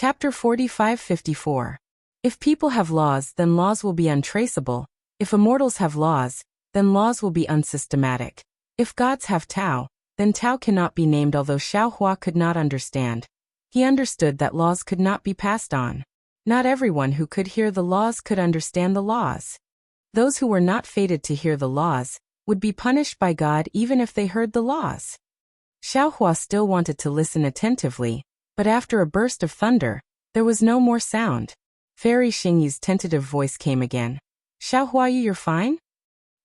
Chapter 45-54. If people have laws, then laws will be untraceable. If immortals have laws, then laws will be unsystematic. If gods have Tao, then Tao cannot be named. Although Xiaohua could not understand, he understood that laws could not be passed on. Not everyone who could hear the laws could understand the laws. Those who were not fated to hear the laws would be punished by God even if they heard the laws. Xiaohua still wanted to listen attentively, but after a burst of thunder, there was no more sound. Fairy Xingyu's tentative voice came again. Xiaohua, you're fine?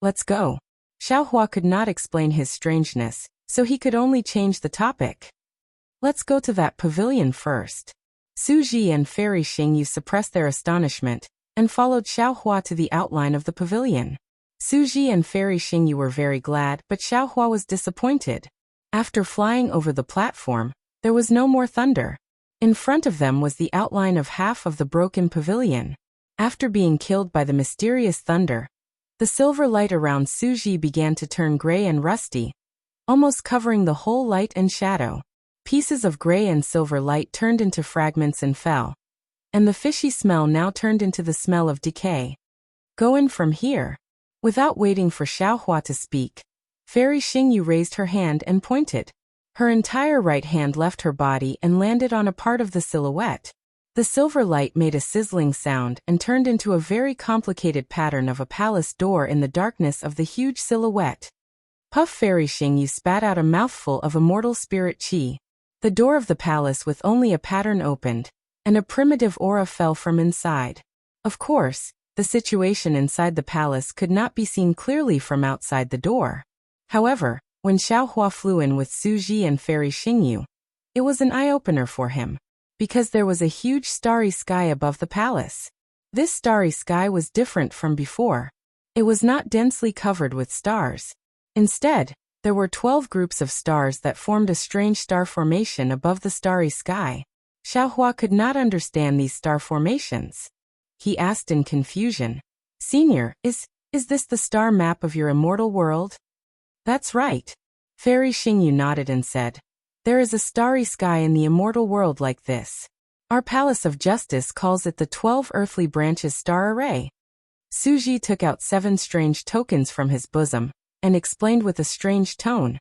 Let's go. Xiaohua could not explain his strangeness, so he could only change the topic. Let's go to that pavilion first. Su Ji and Fairy Xingyu suppressed their astonishment and followed Xiaohua to the outline of the pavilion. Su Ji and Fairy Xingyu were very glad, but Xiaohua was disappointed. After flying over the platform, there was no more thunder. In front of them was the outline of half of the broken pavilion. After being killed by the mysterious thunder, the silver light around Su Ji began to turn gray and rusty, almost covering the whole light and shadow. Pieces of gray and silver light turned into fragments and fell, and the fishy smell now turned into the smell of decay. Go in from here. Without waiting for Xiaohua to speak, Fairy Xingyu raised her hand and pointed. Her entire right hand left her body and landed on a part of the silhouette. The silver light made a sizzling sound and turned into a very complicated pattern of a palace door in the darkness of the huge silhouette. Puff! Fairy Xingyu spat out a mouthful of immortal spirit qi. The door of the palace with only a pattern opened, and a primitive aura fell from inside. Of course, the situation inside the palace could not be seen clearly from outside the door. However, when Xiaohua flew in with Su Ji and Fairy Xingyu, it was an eye-opener for him, because there was a huge starry sky above the palace. This starry sky was different from before. It was not densely covered with stars. Instead, there were 12 groups of stars that formed a strange star formation above the starry sky. Xiaohua could not understand these star formations. He asked in confusion, "Senior, is this the star map of your immortal world?" "That's right." Fairy Xingyu nodded and said, "There is a starry sky in the immortal world like this. Our Palace of Justice calls it the 12 earthly branches star array." Su Ji took out 7 strange tokens from his bosom and explained with a strange tone.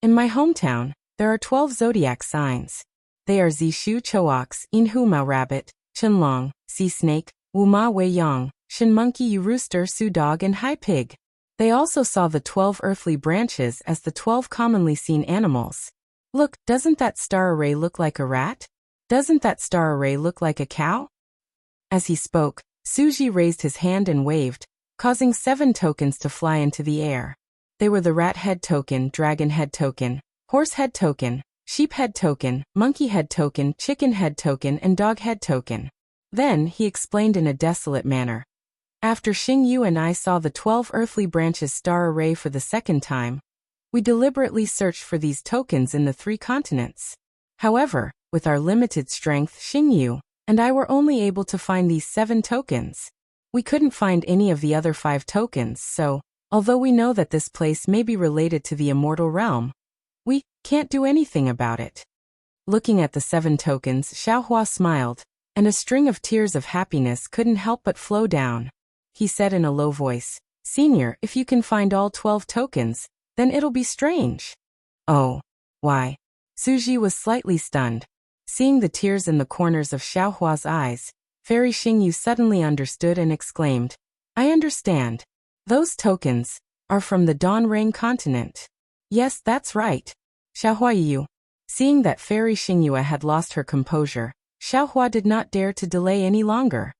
"In my hometown, there are 12 zodiac signs. They are Zishu Choax, Inhu Mao Rabbit, Chenlong, Sea Snake, Wu Ma Wei Yang, Shin Monkey Yu Rooster Su Dog and Hai Pig. They also saw the 12 earthly branches as the 12 commonly seen animals. Look, doesn't that star array look like a rat? Doesn't that star array look like a cow?" As he spoke, Su Ji raised his hand and waved, causing 7 tokens to fly into the air. They were the rat head token, dragon head token, horse head token, sheep head token, monkey head token, chicken head token, and dog head token. Then he explained in a desolate manner. "After Xingyu and I saw the 12 earthly branches star array for the second time, we deliberately searched for these tokens in the 3 continents. However, with our limited strength, Xingyu and I were only able to find these 7 tokens. We couldn't find any of the other 5 tokens, so, although we know that this place may be related to the immortal realm, we can't do anything about it." Looking at the 7 tokens, Xiaohua smiled, and a string of tears of happiness couldn't help but flow down. He said in a low voice, "Senior, if you can find all 12 tokens, then it'll be strange." "Oh, why?" Su Ji was slightly stunned. Seeing the tears in the corners of Xiaohua's eyes, Fairy Xingyu suddenly understood and exclaimed, "I understand. Those tokens are from the Dawn Rain continent." "Yes, that's right." Xiaohua Yu. Seeing that Fairy Xingyu had lost her composure, Xiaohua did not dare to delay any longer.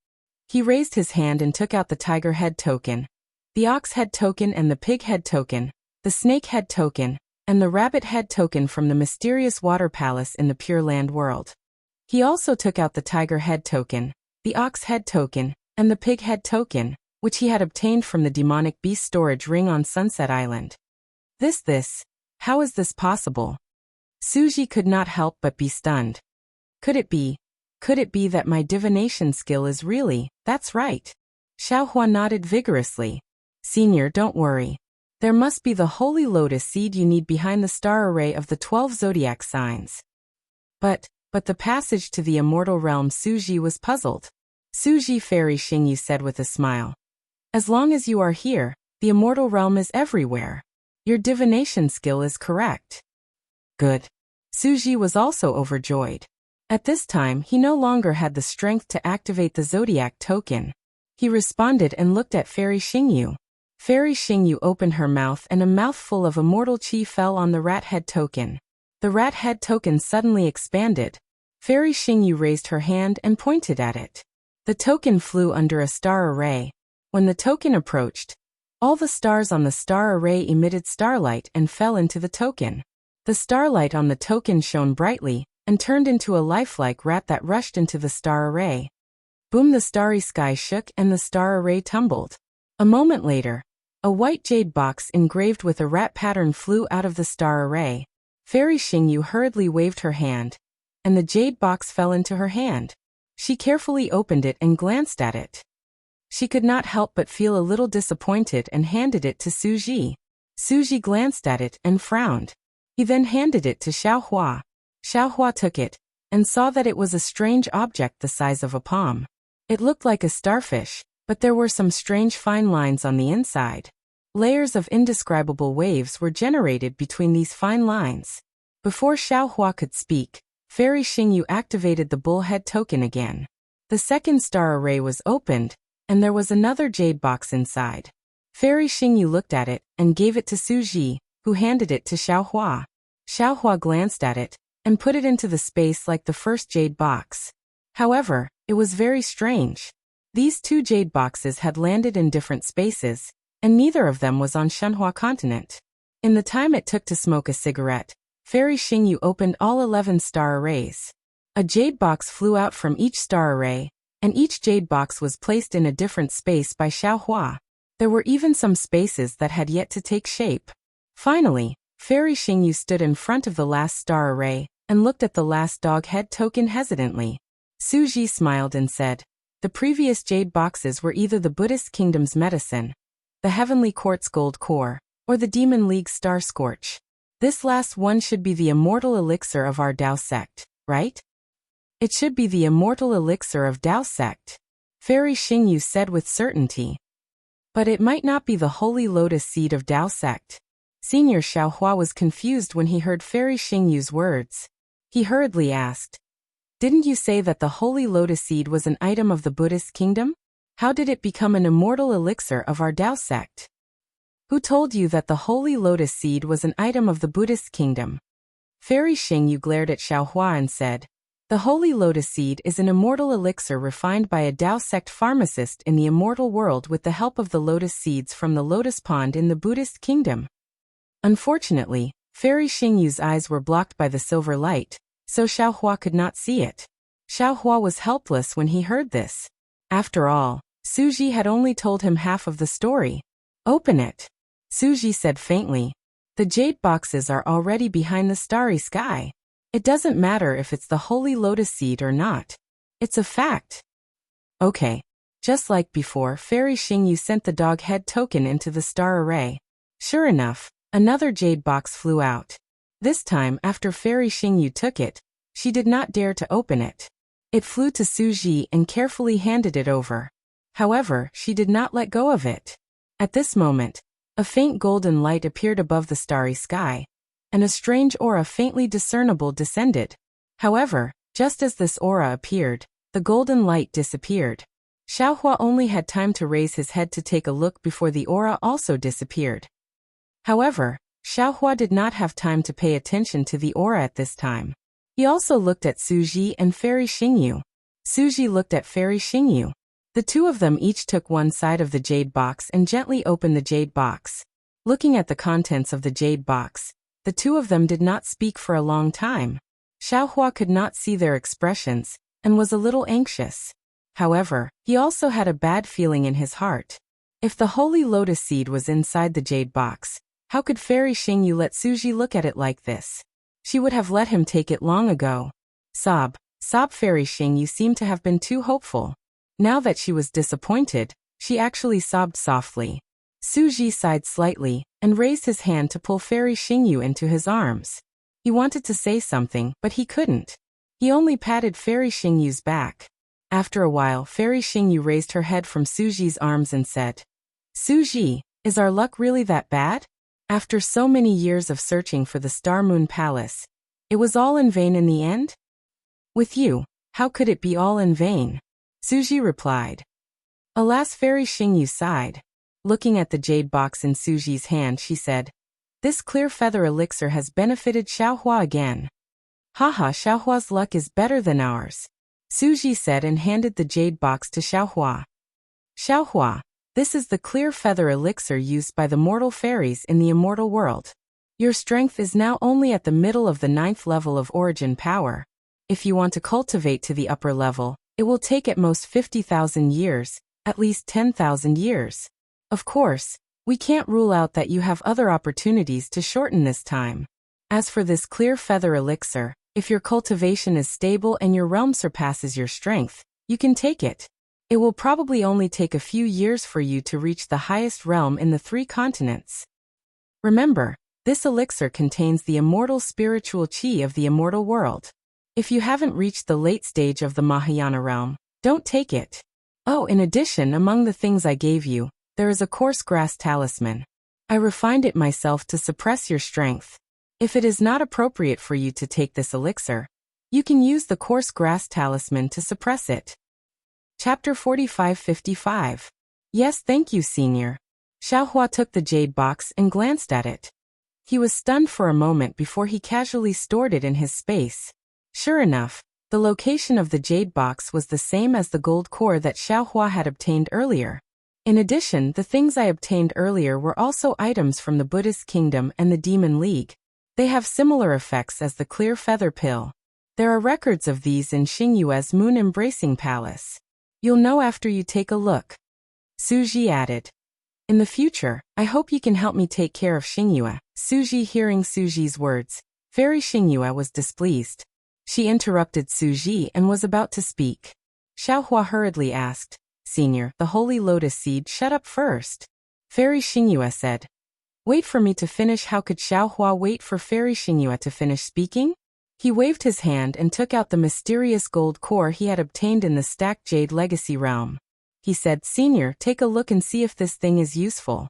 He raised his hand and took out the tiger head token, the ox head token and the pig head token, the snake head token, and the rabbit head token from the mysterious water palace in the Pure Land world. He also took out the tiger head token, the ox head token, and the pig head token, which he had obtained from the demonic beast storage ring on Sunset Island. How is this possible? Su Ji could not help but be stunned. Could it be that my divination skill is really, that's right? Xiaohua nodded vigorously. "Senior, don't worry. There must be the holy lotus seed you need behind the star array of the 12 zodiac signs." But but the passage to the immortal realm. Suji was puzzled. Suji, Fairy Xingyu said with a smile. As long as you are here, the immortal realm is everywhere. Your divination skill is correct. Good. Suji was also overjoyed. At this time, he no longer had the strength to activate the zodiac token. He responded and looked at Fairy Xingyu. Fairy Xingyu opened her mouth and a mouthful of immortal chi fell on the rat head token. The rat head token suddenly expanded. Fairy Xingyu raised her hand and pointed at it. The token flew under a star array. When the token approached, all the stars on the star array emitted starlight and fell into the token. The starlight on the token shone brightly and turned into a lifelike rat that rushed into the star array. Boom! The starry sky shook and the star array tumbled. A moment later, a white jade box engraved with a rat pattern flew out of the star array. Fairy Xingyu hurriedly waved her hand, and the jade box fell into her hand. She carefully opened it and glanced at it. She could not help but feel a little disappointed and handed it to Suji. Suji glanced at it and frowned. He then handed it to Xiaohua. Xiaohua took it and saw that it was a strange object the size of a palm. It looked like a starfish, but there were some strange fine lines on the inside. Layers of indescribable waves were generated between these fine lines. Before Xiaohua could speak, Fairy Xingyu activated the bullhead token again. The second star array was opened, and there was another jade box inside. Fairy Xingyu looked at it and gave it to Suji, who handed it to Xiaohua. Xiaohua glanced at it and put it into the space like the first jade box. However, it was very strange. These two jade boxes had landed in different spaces, and neither of them was on Shenhua continent. In the time it took to smoke a cigarette, Fairy Xingyu opened all 11 star arrays. A jade box flew out from each star array, and each jade box was placed in a different space by Xiaohua. There were even some spaces that had yet to take shape. Finally, Fairy Xingyu stood in front of the last star array and looked at the last dog head token hesitantly. Suji smiled and said, "The previous jade boxes were either the Buddhist kingdom's medicine, the Heavenly Court's gold core, or the Demon League's star scorch. This last one should be the immortal elixir of our Dao sect, right?" "It should be the immortal elixir of Dao sect," Fairy Xingyu said with certainty. "But it might not be the holy lotus seed of Dao sect." Senior Xiaohua was confused when he heard Fairy Xingyu's words. He hurriedly asked, "Didn't you say that the holy lotus seed was an item of the Buddhist kingdom? How did it become an immortal elixir of our Dao sect?" "Who told you that the holy lotus seed was an item of the Buddhist kingdom?" Fairy Xingyu glared at Xiaohua and said, "The holy lotus seed is an immortal elixir refined by a Dao sect pharmacist in the immortal world with the help of the lotus seeds from the lotus pond in the Buddhist kingdom." Unfortunately, Fairy Xingyu's eyes were blocked by the silver light, so Xiaohua could not see it. Xiaohua was helpless when he heard this. After all, Suji had only told him half of the story. "Open it," Suji said faintly. "The jade boxes are already behind the starry sky. It doesn't matter if it's the holy lotus seed or not. It's a fact." Okay. Just like before, Fairy Xingyu sent the dog head token into the star array. Sure enough, another jade box flew out. This time, after Fairy Xingyu took it, she did not dare to open it. It flew to Suji and carefully handed it over. However, she did not let go of it. At this moment, a faint golden light appeared above the starry sky, and a strange aura faintly discernible descended. However, just as this aura appeared, the golden light disappeared. Xiaohua only had time to raise his head to take a look before the aura also disappeared. However, Xiaohua did not have time to pay attention to the aura at this time. He also looked at Suji and Fairy Xingyu. Suji looked at Fairy Xingyu. The two of them each took one side of the jade box and gently opened the jade box. Looking at the contents of the jade box, the two of them did not speak for a long time. Xiaohua could not see their expressions and was a little anxious. However, he also had a bad feeling in his heart. If the holy lotus seed was inside the jade box, how could Fairy Xingyu let Suji look at it like this? She would have let him take it long ago. Sob. Fairy Xingyu seemed to have been too hopeful. Now that she was disappointed, she actually sobbed softly. Suji sighed slightly and raised his hand to pull Fairy Xingyu into his arms. He wanted to say something, but he couldn't. He only patted Fairy Xingyu's back. After a while, Fairy Xingyu raised her head from Suji's arms and said, Suji, is our luck really that bad? After so many years of searching for the Star Moon Palace, it was all in vain in the end? With you, how could it be all in vain? Suji replied. Alas, Fairy Xingyu sighed. Looking at the jade box in Suji's hand, she said, This clear feather elixir has benefited Xiaohua again. Haha, Xiaohua's luck is better than ours, Suji said and handed the jade box to Xiaohua. Xiaohua, this is the clear feather elixir used by the mortal fairies in the immortal world. Your strength is now only at the middle of the 9th level of origin power. If you want to cultivate to the upper level, it will take at most 50,000 years, at least 10,000 years. Of course, we can't rule out that you have other opportunities to shorten this time. As for this clear feather elixir, if your cultivation is stable and your realm surpasses your strength, you can take it. It will probably only take a few years for you to reach the highest realm in the 3 continents. Remember, this elixir contains the immortal spiritual qi of the immortal world. If you haven't reached the late stage of the Mahayana realm, don't take it. Oh, in addition, among the things I gave you, there is a coarse grass talisman. I refined it myself to suppress your strength. If it is not appropriate for you to take this elixir, you can use the coarse grass talisman to suppress it. Chapter 45-55. Yes, thank you, Senior. Xiaohua took the jade box and glanced at it. He was stunned for a moment before he casually stored it in his space. Sure enough, the location of the jade box was the same as the gold core that Xiaohua had obtained earlier. In addition, the things I obtained earlier were also items from the Buddhist Kingdom and the Demon League. They have similar effects as the clear feather pill. There are records of these in Xingyue's moon-embracing palace. You'll know after you take a look. Suji added. In the future, I hope you can help me take care of Xingyue. Suji, hearing Suji's words, Fairy Xingyue was displeased. She interrupted Suji and was about to speak. Xiaohua hurriedly asked, Senior, the holy lotus seed, shut up first. Fairy Xingyue said. Wait for me to finish. How could Xiaohua wait for Fairy Xingyue to finish speaking? He waved his hand and took out the mysterious gold core he had obtained in the stacked jade legacy realm. He said, Senior, take a look and see if this thing is useful.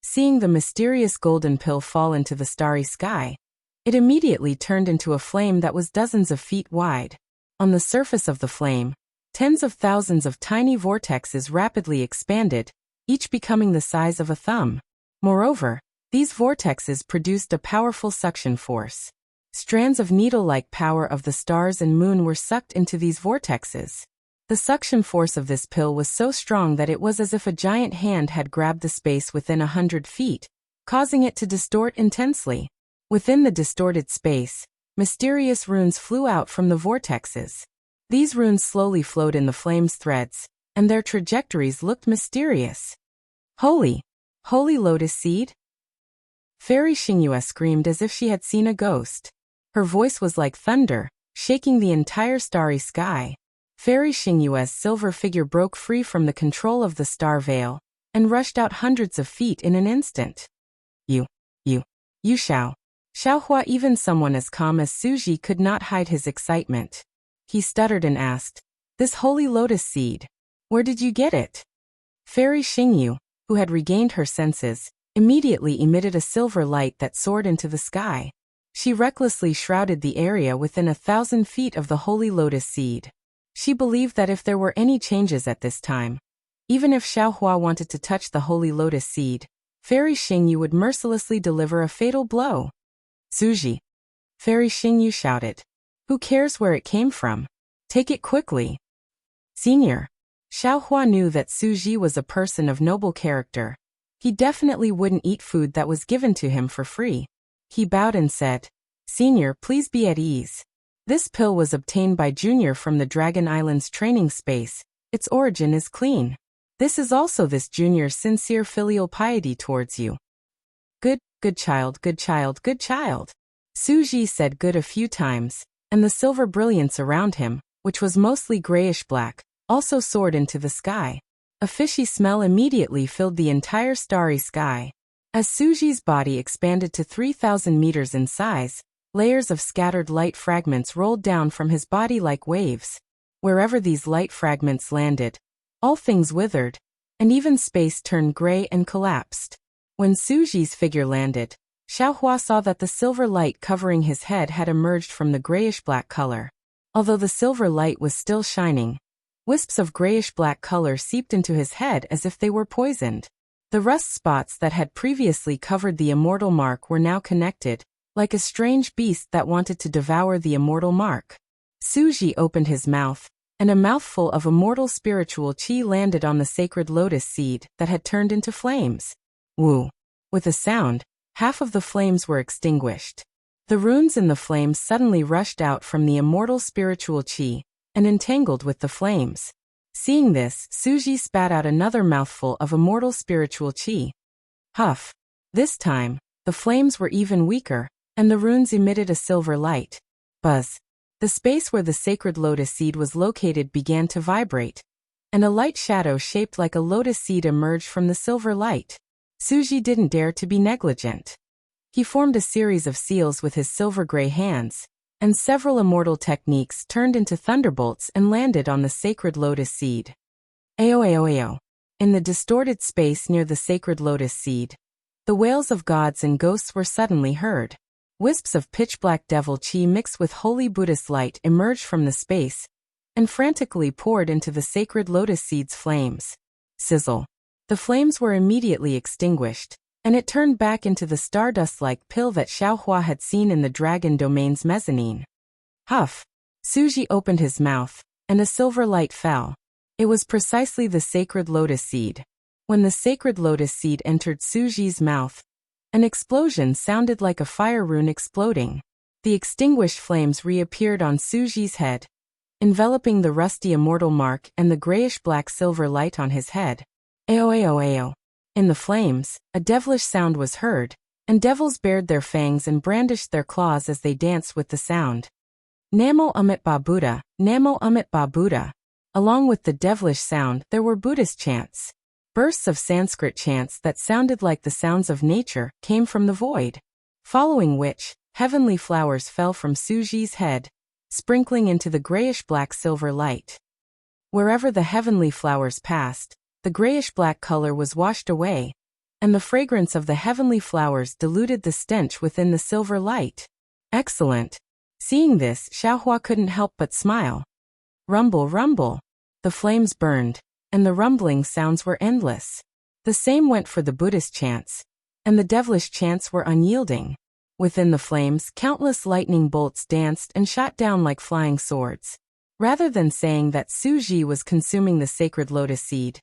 Seeing the mysterious golden pill fall into the starry sky, it immediately turned into a flame that was dozens of feet wide. On the surface of the flame, tens of thousands of tiny vortexes rapidly expanded, each becoming the size of a thumb. Moreover, these vortexes produced a powerful suction force. Strands of needle-like power of the stars and moon were sucked into these vortexes. The suction force of this pill was so strong that it was as if a giant hand had grabbed the space within 100 feet, causing it to distort intensely. Within the distorted space, mysterious runes flew out from the vortexes. These runes slowly flowed in the flame's threads, and their trajectories looked mysterious. Holy lotus seed? Fairy Xingyue screamed as if she had seen a ghost. Her voice was like thunder, shaking the entire starry sky. Fairy Xingyue's silver figure broke free from the control of the star veil, and rushed out hundreds of feet in an instant. You Shao. Xiaohua, even someone as calm as Suji, could not hide his excitement. He stuttered and asked, This holy lotus seed, where did you get it? Fairy Xingyu, who had regained her senses, immediately emitted a silver light that soared into the sky. She recklessly shrouded the area within 1,000 feet of the holy lotus seed. She believed that if there were any changes at this time, even if Xiaohua wanted to touch the holy lotus seed, Fairy Xingyu would mercilessly deliver a fatal blow. Suji! Fairy Xingyu shouted. Who cares where it came from? Take it quickly. Senior. Xiaohua knew that Suji was a person of noble character. He definitely wouldn't eat food that was given to him for free. He bowed and said, Senior, please be at ease. This pill was obtained by Junior from the Dragon Island's training space. Its origin is clean. This is also this Junior's sincere filial piety towards you. Good child, good child, good child. Suji said good a few times, and the silver brilliance around him, which was mostly grayish-black, also soared into the sky. A fishy smell immediately filled the entire starry sky. As Suji's body expanded to 3,000 meters in size, Layers of scattered light fragments rolled down from his body like waves. Wherever these light fragments landed, all things withered, and even space turned gray and collapsed. When Suji's figure landed, Xiaohua saw that the silver light covering his head had emerged from the grayish-black color. Although the silver light was still shining, wisps of grayish-black color seeped into his head as if they were poisoned. The rust spots that had previously covered the immortal mark were now connected, like a strange beast that wanted to devour the immortal mark. Suji opened his mouth, and a mouthful of immortal spiritual qi landed on the sacred lotus seed that had turned into flames. Woo! With a sound, half of the flames were extinguished. The runes in the flames suddenly rushed out from the immortal spiritual qi and entangled with the flames. Seeing this, Suji spat out another mouthful of immortal spiritual qi. Huff! This time, the flames were even weaker, and the runes emitted a silver light. Buzz! The space where the sacred lotus seed was located began to vibrate, and a light shadow shaped like a lotus seed emerged from the silver light. Suji didn't dare to be negligent. He formed a series of seals with his silver-gray hands, and several immortal techniques turned into thunderbolts and landed on the sacred lotus seed. Ayo. In the distorted space near the sacred lotus seed, the wails of gods and ghosts were suddenly heard. Wisps of pitch-black devil qi mixed with holy Buddhist light emerged from the space and frantically poured into the sacred lotus seed's flames. Sizzle. The flames were immediately extinguished, and it turned back into the stardust-like pill that Xiaohua had seen in the Dragon Domain's mezzanine. Huff! Suji opened his mouth, and a silver light fell. It was precisely the sacred lotus seed. When the sacred lotus seed entered Suji's mouth, an explosion sounded like a fire rune exploding. The extinguished flames reappeared on Suji's head, enveloping the rusty immortal mark and the grayish-black silver light on his head. Ayo. In the flames, a devilish sound was heard, and devils bared their fangs and brandished their claws as they danced with the sound. Namo Amitabha Buddha, Namo Amitabha Buddha. Along with the devilish sound, there were Buddhist chants. Bursts of Sanskrit chants that sounded like the sounds of nature came from the void, following which, heavenly flowers fell from Suji's head, sprinkling into the grayish-black silver light. Wherever the heavenly flowers passed, the grayish-black color was washed away, and the fragrance of the heavenly flowers diluted the stench within the silver light. Excellent! Seeing this, Xiaohua couldn't help but smile. Rumble, rumble! The flames burned, and the rumbling sounds were endless. The same went for the Buddhist chants, and the devilish chants were unyielding. Within the flames, countless lightning bolts danced and shot down like flying swords. Rather than saying that Suji was consuming the sacred lotus seed,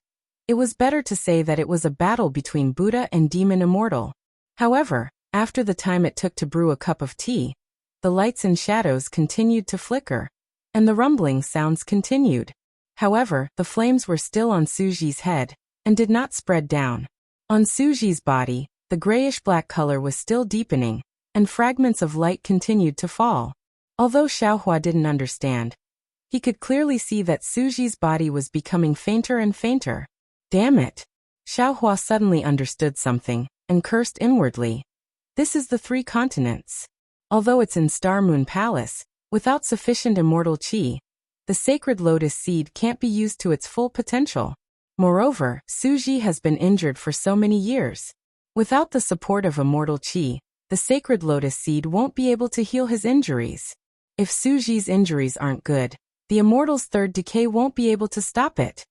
it was better to say that it was a battle between Buddha and Demon Immortal. However, after the time it took to brew a cup of tea, the lights and shadows continued to flicker, and the rumbling sounds continued. However, the flames were still on Suji's head, and did not spread down. On Suji's body, the grayish-black color was still deepening, and fragments of light continued to fall. Although Xiaohua didn't understand, he could clearly see that Suji's body was becoming fainter and fainter. Damn it! Xiaohua suddenly understood something, and cursed inwardly. This is the 3 continents. Although it's in Star Moon Palace, without sufficient immortal qi, the sacred lotus seed can't be used to its full potential. Moreover, Suji has been injured for so many years. Without the support of immortal qi, the sacred lotus seed won't be able to heal his injuries. If Suji's injuries aren't good, the immortal's 3rd decay won't be able to stop it.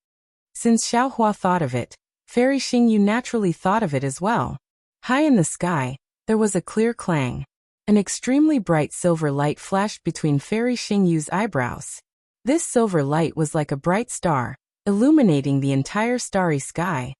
Since Xiaohua thought of it, Fairy Xingyu naturally thought of it as well. High in the sky, there was a clear clang. An extremely bright silver light flashed between Fairy Xingyu's eyebrows. This silver light was like a bright star, illuminating the entire starry sky.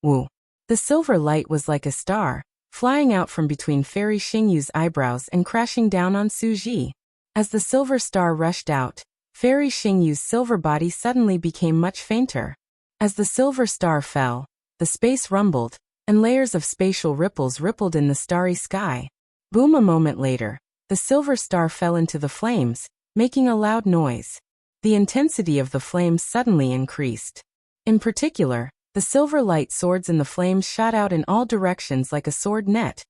Woo! The silver light was like a star, flying out from between Fairy Xingyu's eyebrows and crashing down on Suji. As the silver star rushed out, Fairy Xingyu's silver body suddenly became much fainter. As the silver star fell, the space rumbled, and layers of spatial ripples rippled in the starry sky. Boom! A moment later, the silver star fell into the flames, making a loud noise. The intensity of the flames suddenly increased. In particular, the silver light swords in the flames shot out in all directions like a sword net.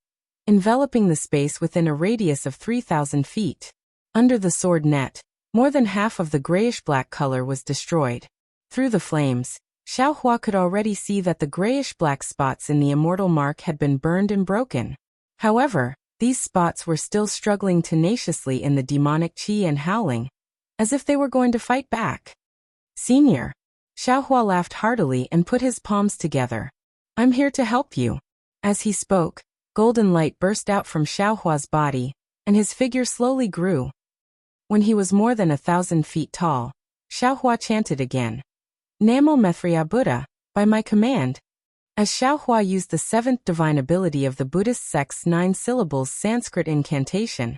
enveloping the space within a radius of 3,000 feet. Under the sword net, more than half of the grayish-black color was destroyed. Through the flames, Xiaohua could already see that the grayish-black spots in the immortal mark had been burned and broken. However, these spots were still struggling tenaciously in the demonic qi and howling, as if they were going to fight back. Senior. Xiaohua laughed heartily and put his palms together. I'm here to help you. As he spoke, golden light burst out from Xiaohua's body, and his figure slowly grew. When he was more than 1,000 feet tall, Xiaohua chanted again. Namo Mithriya Buddha, by my command. As Xiaohua used the seventh divine ability of the Buddhist sect's 9 syllables Sanskrit incantation,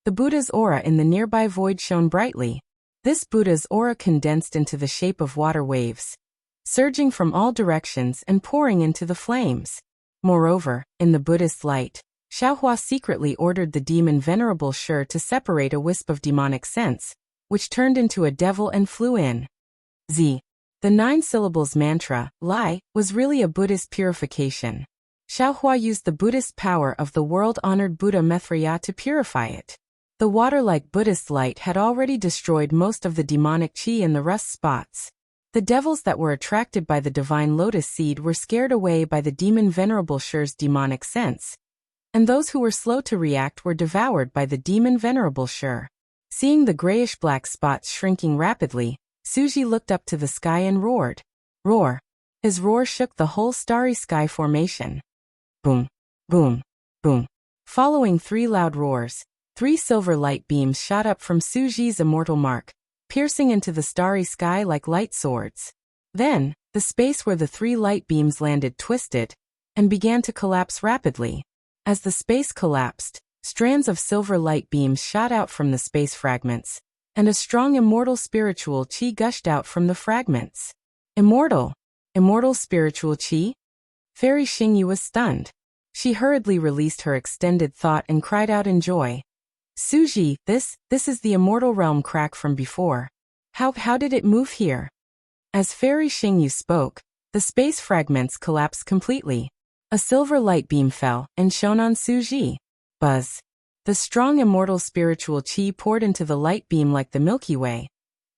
the Buddha's aura in the nearby void shone brightly. This Buddha's aura condensed into the shape of water waves, surging from all directions and pouring into the flames. Moreover, in the Buddhist light, Xiaohua secretly ordered the demon Venerable Shi to separate a wisp of demonic sense, which turned into a devil and flew in. Z. The 9 syllables mantra, Lai, was really a Buddhist purification. Xiaohua used the Buddhist power of the world-honored Buddha Mithriya to purify it. The water-like Buddhist light had already destroyed most of the demonic qi in the rust spots. The devils that were attracted by the divine lotus seed were scared away by the demon Venerable Shi's demonic sense, and those who were slow to react were devoured by the demon Venerable Shi. Seeing the grayish-black spots shrinking rapidly, Suji looked up to the sky and roared. Roar. His roar shook the whole starry sky formation. Boom, boom, boom. Following 3 loud roars, 3 silver light beams shot up from Suji's immortal mark, piercing into the starry sky like light swords. Then, the space where the 3 light beams landed twisted and began to collapse rapidly. As the space collapsed, strands of silver light beams shot out from the space fragments, and a strong immortal spiritual qi gushed out from the fragments. Immortal spiritual qi? Fairy Xingyu was stunned. She hurriedly released her extended thought and cried out in joy. Suji, this is the immortal realm crack from before. How did it move here? As Fairy Xingyu spoke, the space fragments collapsed completely. A silver light beam fell and shone on Suji. Buzz. The strong immortal spiritual qi poured into the light beam like the Milky Way,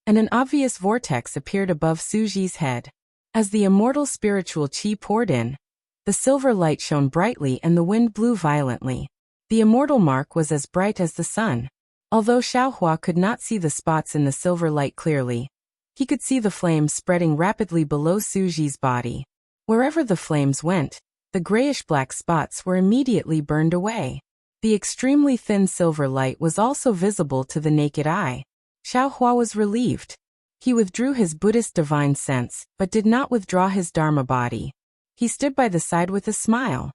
and an obvious vortex appeared above Suji's head. As the immortal spiritual qi poured in, the silver light shone brightly and the wind blew violently. The immortal mark was as bright as the sun. Although Xiaohua could not see the spots in the silver light clearly, he could see the flames spreading rapidly below Suji's body. Wherever the flames went, the grayish-black spots were immediately burned away. The extremely thin silver light was also visible to the naked eye. Xiaohua was relieved. He withdrew his Buddhist divine sense, but did not withdraw his Dharma body. He stood by the side with a smile.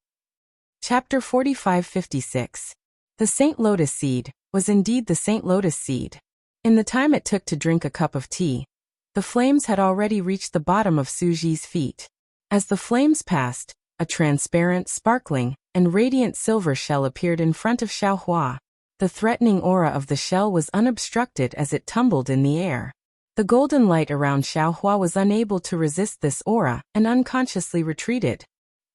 Chapter 45-56. The Saint Lotus Seed was indeed the Saint Lotus Seed. In the time it took to drink a cup of tea, the flames had already reached the bottom of Suji's feet. As the flames passed, a transparent, sparkling, and radiant silver shell appeared in front of Xiaohua. The threatening aura of the shell was unobstructed as it tumbled in the air. The golden light around Xiaohua was unable to resist this aura and unconsciously retreated.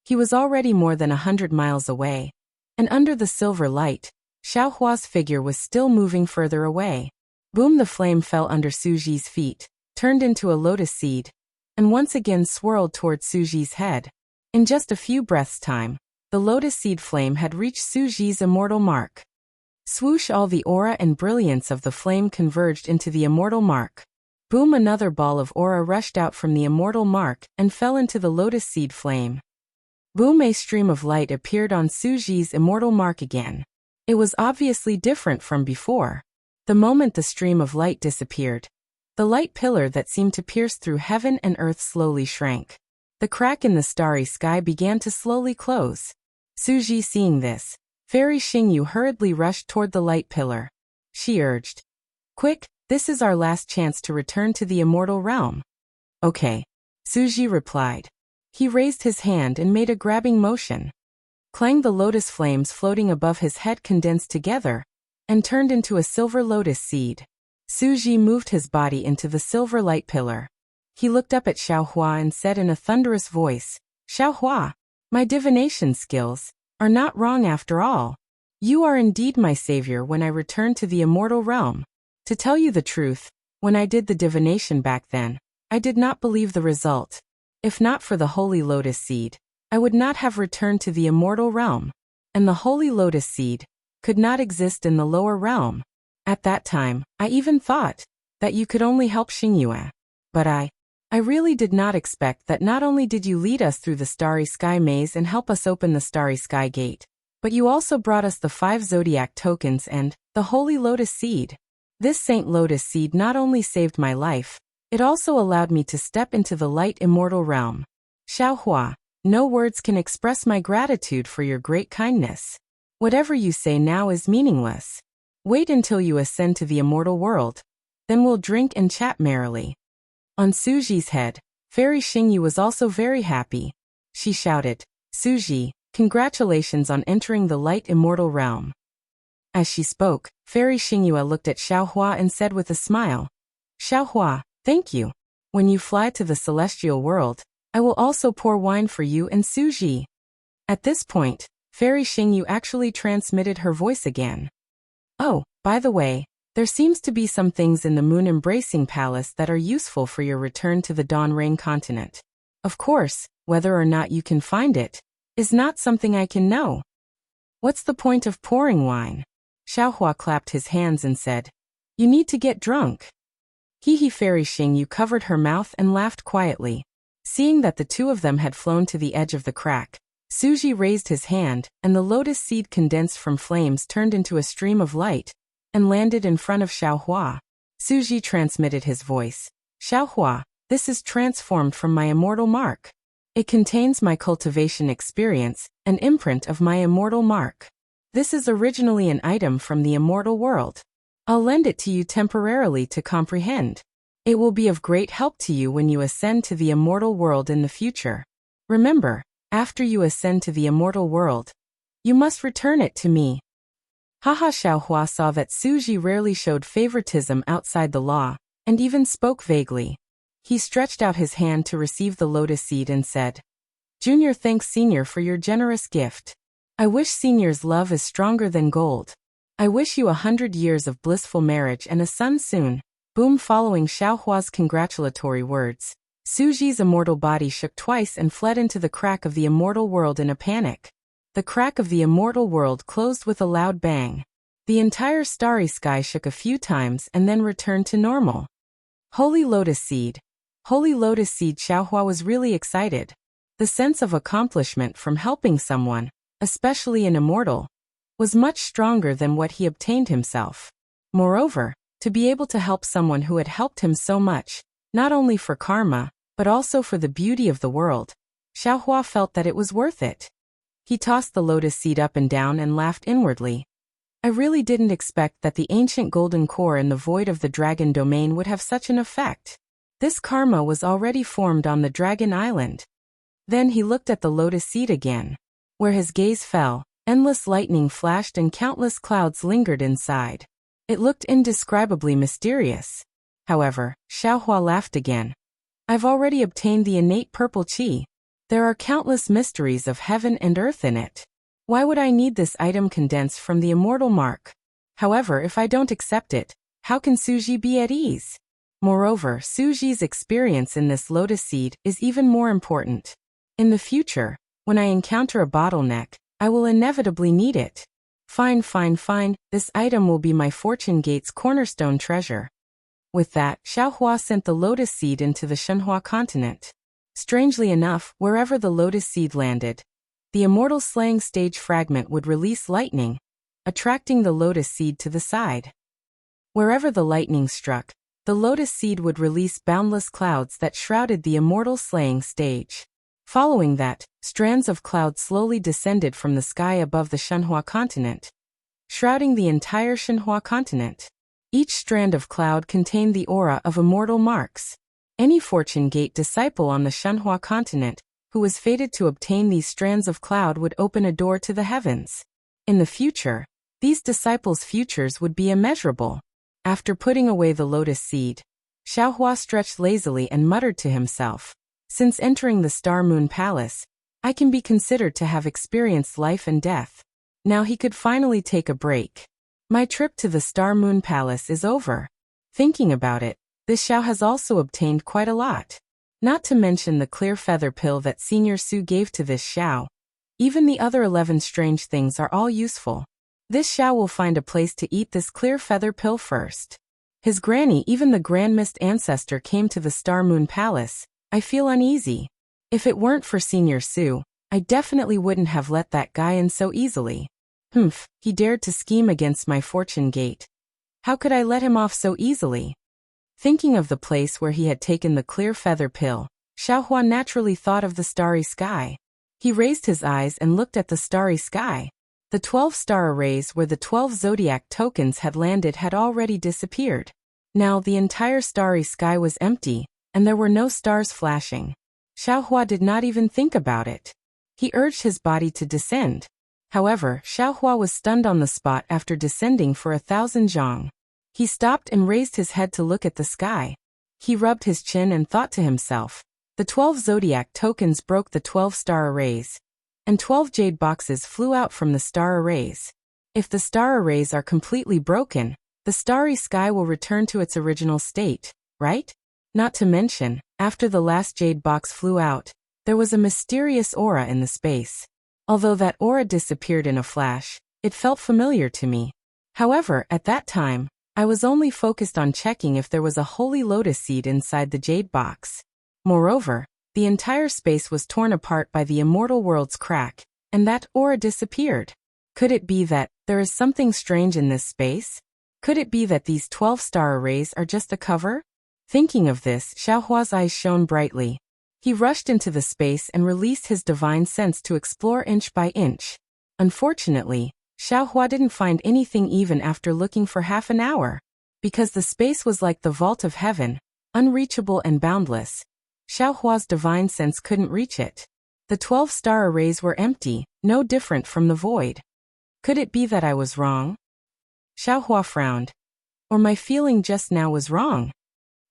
He was already more than 100 miles away, and under the silver light, Xiaohua's figure was still moving further away. Boom! The flame fell under Suji's feet, turned into a lotus seed, and once again swirled toward Suji's head. In just a few breaths' time, the lotus seed flame had reached Suji's immortal mark. Swoosh! All the aura and brilliance of the flame converged into the immortal mark. Boom! Another ball of aura rushed out from the immortal mark and fell into the lotus seed flame. Boom! A stream of light appeared on Suji's immortal mark again. It was obviously different from before. The moment the stream of light disappeared, the light pillar that seemed to pierce through heaven and earth slowly shrank. The crack in the starry sky began to slowly close. Suji, seeing this, Fairy Xingyu hurriedly rushed toward the light pillar. She urged, "Quick, this is our last chance to return to the immortal realm." "Okay," Suji replied. He raised his hand and made a grabbing motion. Clang! The lotus flames floating above his head condensed together and turned into a silver lotus seed. Suji moved his body into the silver light pillar. He looked up at Xiaohua and said in a thunderous voice, "Xiaohua, my divination skills, are not wrong after all. You are indeed my savior when I return to the immortal realm. To tell you the truth, when I did the divination back then, I did not believe the result. If not for the holy lotus seed, I would not have returned to the immortal realm. And the holy lotus seed could not exist in the lower realm. At that time, I even thought that you could only help Xingyue. But I really did not expect that not only did you lead us through the starry sky maze and help us open the starry sky gate, but you also brought us the 5 zodiac tokens and the holy lotus seed. This Saint Lotus seed not only saved my life, it also allowed me to step into the light immortal realm. Xiaohua, no words can express my gratitude for your great kindness. Whatever you say now is meaningless. Wait until you ascend to the immortal world. Then we'll drink and chat merrily. On Suji's head, Fairy Xingyu was also very happy. She shouted, Suji, congratulations on entering the light immortal realm. As she spoke, Fairy Xingyu looked at Xiaohua and said with a smile, Xiaohua, thank you. When you fly to the celestial world, I will also pour wine for you and Suji. At this point, Fairy Xingyu actually transmitted her voice again. Oh, by the way, there seems to be some things in the Moon Embracing Palace that are useful for your return to the Dawn Rain continent. Of course, whether or not you can find it is not something I can know. What's the point of pouring wine? Xiaohua clapped his hands and said, You need to get drunk. Fairy Xingyu covered her mouth and laughed quietly. Seeing that the two of them had flown to the edge of the crack, Suji raised his hand, and the lotus seed condensed from flames turned into a stream of light and landed in front of Xiaohua. Suji transmitted his voice. Xiaohua, this is transformed from my immortal mark. It contains my cultivation experience, an imprint of my immortal mark. This is originally an item from the immortal world. I'll lend it to you temporarily to comprehend. It will be of great help to you when you ascend to the immortal world in the future. Remember, after you ascend to the immortal world, you must return it to me. Xiaohua saw that Suji rarely showed favoritism outside the law, and even spoke vaguely. He stretched out his hand to receive the lotus seed and said, Junior thanks Senior for your generous gift. I wish Senior's love is stronger than gold. I wish you 100 years of blissful marriage and a son soon. Boom. Following Xiaohua's congratulatory words, Suji's immortal body shook twice and fled into the crack of the immortal world in a panic. The crack of the immortal world closed with a loud bang. The entire starry sky shook a few times and then returned to normal. Holy Lotus Seed. Holy Lotus Seed. Xiaohua was really excited. The sense of accomplishment from helping someone, especially an immortal, was much stronger than what he obtained himself. Moreover, to be able to help someone who had helped him so much, not only for karma, but also for the beauty of the world, Xiaohua felt that it was worth it. He tossed the lotus seed up and down and laughed inwardly. I really didn't expect that the ancient golden core in the void of the dragon domain would have such an effect. This karma was already formed on the dragon island. Then he looked at the lotus seed again. Where his gaze fell, endless lightning flashed and countless clouds lingered inside. It looked indescribably mysterious. However, Xiaohua laughed again. I've already obtained the innate purple qi. There are countless mysteries of heaven and earth in it. Why would I need this item condensed from the immortal mark? However, if I don't accept it, how can Suji be at ease? Moreover, Suji's experience in this lotus seed is even more important. In the future, when I encounter a bottleneck, I will inevitably need it. Fine. This item will be my fortune gate's cornerstone treasure. With that, Xiaohua sent the lotus seed into the Shenhua continent. Strangely enough, wherever the lotus seed landed, the immortal slaying stage fragment would release lightning, attracting the lotus seed to the side. Wherever the lightning struck, the lotus seed would release boundless clouds that shrouded the immortal slaying stage. Following that, strands of cloud slowly descended from the sky above the Shenhua continent, shrouding the entire Shenhua continent. Each strand of cloud contained the aura of immortal marks. Any fortune gate disciple on the Shenhua continent who was fated to obtain these strands of cloud would open a door to the heavens. In the future, these disciples' futures would be immeasurable. After putting away the lotus seed, Xiaohua stretched lazily and muttered to himself. Since entering the Star Moon Palace, I can be considered to have experienced life and death. Now he could finally take a break. My trip to the Star Moon Palace is over. Thinking about it, this Xiao has also obtained quite a lot. Not to mention the clear feather pill that Senior Su gave to this Xiao. Even the other 11 strange things are all useful. This Xiao will find a place to eat this clear feather pill first. His granny, even the Grand Mist ancestor, came to the Star Moon Palace. I feel uneasy. If it weren't for Senior Su, I definitely wouldn't have let that guy in so easily. He dared to scheme against my fortune gate. How could I let him off so easily? Thinking of the place where he had taken the clear feather pill, Xiaohua naturally thought of the starry sky. He raised his eyes and looked at the starry sky. The 12 star arrays where the 12 zodiac tokens had landed had already disappeared. Now the entire starry sky was empty, and there were no stars flashing. Xiaohua did not even think about it. He urged his body to descend. However, Xiaohua was stunned on the spot after descending for 1,000 zhang. He stopped and raised his head to look at the sky. He rubbed his chin and thought to himself, the 12 zodiac tokens broke the 12 star arrays, and 12 jade boxes flew out from the star arrays. If the star arrays are completely broken, the starry sky will return to its original state, right? Not to mention, after the last jade box flew out, there was a mysterious aura in the space. Although that aura disappeared in a flash, it felt familiar to me. However, at that time, I was only focused on checking if there was a holy lotus seed inside the jade box. Moreover, the entire space was torn apart by the immortal world's crack, and that aura disappeared. Could it be that there is something strange in this space? Could it be that these 12 star arrays are just a cover? Thinking of this, Xiaohua's eyes shone brightly. He rushed into the space and released his divine sense to explore inch by inch. Unfortunately, Xiaohua didn't find anything even after looking for half an hour. Because the space was like the vault of heaven, unreachable and boundless, Xiaohua's divine sense couldn't reach it. The 12 star arrays were empty, no different from the void. Could it be that I was wrong? Xiaohua frowned. Or my feeling just now was wrong?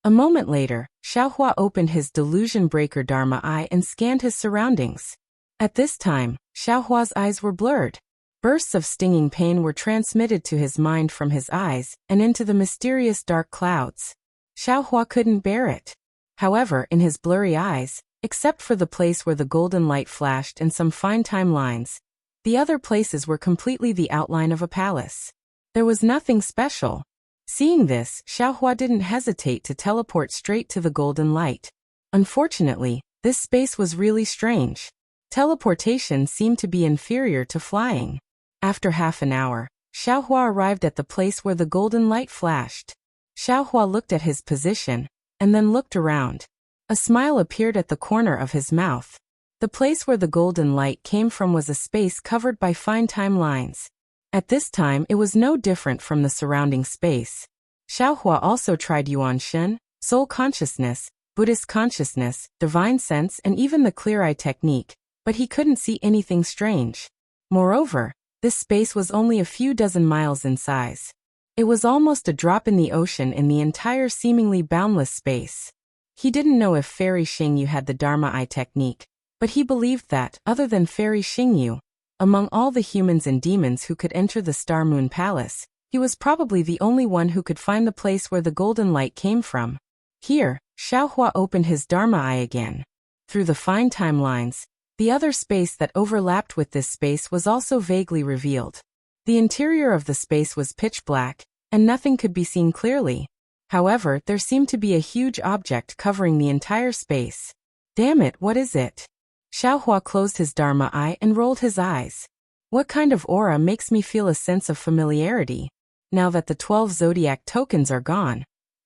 A moment later, Xiaohua opened his delusion breaker Dharma eye and scanned his surroundings. At this time, Xiaohua's eyes were blurred. Bursts of stinging pain were transmitted to his mind from his eyes and into the mysterious dark clouds. Xiaohua couldn't bear it. However, in his blurry eyes, except for the place where the golden light flashed and some fine time lines, the other places were completely the outline of a palace. There was nothing special. Seeing this, Xiaohua didn't hesitate to teleport straight to the golden light. Unfortunately, this space was really strange. Teleportation seemed to be inferior to flying. After half an hour, Xiaohua arrived at the place where the golden light flashed. Xiaohua looked at his position, and then looked around. A smile appeared at the corner of his mouth. The place where the golden light came from was a space covered by fine time lines. At this time it was no different from the surrounding space. Xiaohua also tried Yuan Shen, soul consciousness, Buddhist consciousness, divine sense and even the clear eye technique, but he couldn't see anything strange. Moreover, this space was only a few dozen miles in size. It was almost a drop in the ocean in the entire seemingly boundless space. He didn't know if Fairy Xingyu had the Dharma eye technique, but he believed that, other than Fairy Xingyu, among all the humans and demons who could enter the Star Moon Palace, he was probably the only one who could find the place where the golden light came from. Here, Xiaohua opened his Dharma eye again. Through the fine time lines, the other space that overlapped with this space was also vaguely revealed. The interior of the space was pitch black, and nothing could be seen clearly. However, there seemed to be a huge object covering the entire space. Damn it, what is it? Xiaohua closed his Dharma eye and rolled his eyes. What kind of aura makes me feel a sense of familiarity? Now that the 12 zodiac tokens are gone,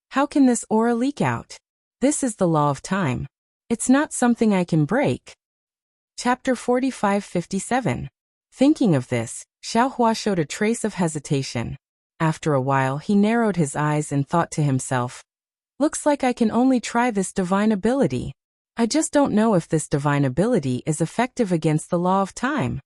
how can this aura leak out? This is the law of time. It's not something I can break. Chapter 45-57. Thinking of this, Xiaohua showed a trace of hesitation. After a while he narrowed his eyes and thought to himself, looks like I can only try this divine ability. I just don't know if this divine ability is effective against the law of time.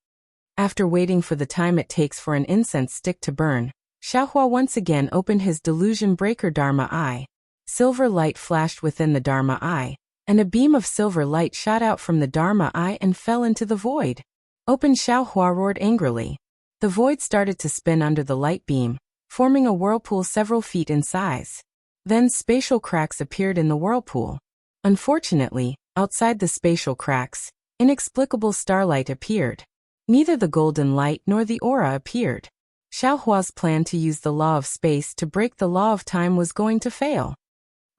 After waiting for the time it takes for an incense stick to burn, Xiaohua once again opened his delusion breaker Dharma eye. Silver light flashed within the Dharma eye, and a beam of silver light shot out from the Dharma eye and fell into the void. Open! Xiaohua roared angrily. The void started to spin under the light beam, forming a whirlpool several feet in size. Then spatial cracks appeared in the whirlpool. Unfortunately, outside the spatial cracks, inexplicable starlight appeared. Neither the golden light nor the aura appeared. Xiaohua's plan to use the law of space to break the law of time was going to fail.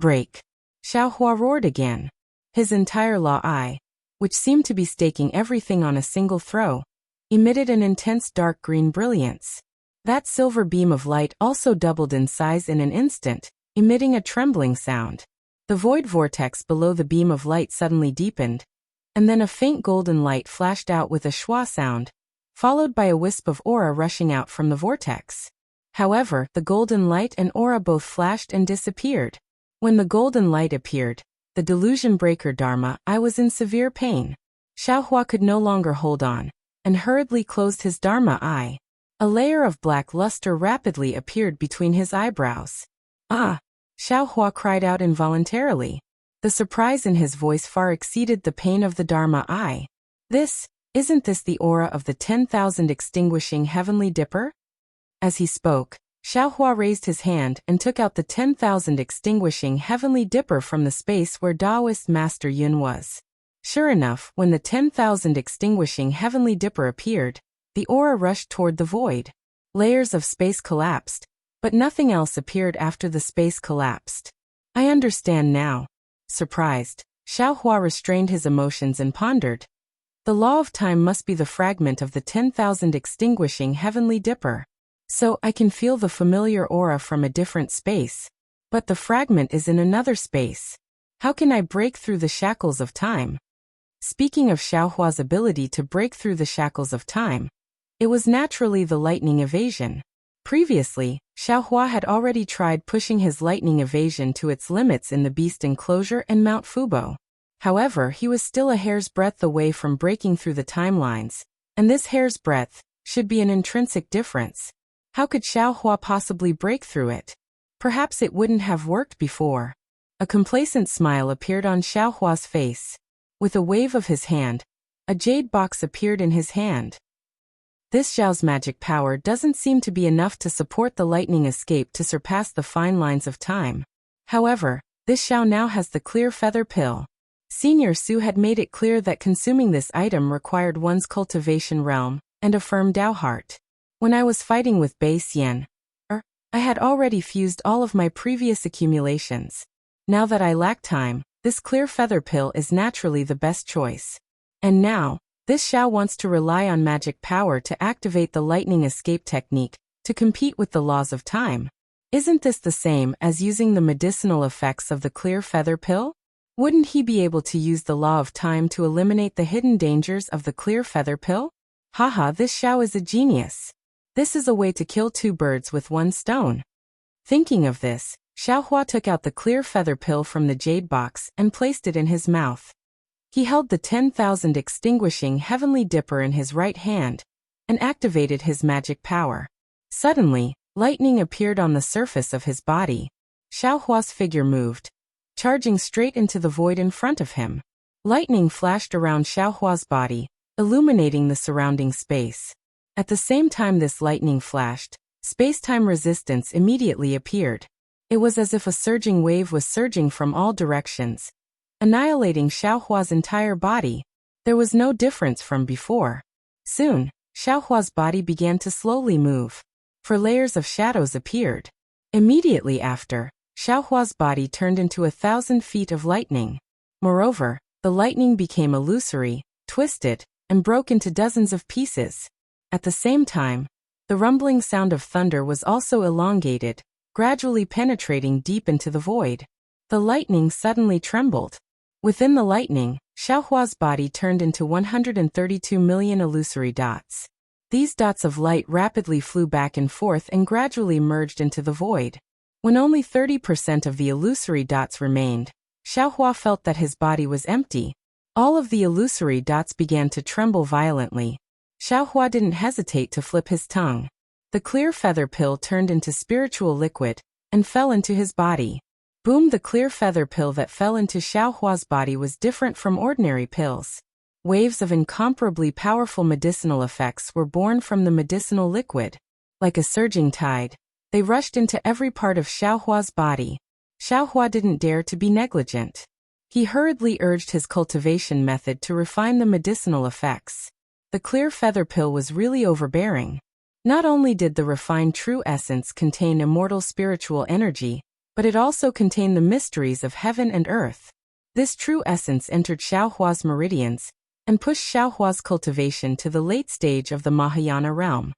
Break! Xiaohua roared again. His entire law eye, which seemed to be staking everything on a single throw, emitted an intense dark green brilliance. That silver beam of light also doubled in size in an instant, emitting a trembling sound. The void vortex below the beam of light suddenly deepened, and then a faint golden light flashed out with a schwa sound, followed by a wisp of aura rushing out from the vortex. However, the golden light and aura both flashed and disappeared. When the golden light appeared, the delusion breaker Dharma eye was in severe pain. Xiaohua could no longer hold on, and hurriedly closed his Dharma eye. A layer of black luster rapidly appeared between his eyebrows. Ah! Xiaohua cried out involuntarily. The surprise in his voice far exceeded the pain of the Dharma eye. Isn't this the aura of the 10,000 extinguishing heavenly dipper? As he spoke, Xiaohua raised his hand and took out the 10,000 extinguishing heavenly dipper from the space where Taoist Master Yun was. Sure enough, when the 10,000 extinguishing heavenly dipper appeared, the aura rushed toward the void. Layers of space collapsed, but nothing else appeared after the space collapsed. I understand now. Surprised, Xiaohua restrained his emotions and pondered. The law of time must be the fragment of the 10,000 extinguishing heavenly dipper. So I can feel the familiar aura from a different space. But the fragment is in another space. How can I break through the shackles of time? Speaking of Xiaohua's ability to break through the shackles of time, it was naturally the lightning evasion. Previously, Xiaohua had already tried pushing his lightning evasion to its limits in the Beast Enclosure and Mount Fubo. However, he was still a hair's breadth away from breaking through the timelines, and this hair's breadth should be an intrinsic difference. How could Xiaohua possibly break through it? Perhaps it wouldn't have worked before. A complacent smile appeared on Xiaohua's face. With a wave of his hand, a jade box appeared in his hand. This Xiao's magic power doesn't seem to be enough to support the lightning escape to surpass the fine lines of time. However, this Xiao now has the clear feather pill. Senior Su had made it clear that consuming this item required one's cultivation realm and a firm Dao heart. When I was fighting with Bei Xian, I had already fused all of my previous accumulations. Now that I lack time, this clear feather pill is naturally the best choice. And now, this Xiao wants to rely on magic power to activate the lightning escape technique to compete with the laws of time. Isn't this the same as using the medicinal effects of the clear feather pill? Wouldn't he be able to use the law of time to eliminate the hidden dangers of the clear feather pill? Haha, this Xiao is a genius. This is a way to kill two birds with one stone. Thinking of this, Xiaohua took out the clear feather pill from the jade box and placed it in his mouth. He held the 10,000 extinguishing heavenly dipper in his right hand and activated his magic power. Suddenly, lightning appeared on the surface of his body. Xiaohua's figure moved, charging straight into the void in front of him. Lightning flashed around Xiaohua's body, illuminating the surrounding space. At the same time this lightning flashed, space-time resistance immediately appeared. It was as if a surging wave was surging from all directions, annihilating Xiaohua's entire body. There was no difference from before. Soon, Xiaohua's body began to slowly move, for layers of shadows appeared. Immediately after, Xiaohua's body turned into 1,000 feet of lightning. Moreover, the lightning became illusory, twisted, and broke into dozens of pieces. At the same time, the rumbling sound of thunder was also elongated, gradually penetrating deep into the void. The lightning suddenly trembled. Within the lightning, Xiaohua's body turned into 132 million illusory dots. These dots of light rapidly flew back and forth and gradually merged into the void. When only 30% of the illusory dots remained, Xiaohua felt that his body was empty. All of the illusory dots began to tremble violently. Xiaohua didn't hesitate to flip his tongue. The clear feather pill turned into spiritual liquid and fell into his body. Boom! The clear feather pill that fell into Xiaohua's body was different from ordinary pills. Waves of incomparably powerful medicinal effects were born from the medicinal liquid. Like a surging tide, they rushed into every part of Xiaohua's body. Xiaohua didn't dare to be negligent. He hurriedly urged his cultivation method to refine the medicinal effects. The clear feather pill was really overbearing. Not only did the refined true essence contain immortal spiritual energy, but it also contained the mysteries of heaven and earth. This true essence entered Xiaohua's meridians and pushed Xiaohua's cultivation to the late stage of the Mahayana realm.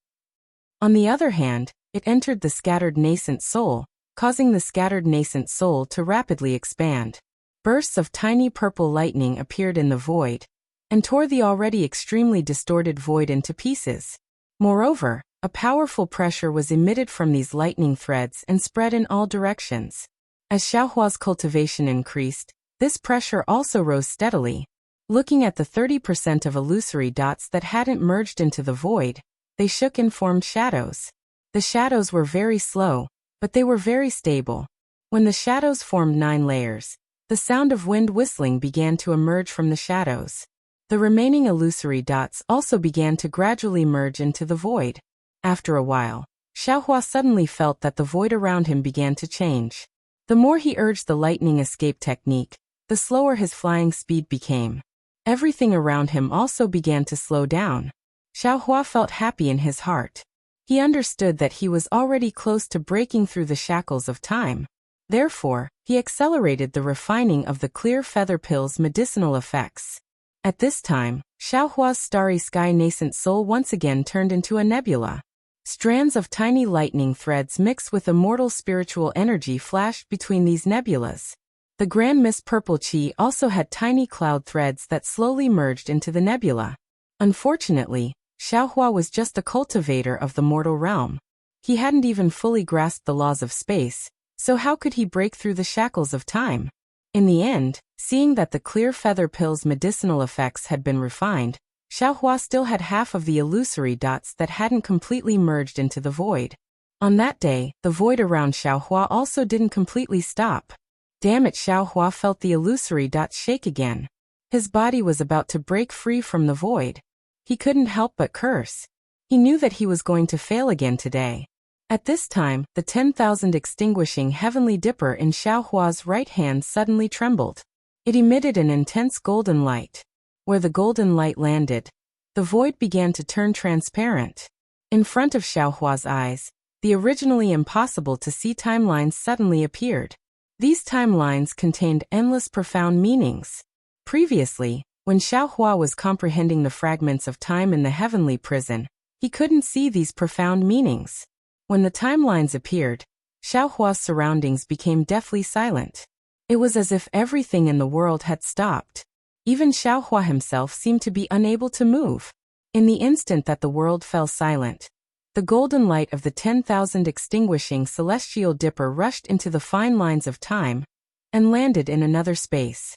On the other hand, it entered the scattered nascent soul, causing the scattered nascent soul to rapidly expand. Bursts of tiny purple lightning appeared in the void and tore the already extremely distorted void into pieces. Moreover, a powerful pressure was emitted from these lightning threads and spread in all directions. As Xiaohua's cultivation increased, this pressure also rose steadily. Looking at the 30% of illusory dots that hadn't merged into the void, they shook and formed shadows. The shadows were very slow, but they were very stable. When the shadows formed 9 layers, the sound of wind whistling began to emerge from the shadows. The remaining illusory dots also began to gradually merge into the void. After a while, Xiaohua suddenly felt that the void around him began to change. The more he urged the lightning escape technique, the slower his flying speed became. Everything around him also began to slow down. Xiaohua felt happy in his heart. He understood that he was already close to breaking through the shackles of time. Therefore, he accelerated the refining of the clear feather pill's medicinal effects. At this time, Xiaohua's starry sky nascent soul once again turned into a nebula. Strands of tiny lightning threads mixed with immortal spiritual energy flashed between these nebulas. The grand mist purple chi also had tiny cloud threads that slowly merged into the nebula. Unfortunately, Xiaohua was just a cultivator of the mortal realm. He hadn't even fully grasped the laws of space, so how could he break through the shackles of time? In the end, seeing that the clear feather pill's medicinal effects had been refined, Xiaohua still had half of the illusory dots that hadn't completely merged into the void. On that day, the void around Xiaohua also didn't completely stop. Damn it! Xiaohua felt the illusory dots shake again. His body was about to break free from the void. He couldn't help but curse. He knew that he was going to fail again today. At this time, the 10,000 extinguishing heavenly dipper in Xiaohua's right hand suddenly trembled. It emitted an intense golden light. Where the golden light landed, the void began to turn transparent. In front of Xiaohua's eyes, the originally impossible to see timelines suddenly appeared. These timelines contained endless profound meanings. Previously, when Xiaohua was comprehending the fragments of time in the heavenly prison, he couldn't see these profound meanings. When the timelines appeared, Xiaohua's surroundings became deathly silent. It was as if everything in the world had stopped. Even Xiaohua himself seemed to be unable to move. In the instant that the world fell silent, the golden light of the 10,000 extinguishing celestial dipper rushed into the fine lines of time and landed in another space.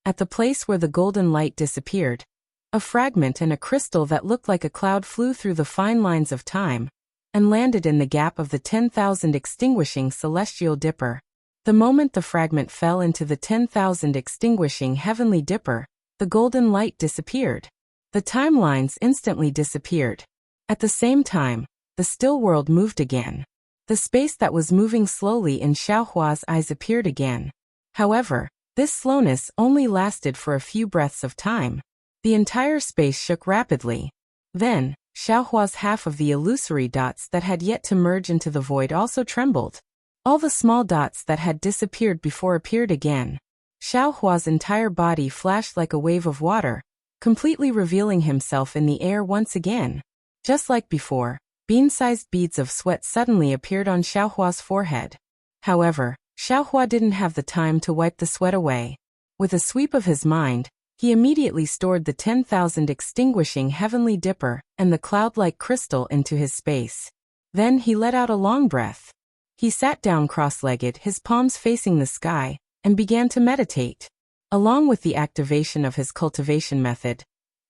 At the place where the golden light disappeared, a fragment and a crystal that looked like a cloud flew through the fine lines of time and landed in the gap of the 10,000 extinguishing celestial dipper. The moment the fragment fell into the 10,000 extinguishing heavenly dipper, the golden light disappeared. The timelines instantly disappeared. At the same time, the still world moved again. The space that was moving slowly in Xiaohua's eyes appeared again. However, this slowness only lasted for a few breaths of time. The entire space shook rapidly. Then, Xiaohua's half of the illusory dots that had yet to merge into the void also trembled. All the small dots that had disappeared before appeared again. Xiaohua's entire body flashed like a wave of water, completely revealing himself in the air once again. Just like before, bean-sized beads of sweat suddenly appeared on Xiaohua's forehead. However, Xiaohua didn't have the time to wipe the sweat away. With a sweep of his mind, he immediately stored the 10,000 extinguishing heavenly dipper and the cloud-like crystal into his space. Then he let out a long breath. He sat down cross-legged, his palms facing the sky, and began to meditate. Along with the activation of his cultivation method,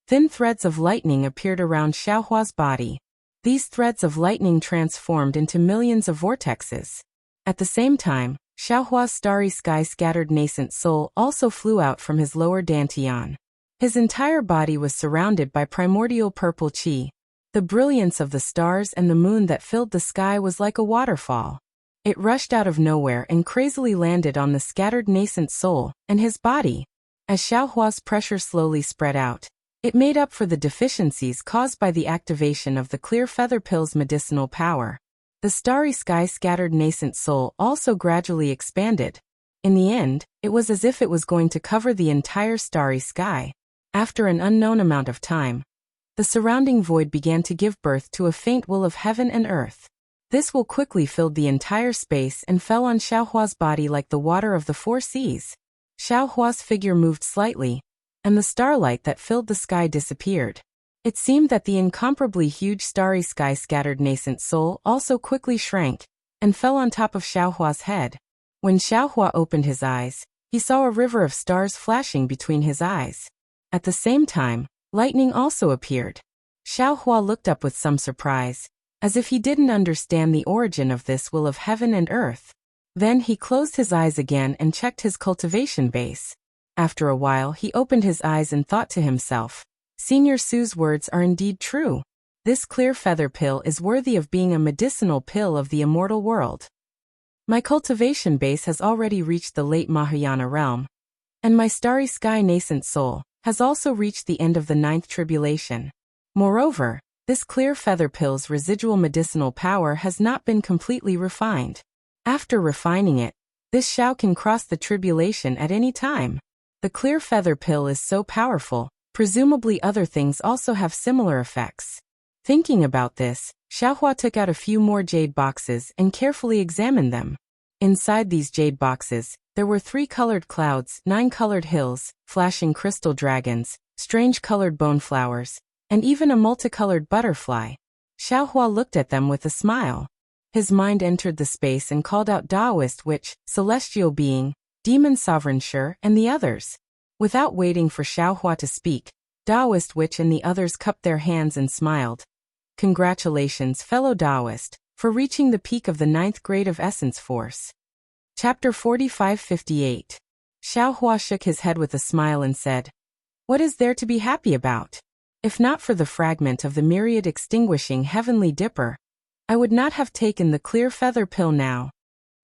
thin threads of lightning appeared around Xiaohua's body. These threads of lightning transformed into millions of vortexes. At the same time, Xiaohua's starry sky scattered nascent soul also flew out from his lower dantian. His entire body was surrounded by primordial purple qi. The brilliance of the stars and the moon that filled the sky was like a waterfall. It rushed out of nowhere and crazily landed on the scattered nascent soul and his body. As Xiaohua's pressure slowly spread out, it made up for the deficiencies caused by the activation of the clear feather pill's medicinal power. The starry sky scattered nascent soul also gradually expanded. In the end, it was as if it was going to cover the entire starry sky. After an unknown amount of time, the surrounding void began to give birth to a faint will of heaven and earth. This will quickly filled the entire space and fell on Xiaohua's body like the water of the four seas. Xiaohua's figure moved slightly, and the starlight that filled the sky disappeared. It seemed that the incomparably huge starry sky scattered nascent soul also quickly shrank and fell on top of Xiaohua's head. When Xiaohua opened his eyes, he saw a river of stars flashing between his eyes. At the same time, lightning also appeared. Xiaohua looked up with some surprise, as if he didn't understand the origin of this will of heaven and earth. Then he closed his eyes again and checked his cultivation base. After a while he opened his eyes and thought to himself, Senior Su's words are indeed true. This clear feather pill is worthy of being a medicinal pill of the immortal world. My cultivation base has already reached the late Mahayana realm, and my starry sky nascent soul has also reached the end of the ninth tribulation. Moreover, this clear feather pill's residual medicinal power has not been completely refined. After refining it, this Xiao can cross the tribulation at any time. The clear feather pill is so powerful, presumably other things also have similar effects. Thinking about this, Xiaohua took out a few more jade boxes and carefully examined them. Inside these jade boxes, there were 3 colored clouds, 9 colored hills, flashing crystal dragons, strange colored bone flowers, and even a multicolored butterfly. Xiaohua looked at them with a smile. His mind entered the space and called out Taoist Witch, Celestial Being, Demon Sovereign Sure, and the others. Without waiting for Xiaohua to speak, Taoist Witch and the others cupped their hands and smiled. Congratulations, fellow Taoist, for reaching the peak of the 9th grade of Essence Force. Chapter 45-58. Xiaohua shook his head with a smile and said, What is there to be happy about? If not for the fragment of the myriad extinguishing heavenly dipper, I would not have taken the clear feather pill now.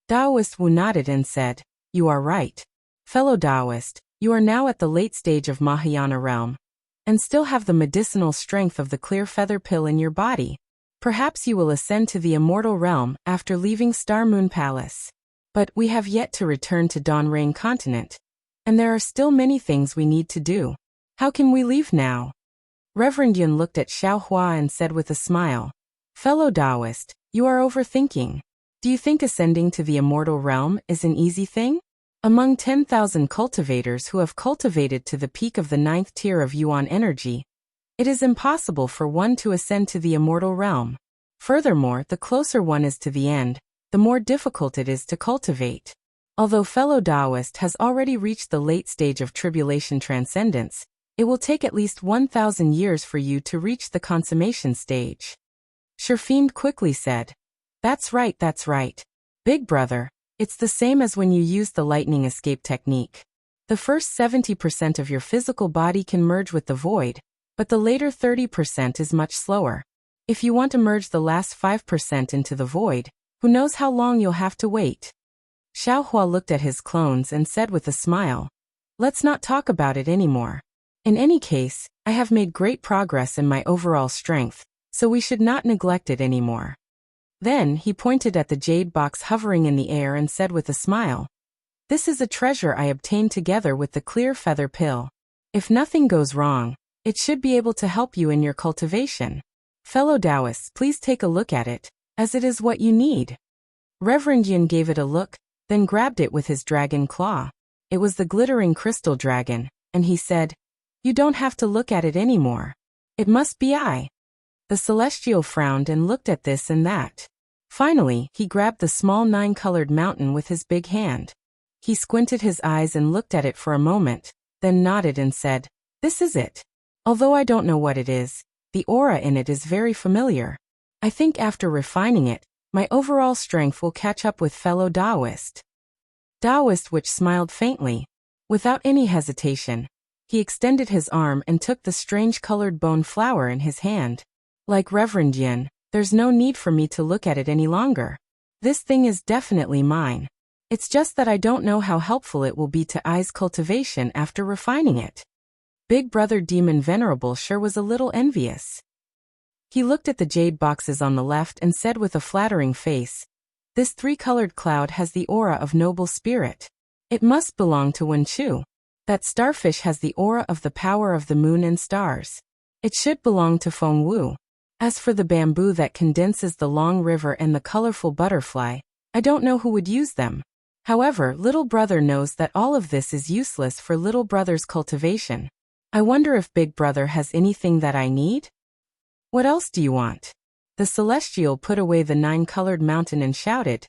Taoist Wu nodded and said, You are right. Fellow Taoist, you are now at the late stage of Mahayana realm, and still have the medicinal strength of the clear feather pill in your body. Perhaps you will ascend to the immortal realm after leaving Star Moon Palace. But we have yet to return to Dawn Rain Continent, and there are still many things we need to do. How can we leave now? Reverend Yun looked at Xiaohua and said with a smile, Fellow Taoist, you are overthinking. Do you think ascending to the immortal realm is an easy thing? Among 10,000 cultivators who have cultivated to the peak of the 9th tier of Yuan energy, it is impossible for one to ascend to the immortal realm. Furthermore, the closer one is to the end, the more difficult it is to cultivate. Although fellow Taoist has already reached the late stage of tribulation transcendence, it will take at least 1,000 years for you to reach the consummation stage. Sherfiend quickly said, That's right. Big brother, it's the same as when you use the lightning escape technique. The first 70% of your physical body can merge with the void, but the later 30% is much slower. If you want to merge the last 5% into the void, who knows how long you'll have to wait. Xiaohua looked at his clones and said with a smile, Let's not talk about it anymore. In any case, I have made great progress in my overall strength, so we should not neglect it anymore. Then he pointed at the jade box hovering in the air and said with a smile, This is a treasure I obtained together with the clear feather pill. If nothing goes wrong, it should be able to help you in your cultivation. Fellow Taoists, please take a look at it, as it is what you need. Reverend Yun gave it a look, then grabbed it with his dragon claw. It was the glittering crystal dragon, and he said, You don't have to look at it anymore. It must be I. The Celestial frowned and looked at this and that. Finally, he grabbed the small 9-colored mountain with his big hand. He squinted his eyes and looked at it for a moment, then nodded and said, This is it. Although I don't know what it is, the aura in it is very familiar. I think after refining it, my overall strength will catch up with fellow Taoist. Taoist Witch smiled faintly. Without any hesitation, he extended his arm and took the strange-colored bone flower in his hand. Like Reverend Yin, there's no need for me to look at it any longer. This thing is definitely mine. It's just that I don't know how helpful it will be to I's cultivation after refining it. Big Brother Demon Venerable sure was a little envious. He looked at the jade boxes on the left and said with a flattering face, "This three-colored cloud has the aura of noble spirit. It must belong to Wen Chu. That starfish has the aura of the power of the moon and stars. It should belong to Feng Wu. As for the bamboo that condenses the long river and the colorful butterfly, I don't know who would use them. However, little brother knows that all of this is useless for little brother's cultivation. I wonder if big brother has anything that I need? What else do you want?" The Celestial put away the 9-colored mountain and shouted,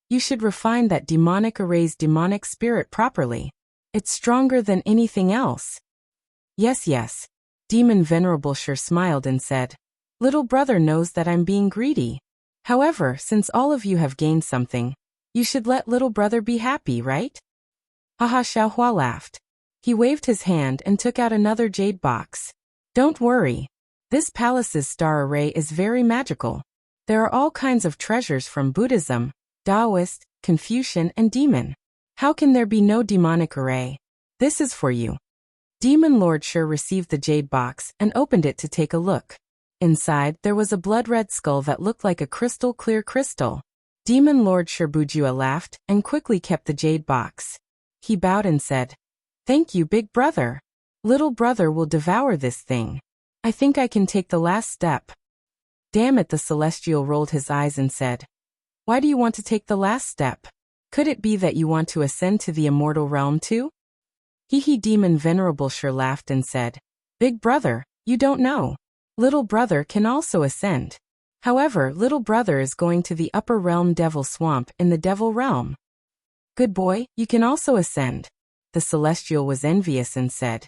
"You should refine that demonic array's demonic spirit properly. It's stronger than anything else." Yes. Demon Venerable sure smiled and said, "Little brother knows that I'm being greedy. However, since all of you have gained something, you should let little brother be happy, right?" Haha, Xiaohua laughed. He waved his hand and took out another jade box. "Don't worry. This palace's star array is very magical. There are all kinds of treasures from Buddhism, Taoist, Confucian, and Demon. How can there be no demonic array? This is for you." Demon Lord Sure received the jade box and opened it to take a look. Inside, there was a blood-red skull that looked like a crystal-clear crystal. Demon Lord Sure Bujua laughed and quickly kept the jade box. He bowed and said, "Thank you, big brother. Little brother will devour this thing. I think I can take the last step." Damn it, the Celestial rolled his eyes and said, "Why do you want to take the last step? Could it be that you want to ascend to the immortal realm too?" Hee Demon Venerable sure laughed and said, "Big brother, you don't know. Little brother can also ascend. However, little brother is going to the upper realm Devil Swamp in the Devil Realm." "Good boy, you can also ascend." The Celestial was envious and said,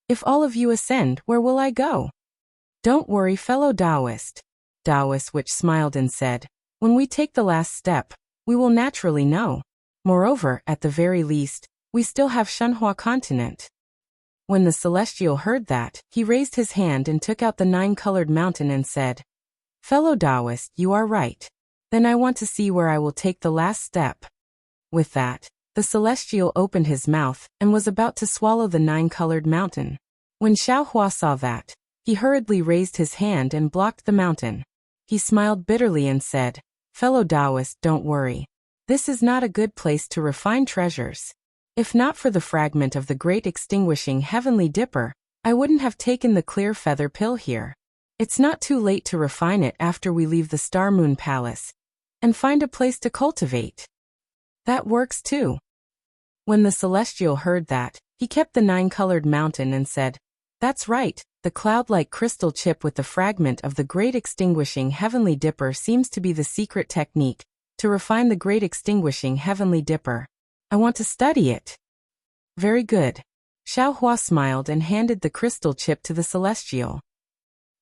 "If all of you ascend, where will I go?" "Don't worry, fellow Taoist." Taoist Witch smiled and said, "When we take the last step, we will naturally know. Moreover, at the very least, we still have Shenhua continent." When the Celestial heard that, he raised his hand and took out the 9-colored mountain and said, "Fellow Taoist, you are right. Then I want to see where I will take the last step." With that, the Celestial opened his mouth and was about to swallow the 9-colored mountain. When Xiaohua saw that, he hurriedly raised his hand and blocked the mountain. He smiled bitterly and said, "Fellow Taoist, don't worry. This is not a good place to refine treasures. If not for the fragment of the great extinguishing heavenly dipper, I wouldn't have taken the clear feather pill here. It's not too late to refine it after we leave the Star Moon Palace and find a place to cultivate." "That works too." When the Celestial heard that, he kept the 9-colored mountain and said, "That's right, the cloud-like crystal chip with the fragment of the great extinguishing heavenly dipper seems to be the secret technique to refine the great extinguishing heavenly dipper. I want to study it." "Very good." Xiaohua smiled and handed the crystal chip to the Celestial.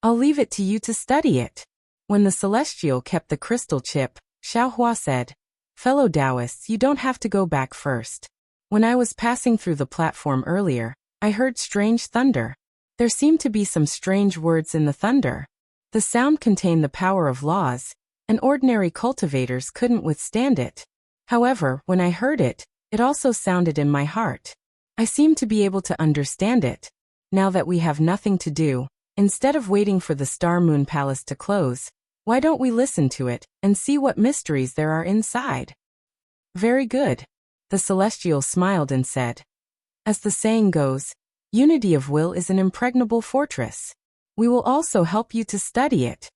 "I'll leave it to you to study it." When the Celestial kept the crystal chip, Xiaohua said, "Fellow Taoists, you don't have to go back first. When I was passing through the platform earlier, I heard strange thunder. There seemed to be some strange words in the thunder. The sound contained the power of laws, and ordinary cultivators couldn't withstand it. However, when I heard it, it also sounded in my heart. I seem to be able to understand it. Now that we have nothing to do, instead of waiting for the Star Moon Palace to close, why don't we listen to it and see what mysteries there are inside?" "Very good." The Celestial smiled and said, "As the saying goes, unity of will is an impregnable fortress. We will also help you to study it."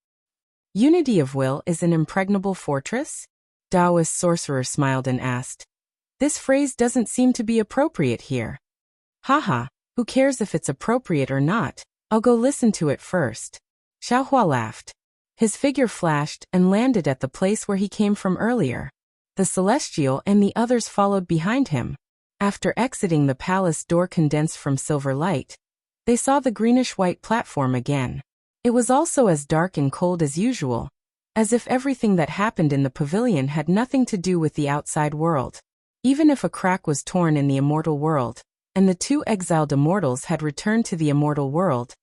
"Unity of will is an impregnable fortress?" Taoist Sorcerer smiled and asked, "This phrase doesn't seem to be appropriate here." "Haha, who cares if it's appropriate or not? I'll go listen to it first." Xiaohua laughed. His figure flashed and landed at the place where he came from earlier. The Celestial and the others followed behind him. After exiting the palace door condensed from silver light, they saw the greenish-white platform again. It was also as dark and cold as usual, as if everything that happened in the pavilion had nothing to do with the outside world. Even if a crack was torn in the immortal world, and the two exiled immortals had returned to the immortal world,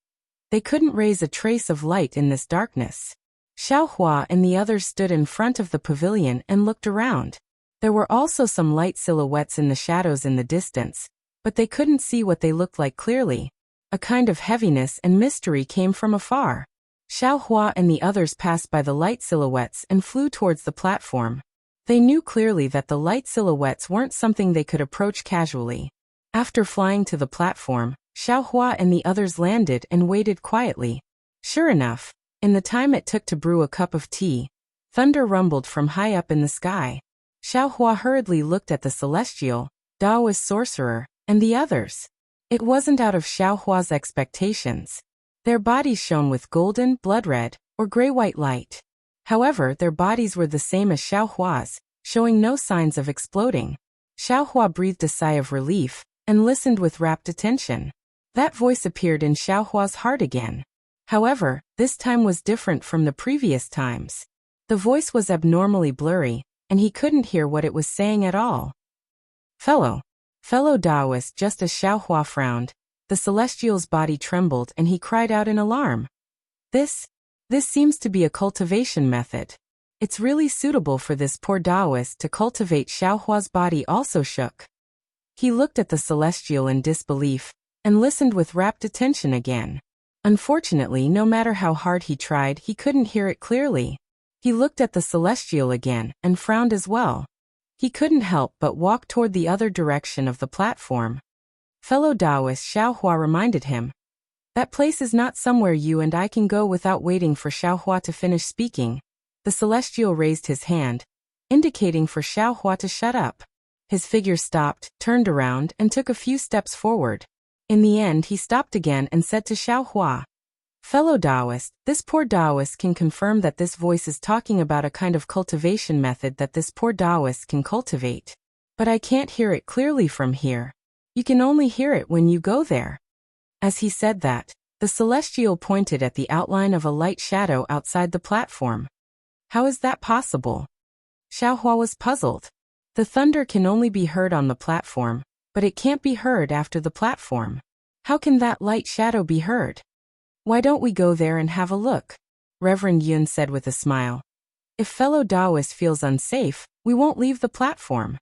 they couldn't raise a trace of light in this darkness. Xiao Hua and the others stood in front of the pavilion and looked around. There were also some light silhouettes in the shadows in the distance, but they couldn't see what they looked like clearly. A kind of heaviness and mystery came from afar. Xiao Hua and the others passed by the light silhouettes and flew towards the platform. They knew clearly that the light silhouettes weren't something they could approach casually. After flying to the platform, Xiao Hua and the others landed and waited quietly. Sure enough, in the time it took to brew a cup of tea, thunder rumbled from high up in the sky. Xiao Hua hurriedly looked at the celestial, Daoist sorcerer, and the others. It wasn't out of Xiao Hua's expectations. Their bodies shone with golden, blood-red, or gray-white light. However, their bodies were the same as Xiao Hua's, showing no signs of exploding. Xiao Hua breathed a sigh of relief and listened with rapt attention. That voice appeared in Xiao Hua's heart again. However, this time was different from the previous times. The voice was abnormally blurry, and he couldn't hear what it was saying at all. Fellow Daoist. Just as Xiao Hua frowned, the celestial's body trembled and he cried out in alarm. This seems to be a cultivation method. It's really suitable for this poor Daoist to cultivate. Xiao Hua's body also shook. He looked at the celestial in disbelief, and listened with rapt attention again. Unfortunately, no matter how hard he tried, he couldn't hear it clearly. He looked at the celestial again, and frowned as well. He couldn't help but walk toward the other direction of the platform. Fellow Daoist, Xiao Hua reminded him. That place is not somewhere you and I can go without waiting for Xiao Hua to finish speaking. The celestial raised his hand, indicating for Xiao Hua to shut up. His figure stopped, turned around, and took a few steps forward. In the end, he stopped again and said to Xiao Hua, Fellow Daoist, this poor Daoist can confirm that this voice is talking about a kind of cultivation method that this poor Daoist can cultivate. But I can't hear it clearly from here. You can only hear it when you go there. As he said that, the celestial pointed at the outline of a light shadow outside the platform. How is that possible? Xiao Hua was puzzled. The thunder can only be heard on the platform, but it can't be heard after the platform. How can that light shadow be heard? Why don't we go there and have a look? Reverend Yun said with a smile. If fellow Daoist feels unsafe, we won't leave the platform.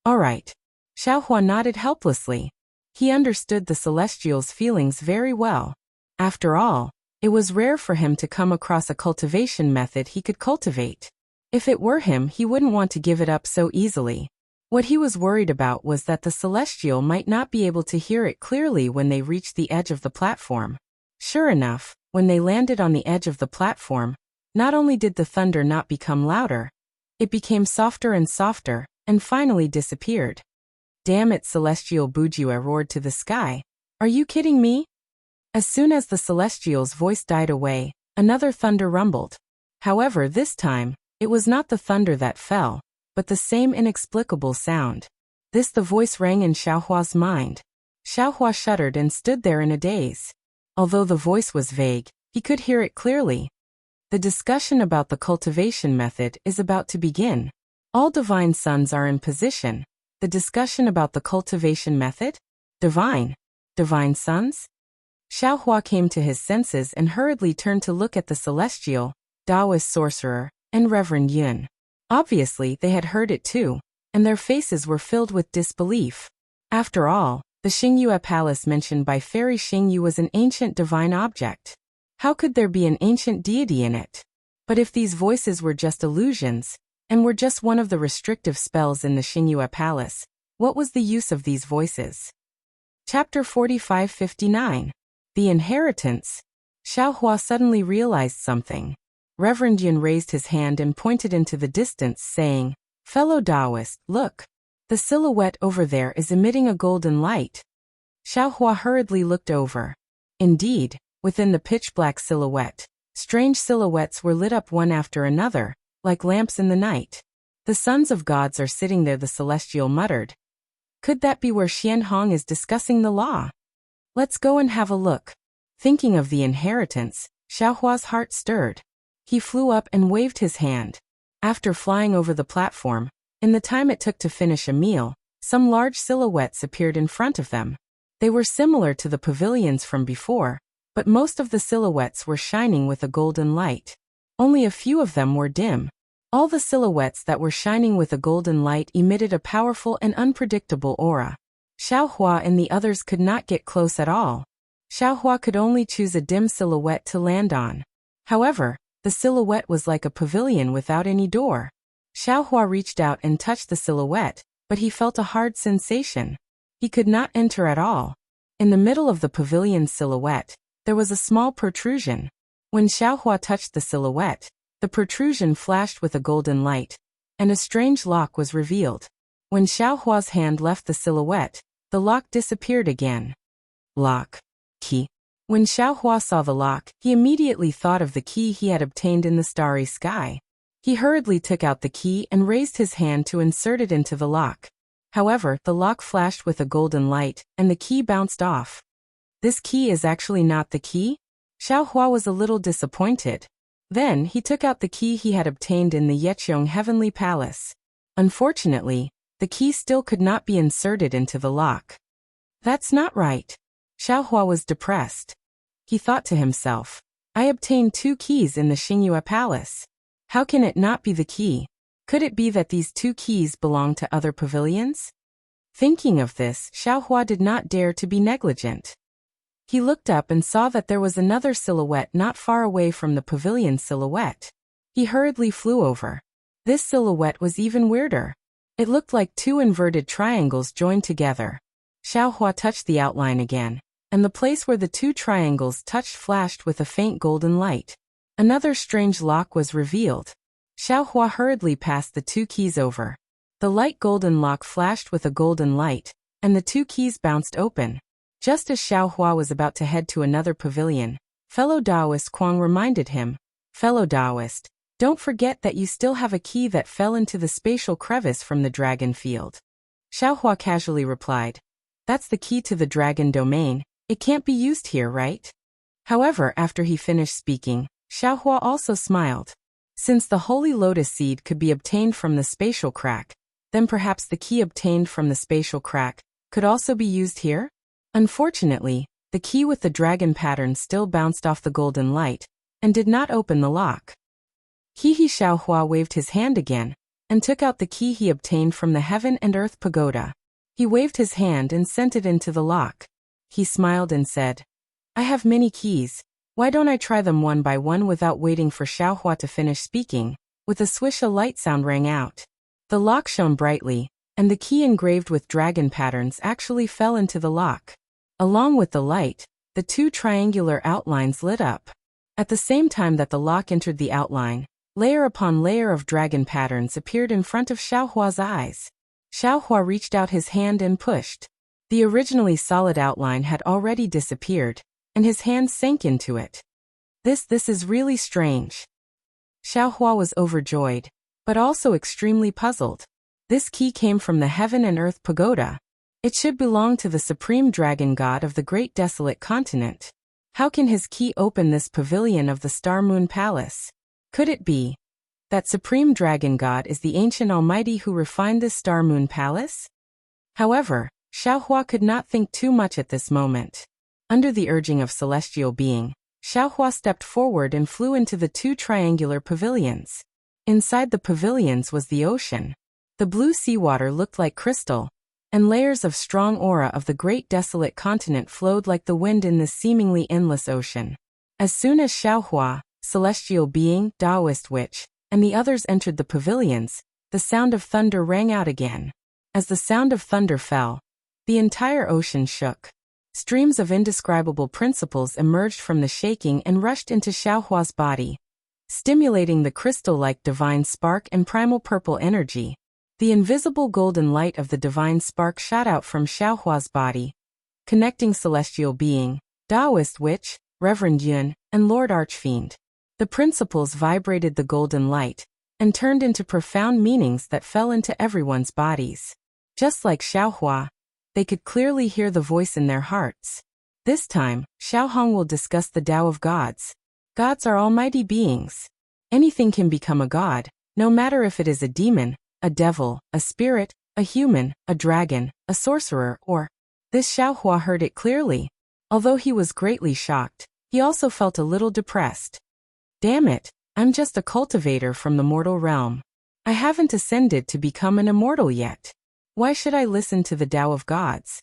All right. Xiao Hua nodded helplessly. He understood the celestial's feelings very well. After all, it was rare for him to come across a cultivation method he could cultivate. If it were him, he wouldn't want to give it up so easily. What he was worried about was that the celestial might not be able to hear it clearly when they reached the edge of the platform. Sure enough, when they landed on the edge of the platform, not only did the thunder not become louder, it became softer and finally disappeared. Damn it, Celestial Bujua roared to the sky. Are you kidding me? As soon as the celestial's voice died away, another thunder rumbled. However, this time, it was not the thunder that fell, but the same inexplicable sound. The voice rang in Xiao Hua's mind. Xiao Hua shuddered and stood there in a daze. Although the voice was vague, he could hear it clearly. The discussion about the cultivation method is about to begin. All divine sons are in position. The discussion about the cultivation method? Divine sons? Xiao Hua came to his senses and hurriedly turned to look at the celestial, Daoist sorcerer, and Reverend Yun. Obviously, they had heard it too, and their faces were filled with disbelief. After all, the Xingyue Palace mentioned by Fairy Xingyu was an ancient divine object. How could there be an ancient deity in it? But if these voices were just illusions, and were just one of the restrictive spells in the Xingyue Palace, what was the use of these voices? Chapter 45-59. The Inheritance. Xiao Hua suddenly realized something. Reverend Yun raised his hand and pointed into the distance, saying, Fellow Daoist, look. The silhouette over there is emitting a golden light. Xiao Hua hurriedly looked over. Indeed, within the pitch-black silhouette, strange silhouettes were lit up one after another, like lamps in the night. The sons of gods are sitting there, the celestial muttered. Could that be where Xianhong is discussing the law? Let's go and have a look. Thinking of the inheritance, Xiao Hua's heart stirred. He flew up and waved his hand. After flying over the platform, in the time it took to finish a meal, Some large silhouettes appeared in front of them. They were similar to the pavilions from before, but most of the silhouettes were shining with a golden light. Only a few of them were dim. All the silhouettes that were shining with a golden light emitted a powerful and unpredictable aura. Xiaohua and the others could not get close at all. Xiaohua could only choose a dim silhouette to land on. However, the silhouette was like a pavilion without any door. Xiaohua reached out and touched the silhouette, but he felt a hard sensation. He could not enter at all. In the middle of the pavilion's silhouette, there was a small protrusion. When Xiaohua touched the silhouette, the protrusion flashed with a golden light, and a strange lock was revealed. When Xiaohua's hand left the silhouette, the lock disappeared again. Lock. Key. When Xiaohua saw the lock, he immediately thought of the key he had obtained in the starry sky. He hurriedly took out the key and raised his hand to insert it into the lock. However, the lock flashed with a golden light, and the key bounced off. This key is actually not the key? Xiaohua was a little disappointed. Then, he took out the key he had obtained in the Yeqiong Heavenly Palace. Unfortunately, the key still could not be inserted into the lock. That's not right. Xiaohua was depressed. He thought to himself, I obtained 2 keys in the Xingyue Palace. How can it not be the key? Could it be that these 2 keys belong to other pavilions? Thinking of this, Xiaohua did not dare to be negligent. He looked up and saw that there was another silhouette not far away from the pavilion silhouette. He hurriedly flew over. This silhouette was even weirder. It looked like 2 inverted triangles joined together. Xiaohua touched the outline again, and the place where the 2 triangles touched flashed with a faint golden light. Another strange lock was revealed. Xiaohua hurriedly passed the 2 keys over. The light golden lock flashed with a golden light, and the 2 keys bounced open. Just as Xiaohua was about to head to another pavilion, fellow Taoist Kuang reminded him, Fellow Taoist, don't forget that you still have a key that fell into the spatial crevice from the dragon field. Xiaohua casually replied, That's the key to the dragon domain, it can't be used here, right? However, after he finished speaking, Xiaohua also smiled. Since the holy lotus seed could be obtained from the spatial crack, then perhaps the key obtained from the spatial crack could also be used here? Unfortunately, the key with the dragon pattern still bounced off the golden light, and did not open the lock. Xiaohua waved his hand again, and took out the key he obtained from the Heaven and Earth Pagoda. He waved his hand and sent it into the lock. He smiled and said, I have many keys, why don't I try them one by one? Without waiting for Xiaohua to finish speaking, with a swish a light sound rang out. The lock shone brightly, and the key engraved with dragon patterns actually fell into the lock. Along with the light, the 2 triangular outlines lit up. At the same time that the lock entered the outline, layer upon layer of dragon patterns appeared in front of Xiaohua's eyes. Xiaohua reached out his hand and pushed. The originally solid outline had already disappeared, and his hand sank into it. This is really strange. Xiaohua was overjoyed, but also extremely puzzled. This key came from the Heaven and Earth Pagoda. It should belong to the supreme dragon god of the great desolate continent. How can his key open this pavilion of the Star Moon Palace? Could it be that supreme dragon god is the ancient almighty who refined this Star Moon Palace? However, Xiaohua could not think too much at this moment. Under the urging of celestial being, Xiaohua stepped forward and flew into the 2 triangular pavilions. Inside the pavilions was the ocean. The blue seawater looked like crystal, and layers of strong aura of the great desolate continent flowed like the wind in this seemingly endless ocean. As soon as Xiaohua, celestial being, Taoist witch, and the others entered the pavilions, the sound of thunder rang out again. As the sound of thunder fell, the entire ocean shook. Streams of indescribable principles emerged from the shaking and rushed into Xiaohua's body, stimulating the crystal-like divine spark and primal purple energy. The invisible golden light of the divine spark shot out from Xiaohua's body, connecting celestial being, Taoist witch, Reverend Yun, and Lord Archfiend. The principles vibrated the golden light, and turned into profound meanings that fell into everyone's bodies. Just like Xiaohua, they could clearly hear the voice in their hearts. This time, Xiaohong will discuss the Tao of gods. Gods are almighty beings. Anything can become a god, no matter if it is a demon, a devil, a spirit, A human, a dragon, a sorcerer, or... This Xiaohua heard it clearly. Although he was greatly shocked, he also felt a little depressed. Damn it, I'm just a cultivator from the mortal realm. I haven't ascended to become an immortal yet. Why should I listen to the Tao of gods?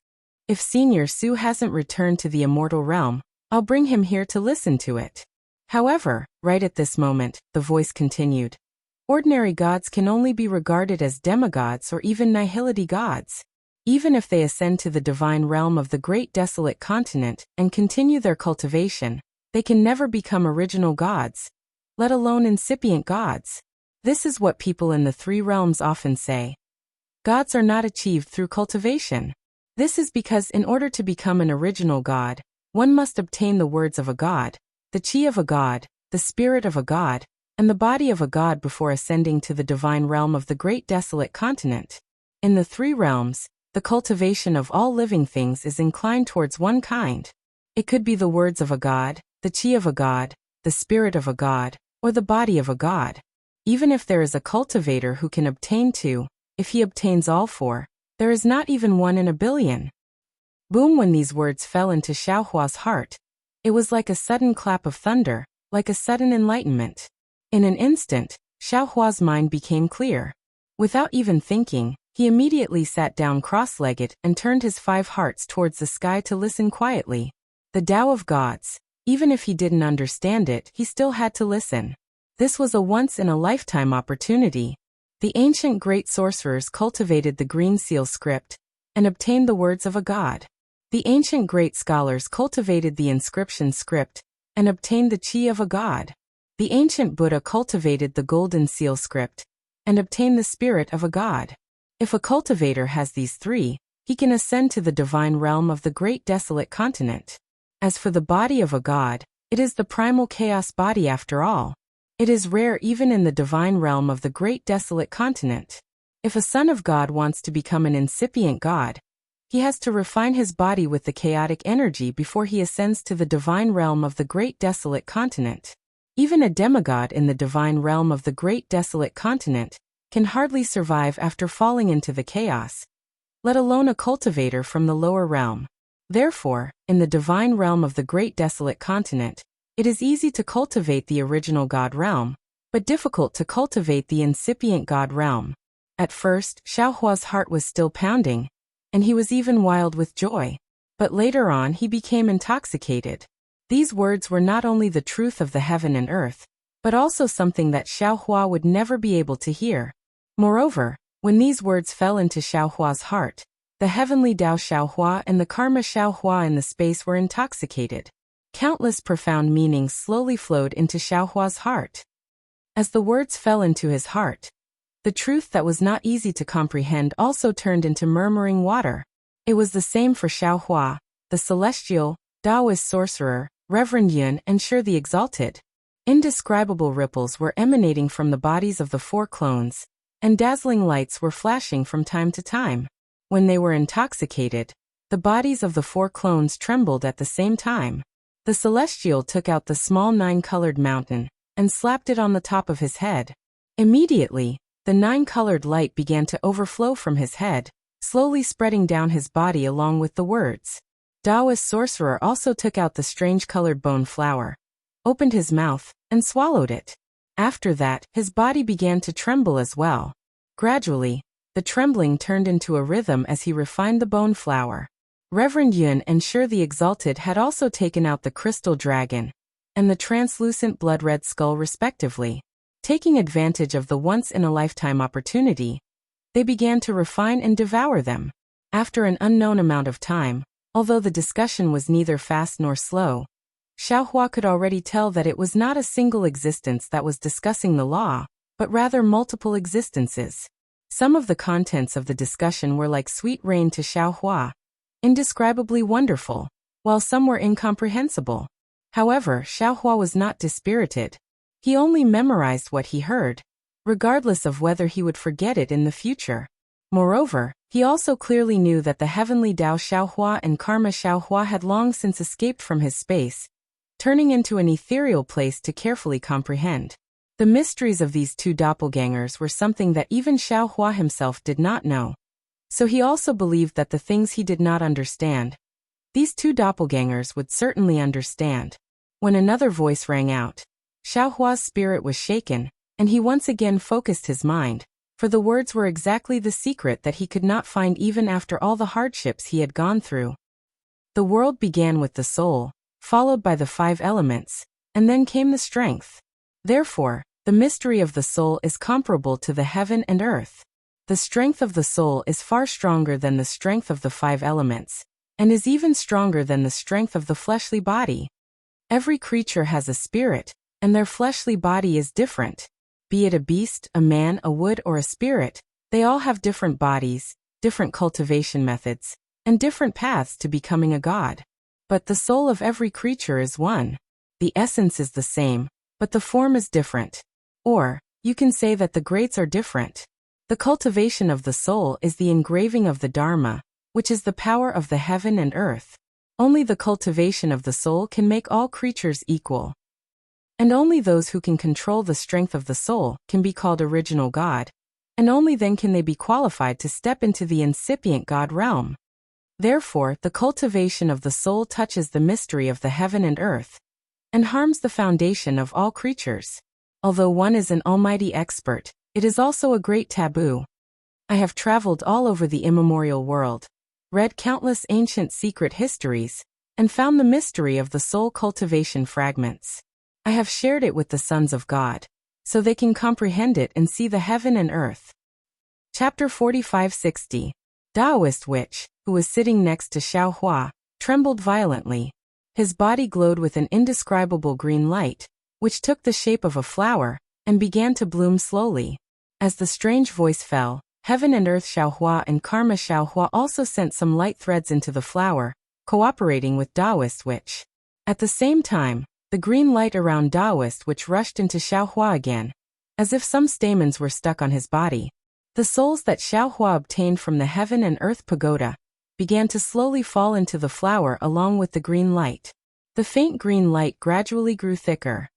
If Senior Su hasn't returned to the immortal realm, I'll bring him here to listen to it. However, right at this moment, the voice continued. Ordinary gods can only be regarded as demigods or even nihility gods. Even if they ascend to the divine realm of the great desolate continent and continue their cultivation, they can never become original gods, let alone incipient gods. This is what people in the three realms often say. Gods are not achieved through cultivation. This is because in order to become an original god, one must obtain the words of a god, the chi of a god, the spirit of a god, and the body of a god before ascending to the divine realm of the great desolate continent. In the three realms, the cultivation of all living things is inclined towards one kind. It could be the words of a god, the chi of a god, the spirit of a god, or the body of a god. Even if there is a cultivator who can obtain two, if he obtains all four, there is not even one in a billion. Boom! When these words fell into Xiaohua's heart, it was like a sudden clap of thunder, like a sudden enlightenment. In an instant, Xiaohua's mind became clear. Without even thinking, he immediately sat down cross-legged and turned his 5 hearts towards the sky to listen quietly. The Tao of gods, even if he didn't understand it, he still had to listen. This was a once-in-a-lifetime opportunity. The ancient great sorcerers cultivated the green seal script and obtained the words of a god. The ancient great scholars cultivated the inscription script and obtained the chi of a god. The ancient Buddha cultivated the golden seal script and obtained the spirit of a god. If a cultivator has these three, he can ascend to the divine realm of the great desolate continent. As for the body of a god, it is the primal chaos body after all. It is rare even in the divine realm of the great desolate continent. If a son of God wants to become an incipient god, he has to refine his body with the chaotic energy before he ascends to the divine realm of the great desolate continent. Even a demigod in the divine realm of the great desolate continent can hardly survive after falling into the chaos, let alone a cultivator from the lower realm. Therefore, in the divine realm of the great desolate continent, it is easy to cultivate the original god realm, but difficult to cultivate the incipient god realm. At first, Xiaohua's heart was still pounding, and he was even wild with joy. But later on he became intoxicated. These words were not only the truth of the heaven and earth, but also something that Xiaohua would never be able to hear. Moreover, when these words fell into Xiaohua's heart, the heavenly Tao Xiaohua and the karma Xiaohua in the space were intoxicated. Countless profound meanings slowly flowed into Xiaohua's heart. As the words fell into his heart, the truth that was not easy to comprehend also turned into murmuring water. It was the same for Xiaohua, the celestial, Taoist sorcerer, Reverend Yun, and Sure the Exalted. Indescribable ripples were emanating from the bodies of the 4 clones, and dazzling lights were flashing from time to time. When they were intoxicated, the bodies of the 4 clones trembled at the same time. The celestial took out the small 9-colored mountain and slapped it on the top of his head. Immediately, the 9-colored light began to overflow from his head, slowly spreading down his body along with the words. Taoist sorcerer also took out the strange-colored bone flower, opened his mouth, and swallowed it. After that, his body began to tremble as well. Gradually, the trembling turned into a rhythm as he refined the bone flower. Reverend Yun and Sure the Exalted had also taken out the crystal dragon and the translucent blood-red skull respectively. Taking advantage of the once-in-a-lifetime opportunity, they began to refine and devour them. After an unknown amount of time, although the discussion was neither fast nor slow, Xiaohua could already tell that it was not a single existence that was discussing the law, but rather multiple existences. Some of the contents of the discussion were like sweet rain to Xiaohua, indescribably wonderful, while some were incomprehensible. However, Xiaohua was not dispirited. He only memorized what he heard, regardless of whether he would forget it in the future. Moreover, he also clearly knew that the heavenly Tao Xiaohua and karma Xiaohua had long since escaped from his space, turning into an ethereal place to carefully comprehend. The mysteries of these 2 doppelgangers were something that even Xiaohua himself did not know. So he also believed that the things he did not understand, these two doppelgangers would certainly understand. When another voice rang out, Xiaohua's spirit was shaken, and he once again focused his mind, for the words were exactly the secret that he could not find even after all the hardships he had gone through. The world began with the soul, followed by the 5 elements, and then came the strength. Therefore, the mystery of the soul is comparable to the heaven and earth. The strength of the soul is far stronger than the strength of the 5 elements, and is even stronger than the strength of the fleshly body. Every creature has a spirit, and their fleshly body is different. Be it a beast, a man, a wood, or a spirit, they all have different bodies, different cultivation methods, and different paths to becoming a god. But the soul of every creature is one. The essence is the same, but the form is different. Or, you can say that the grades are different. The cultivation of the soul is the engraving of the Dharma, which is the power of the heaven and earth. Only the cultivation of the soul can make all creatures equal. And only those who can control the strength of the soul can be called original God, and only then can they be qualified to step into the incipient God realm. Therefore, the cultivation of the soul touches the mystery of the heaven and earth, and harms the foundation of all creatures. Although one is an almighty expert, it is also a great taboo. I have traveled all over the immemorial world, read countless ancient secret histories, and found the mystery of the soul cultivation fragments. I have shared it with the sons of God, so they can comprehend it and see the heaven and earth. Chapter 4560. Taoist Witch, who was sitting next to Xiaohua, trembled violently. His body glowed with an indescribable green light, which took the shape of a flower, and began to bloom slowly. As the strange voice fell, Heaven and Earth Xiaohua and Karma Xiaohua also sent some light threads into the flower, cooperating with Taoist Witch. At the same time, the green light around Taoist Witch rushed into Xiaohua again, as if some stamens were stuck on his body. The souls that Xiaohua obtained from the Heaven and Earth Pagoda began to slowly fall into the flower along with the green light. The faint green light gradually grew thicker.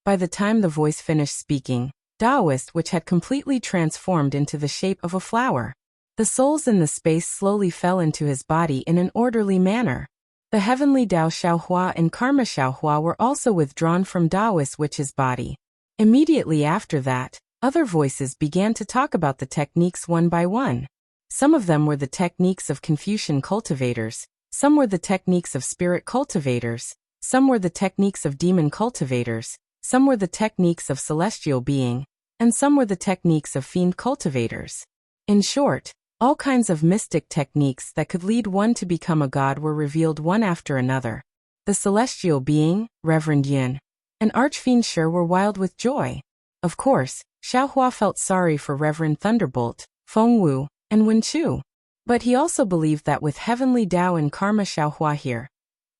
By the time the voice finished speaking, Taoist Witch had completely transformed into the shape of a flower. The souls in the space slowly fell into his body in an orderly manner. The heavenly Tao Xiaohua and Karma Xiaohua were also withdrawn from Taoist Witch's body. Immediately after that, other voices began to talk about the techniques one by one. Some of them were the techniques of Confucian cultivators, some were the techniques of spirit cultivators, some were the techniques of demon cultivators, some were the techniques of celestial being, and some were the techniques of fiend cultivators. In short, all kinds of mystic techniques that could lead one to become a god were revealed one after another. The celestial being, Reverend Yin, and Archfiend Shi were wild with joy. Of course, Xiaohua felt sorry for Reverend Thunderbolt, Feng Wu, and Wen Chu. But he also believed that with Heavenly Tao and Karma Xiaohua here,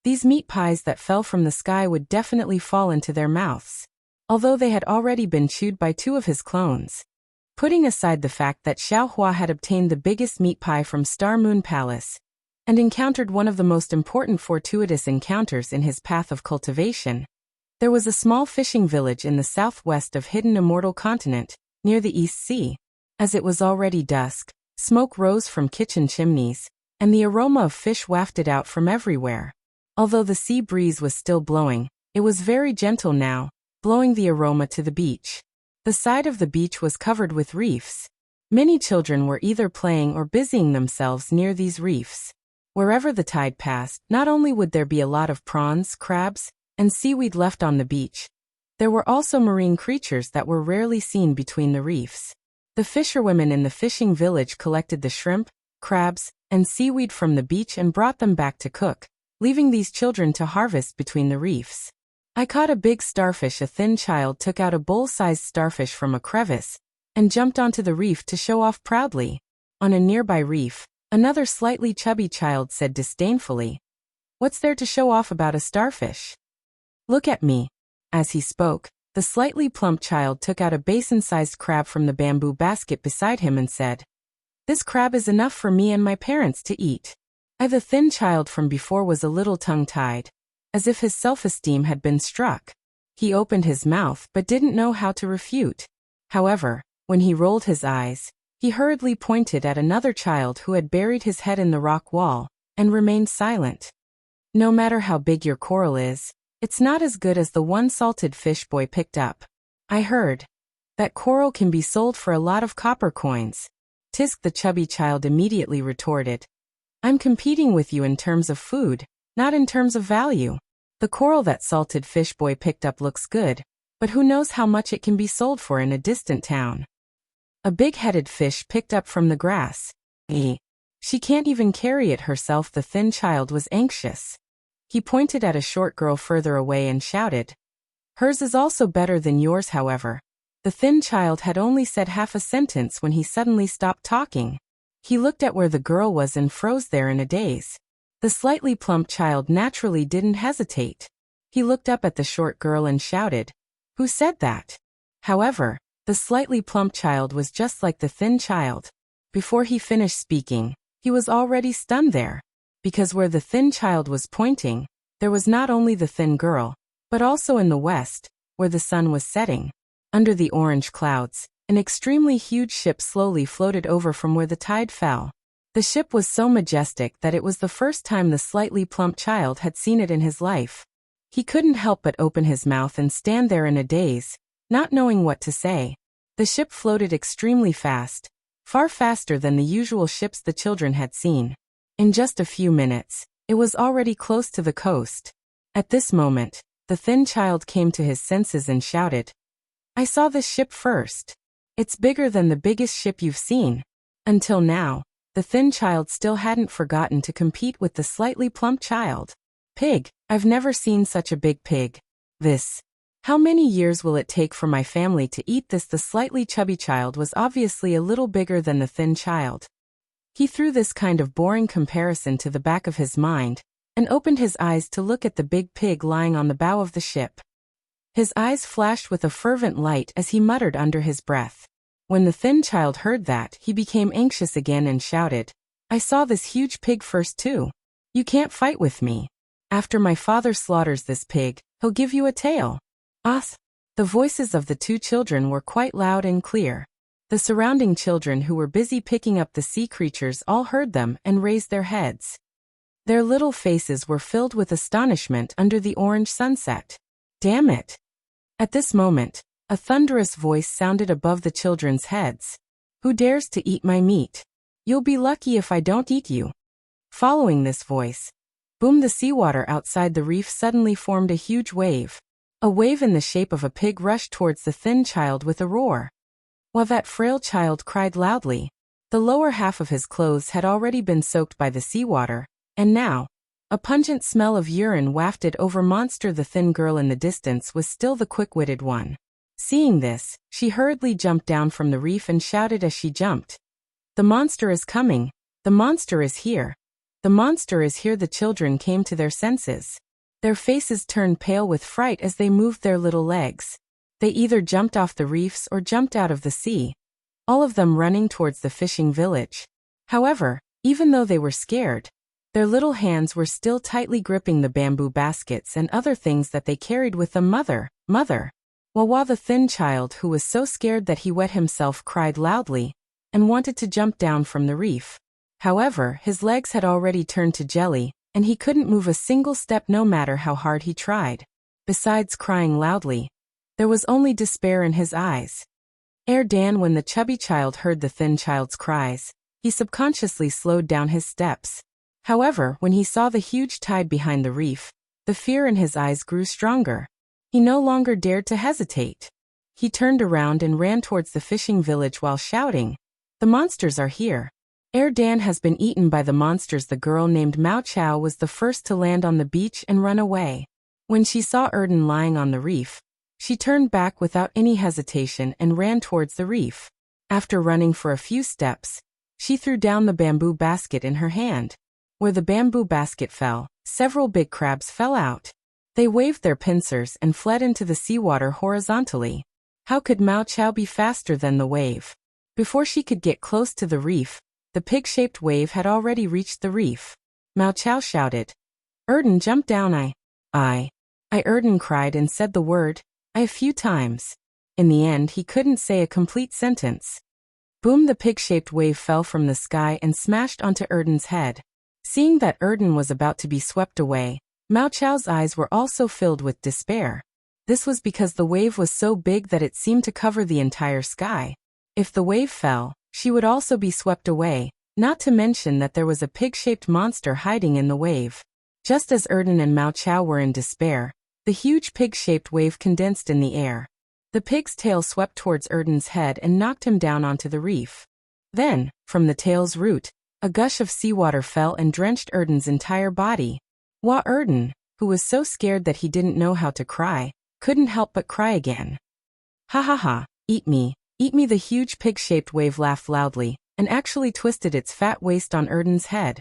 these meat pies that fell from the sky would definitely fall into their mouths, although they had already been chewed by 2 of his clones. Putting aside the fact that Xiaohua had obtained the biggest meat pie from Star Moon Palace, and encountered one of the most important fortuitous encounters in his path of cultivation, there was a small fishing village in the southwest of Hidden Immortal Continent, near the East Sea. As it was already dusk, smoke rose from kitchen chimneys, and the aroma of fish wafted out from everywhere. Although the sea breeze was still blowing, it was very gentle now, blowing the aroma to the beach. The side of the beach was covered with reefs. Many children were either playing or busying themselves near these reefs. Wherever the tide passed, not only would there be a lot of prawns, crabs, and seaweed left on the beach, there were also marine creatures that were rarely seen between the reefs. The fisherwomen in the fishing village collected the shrimp, crabs, and seaweed from the beach and brought them back to cook, leaving these children to harvest between the reefs. I caught a big starfish. A thin child took out a bowl-sized starfish from a crevice and jumped onto the reef to show off proudly. On a nearby reef, another slightly chubby child said disdainfully, "What's there to show off about a starfish? Look at me." As he spoke, the slightly plump child took out a basin-sized crab from the bamboo basket beside him and said, "This crab is enough for me and my parents to eat." The thin child from before was a little tongue-tied, as if his self-esteem had been struck. He opened his mouth but didn't know how to refute. However, when he rolled his eyes, He hurriedly pointed at another child who had buried his head in the rock wall, and remained silent. No matter how big your coral is, it's not as good as the one salted fish boy picked up. I heard that coral can be sold for a lot of copper coins. Tisk, the chubby child, immediately retorted. I'm competing with you in terms of food, not in terms of value. The coral that salted fish boy picked up looks good, but who knows how much it can be sold for in a distant town. A big-headed fish picked up from the grass. She can't even carry it herself. The thin child was anxious. He pointed at a short girl further away and shouted. Hers is also better than yours, however. The thin child had only said half a sentence when he suddenly stopped talking. He looked at where the girl was and froze there in a daze. The slightly plump child naturally didn't hesitate. He looked up at the short girl and shouted, Who said that? However, the slightly plump child was just like the thin child. Before he finished speaking, he was already stunned there. Because where the thin child was pointing, there was not only the thin girl, but also in the west, where the sun was setting. Under the orange clouds, an extremely huge ship slowly floated over from where the tide fell. The ship was so majestic that it was the first time the slightly plump child had seen it in his life. He couldn't help but open his mouth and stand there in a daze, not knowing what to say. The ship floated extremely fast, far faster than the usual ships the children had seen. In just a few minutes, it was already close to the coast. At this moment, the thin child came to his senses and shouted, I saw this ship first. It's bigger than the biggest ship you've seen. Until now, the thin child still hadn't forgotten to compete with the slightly plump child. Pig, I've never seen such a big pig. This. How many years will it take for my family to eat this? The slightly chubby child was obviously a little bigger than the thin child. He threw this kind of boring comparison to the back of his mind, and opened his eyes to look at the big pig lying on the bow of the ship. His eyes flashed with a fervent light as he muttered under his breath. When the thin child heard that, he became anxious again and shouted, I saw this huge pig first too. You can't fight with me. After my father slaughters this pig, he'll give you a tail. The voices of the two children were quite loud and clear. The surrounding children who were busy picking up the sea creatures all heard them and raised their heads. Their little faces were filled with astonishment under the orange sunset. Damn it! At this moment, a thunderous voice sounded above the children's heads. Who dares to eat my meat? You'll be lucky if I don't eat you. Following this voice, boom, the seawater outside the reef suddenly formed a huge wave. A wave in the shape of a pig rushed towards the thin child with a roar. While that frail child cried loudly, the lower half of his clothes had already been soaked by the seawater, and now, a pungent smell of urine wafted over monster. The thin girl in the distance was still the quick-witted one. Seeing this, she hurriedly jumped down from the reef and shouted as she jumped. The monster is coming. The monster is here. The monster is here. The children came to their senses. Their faces turned pale with fright as they moved their little legs. They either jumped off the reefs or jumped out of the sea, all of them running towards the fishing village. However, even though they were scared, their little hands were still tightly gripping the bamboo baskets and other things that they carried with them. Mother! While the thin child, who was so scared that he wet himself, cried loudly and wanted to jump down from the reef. However, his legs had already turned to jelly, and he couldn't move a single step no matter how hard he tried. Besides crying loudly, there was only despair in his eyes. When the chubby child heard the thin child's cries, he subconsciously slowed down his steps. However, when he saw the huge tide behind the reef, the fear in his eyes grew stronger. He no longer dared to hesitate. He turned around and ran towards the fishing village while shouting, The monsters are here. Dan has been eaten by the monsters. The girl named Mao Chao was the first to land on the beach and run away. When she saw Erden lying on the reef, she turned back without any hesitation and ran towards the reef. After running for a few steps, she threw down the bamboo basket in her hand. Where the bamboo basket fell, several big crabs fell out. They waved their pincers and fled into the seawater horizontally. How could Mao Chao be faster than the wave? Before she could get close to the reef, the pig-shaped wave had already reached the reef. Mao Chao shouted, Erden, jump down. Erden cried and said the word, I a few times. In the end, he couldn't say a complete sentence. Boom! The pig-shaped wave fell from the sky and smashed onto Erden's head. Seeing that Erden was about to be swept away, Mao Chao's eyes were also filled with despair. This was because the wave was so big that it seemed to cover the entire sky. If the wave fell, she would also be swept away, not to mention that there was a pig-shaped monster hiding in the wave. Just as Erden and Mao Chao were in despair, the huge pig-shaped wave condensed in the air. The pig's tail swept towards Erden's head and knocked him down onto the reef. Then, from the tail's root, a gush of seawater fell and drenched Erden's entire body. Erden, who was so scared that he didn't know how to cry, couldn't help but cry again. Ha ha ha, eat me, the huge pig-shaped wave laughed loudly, and actually twisted its fat waist on Erden's head.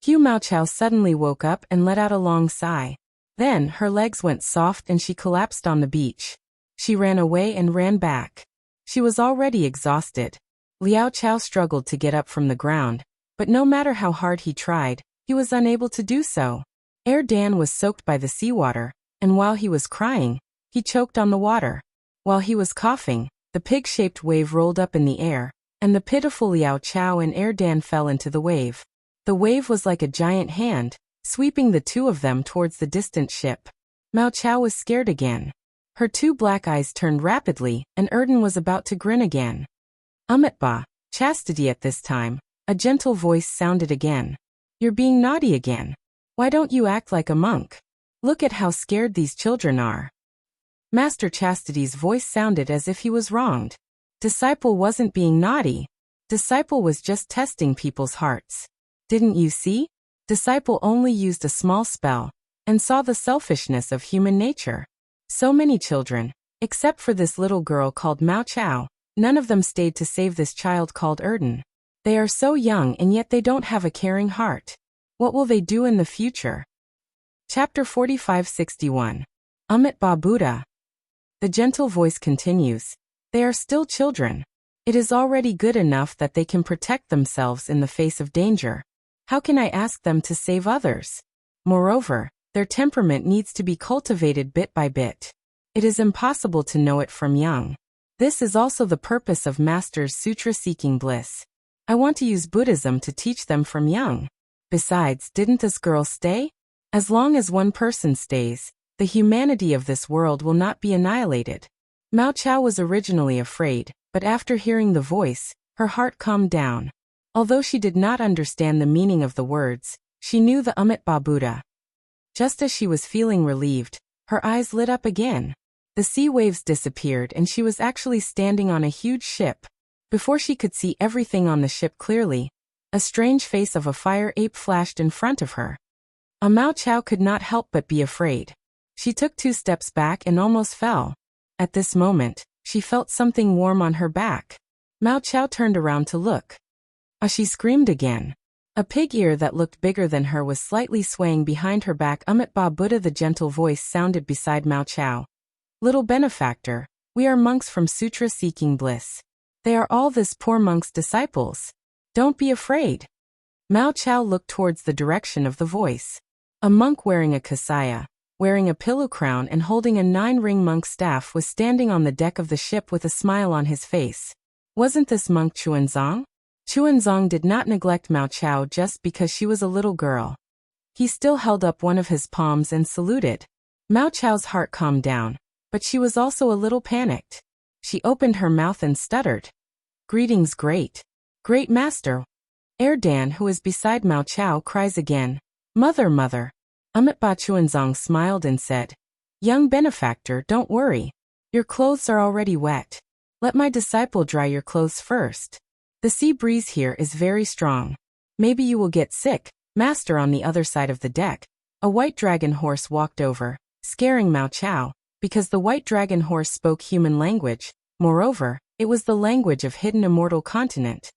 Mao Chao suddenly woke up and let out a long sigh. Then, her legs went soft and she collapsed on the beach. She ran away and ran back. She was already exhausted. Liao Chao struggled to get up from the ground, but no matter how hard he tried, he was unable to do so. Dan was soaked by the seawater, and while he was crying, he choked on the water. While he was coughing, the pig-shaped wave rolled up in the air, and the pitiful Liao Chao and Dan fell into the wave. The wave was like a giant hand, sweeping the two of them towards the distant ship. Mao Chao was scared again. Her two black eyes turned rapidly, and Erden was about to grin again. Ba, chastity. At this time, a gentle voice sounded again. You're being naughty again. Why don't you act like a monk? Look at how scared these children are. Master Chastity's voice sounded as if he was wronged. Disciple wasn't being naughty. Disciple was just testing people's hearts. Didn't you see? Disciple only used a small spell, and saw the selfishness of human nature. So many children, except for this little girl called Mao Chao, none of them stayed to save this child called Erden. They are so young and yet they don't have a caring heart. What will they do in the future? Chapter 45-61. Ba Buddha. The gentle voice continues. They are still children. It is already good enough that they can protect themselves in the face of danger. How can I ask them to save others? Moreover, their temperament needs to be cultivated bit by bit. It is impossible to know it from young. This is also the purpose of Master's Sutra Seeking Bliss. I want to use Buddhism to teach them from young. Besides, didn't this girl stay? As long as one person stays, the humanity of this world will not be annihilated. Mao Chao was originally afraid, but after hearing the voice, her heart calmed down. Although she did not understand the meaning of the words, she knew the Ba Buddha. Just as she was feeling relieved, her eyes lit up again. The sea waves disappeared and she was actually standing on a huge ship. Before she could see everything on the ship clearly, a strange face of a fire ape flashed in front of her. Mao Chao could not help but be afraid. She took 2 steps back and almost fell. At this moment, she felt something warm on her back. Mao Chao turned around to look. She screamed again. A pig ear that looked bigger than her was slightly swaying behind her back. Ba Buddha. The gentle voice sounded beside Mao Chao. Little benefactor, we are monks from Sutra Seeking Bliss. They are all this poor monk's disciples. Don't be afraid. Mao Chao looked towards the direction of the voice. A monk wearing a kasaya, wearing a pillow crown and holding a 9-ring monk staff was standing on the deck of the ship with a smile on his face. Wasn't this monk Chuanzong? Chuanzong did not neglect Mao Chao just because she was a little girl. He still held up one of his palms and saluted. Mao Chao's heart calmed down, but she was also a little panicked. She opened her mouth and stuttered. Greetings, great master. Dan, who is beside Mao Chao, cries again. Mother, mother. Ba Chuanzong smiled and said, young benefactor, don't worry. Your clothes are already wet. Let my disciple dry your clothes first. The sea breeze here is very strong. Maybe you will get sick. Master. On the other side of the deck, a white dragon horse walked over, scaring Mao Chao, because the white dragon horse spoke human language. Moreover, it was the language of hidden immortal continent.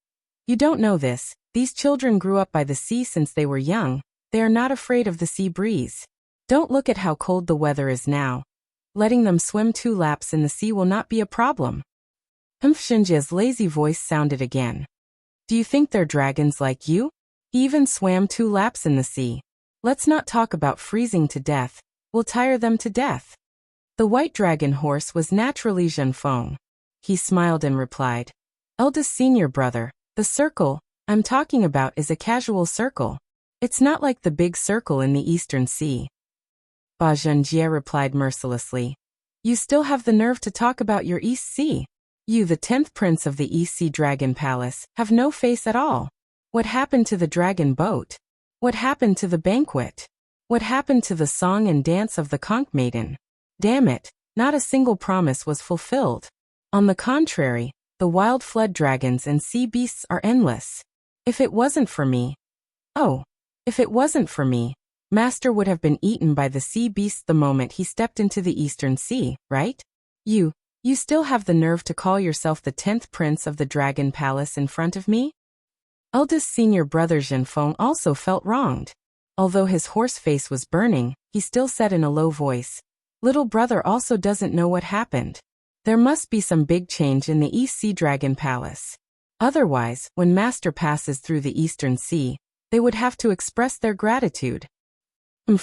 You don't know this, these children grew up by the sea since they were young. They are not afraid of the sea breeze. Don't look at how cold the weather is now. Letting them swim 2 laps in the sea will not be a problem. Shinjia's lazy voice sounded again. Do you think they're dragons like you? He even swam 2 laps in the sea. Let's not talk about freezing to death. We'll tire them to death. The white dragon horse was naturally Zhenfeng. He smiled and replied, Eldest senior brother, the circle I'm talking about is a casual circle. It's not like the big circle in the Eastern Sea. Ba Zhenjie replied mercilessly. You still have the nerve to talk about your East Sea? You, the 10th prince of the East Sea Dragon Palace, have no face at all. What happened to the dragon boat? What happened to the banquet? What happened to the song and dance of the conch maiden? Damn it, not a single promise was fulfilled. On the contrary, the wild flood dragons and sea beasts are endless. If it wasn't for me, Master would have been eaten by the sea beasts the moment he stepped into the Eastern Sea, right? You still have the nerve to call yourself the 10th prince of the Dragon Palace in front of me? Eldest senior brother Zhenfeng also felt wronged. Although his horse face was burning, he still said in a low voice, Little brother also doesn't know what happened. There must be some big change in the East Sea Dragon Palace. Otherwise, when Master passes through the Eastern Sea, they would have to express their gratitude.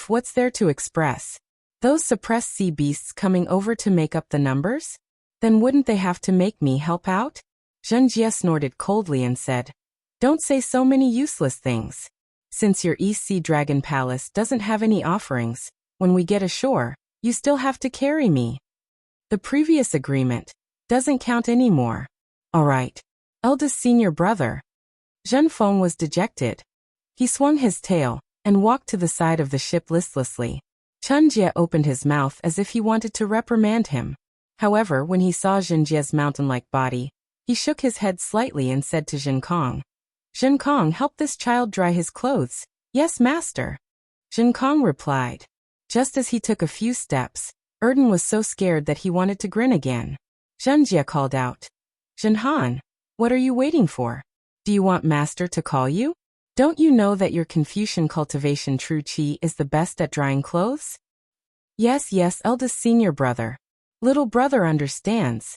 What's there to express? Those suppressed sea beasts coming over to make up the numbers? Then wouldn't they have to make me help out? Zhenjie snorted coldly and said, Don't say so many useless things. Since your East Sea Dragon Palace doesn't have any offerings, when we get ashore, you still have to carry me. The previous agreement doesn't count anymore. All right. Eldest senior brother. Zhenfeng was dejected. He swung his tail and walked to the side of the ship listlessly. Chunjie opened his mouth as if he wanted to reprimand him. However, when he saw Zhenjie's mountain-like body, he shook his head slightly and said to Zhenkong, Zhenkong, help this child dry his clothes. Yes, master. Zhenkong replied. Just as he took a few steps, Erden was so scared that he wanted to grin again. Zhenjie called out, Zhenhan, what are you waiting for? Do you want master to call you? Don't you know that your Confucian cultivation true chi is the best at drying clothes? Yes, eldest senior brother. Little brother understands.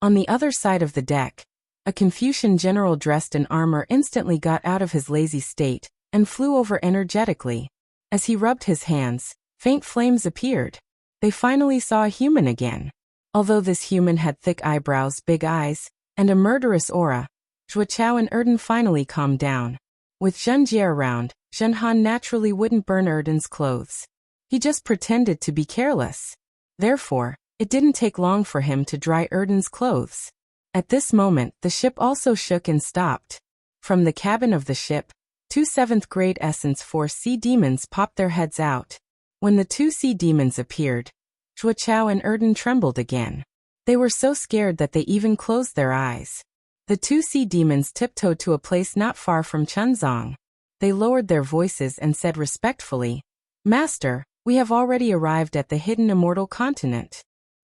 On the other side of the deck, a Confucian general dressed in armor instantly got out of his lazy state and flew over energetically. As he rubbed his hands, faint flames appeared. They finally saw a human again. Although this human had thick eyebrows, big eyes, and a murderous aura, Zhuoqiao and Erden finally calmed down. With Zhenjie around, Zhenhan naturally wouldn't burn Erden's clothes. He just pretended to be careless. Therefore, it didn't take long for him to dry Erden's clothes. At this moment, the ship also shook and stopped. From the cabin of the ship, 2 7th grade Essence Force sea demons popped their heads out. When the 2 sea demons appeared, Zhuoqiao and Erden trembled again. They were so scared that they even closed their eyes. The 2 sea demons tiptoed to a place not far from Chunzong. They lowered their voices and said respectfully, Master, we have already arrived at the hidden immortal continent.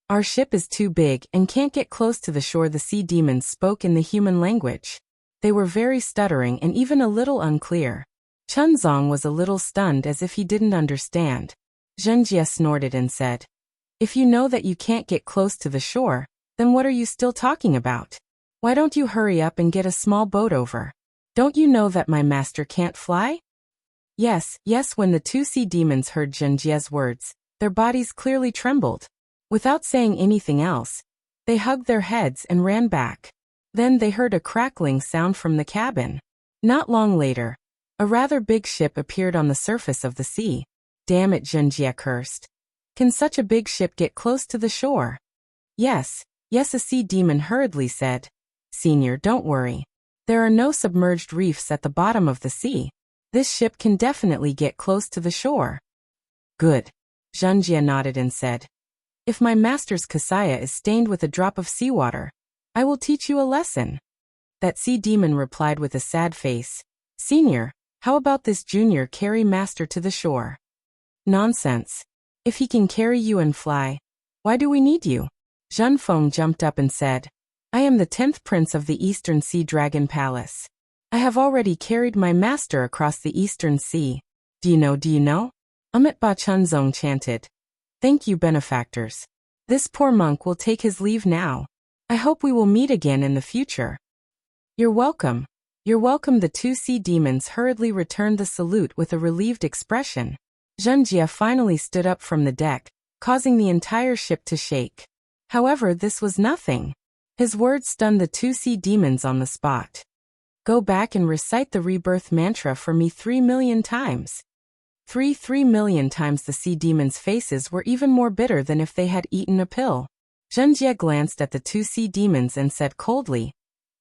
Our ship is too big and can't get close to the shore. The sea demons spoke in the human language. They were very stuttering and even a little unclear. Chunzong was a little stunned as if he didn't understand. Zhenjie snorted and said, If you know that you can't get close to the shore, then what are you still talking about? Why don't you hurry up and get a small boat over? Don't you know that my master can't fly? Yes, when the 2 sea demons heard Zhenjie's words, their bodies clearly trembled. Without saying anything else, they hugged their heads and ran back. Then they heard a crackling sound from the cabin. Not long later, a rather big ship appeared on the surface of the sea. Damn it, Zhenjie cursed. Can such a big ship get close to the shore? Yes, a sea demon hurriedly said. Senior, don't worry. There are no submerged reefs at the bottom of the sea. This ship can definitely get close to the shore. Good. Zhenjie nodded and said, If my master's kasaya is stained with a drop of seawater, I will teach you a lesson. That sea demon replied with a sad face, Senior, how about this junior carry master to the shore? Nonsense. If he can carry you and fly, why do we need you? Zhenfeng jumped up and said, I am the 10th prince of the Eastern Sea Dragon Palace. I have already carried my master across the Eastern Sea. Do you know? Amit Ba Chunzong chanted. Thank you, benefactors. This poor monk will take his leave now. I hope we will meet again in the future. You're welcome. The 2 sea demons hurriedly returned the salute with a relieved expression. Zhenjie finally stood up from the deck, causing the entire ship to shake. However, this was nothing. His words stunned the two sea demons on the spot. Go back and recite the rebirth mantra for me 3,000,000 times. 3,000,000 times. The sea demons' faces were even more bitter than if they had eaten a pill. Zhenjie glanced at the two sea demons and said coldly,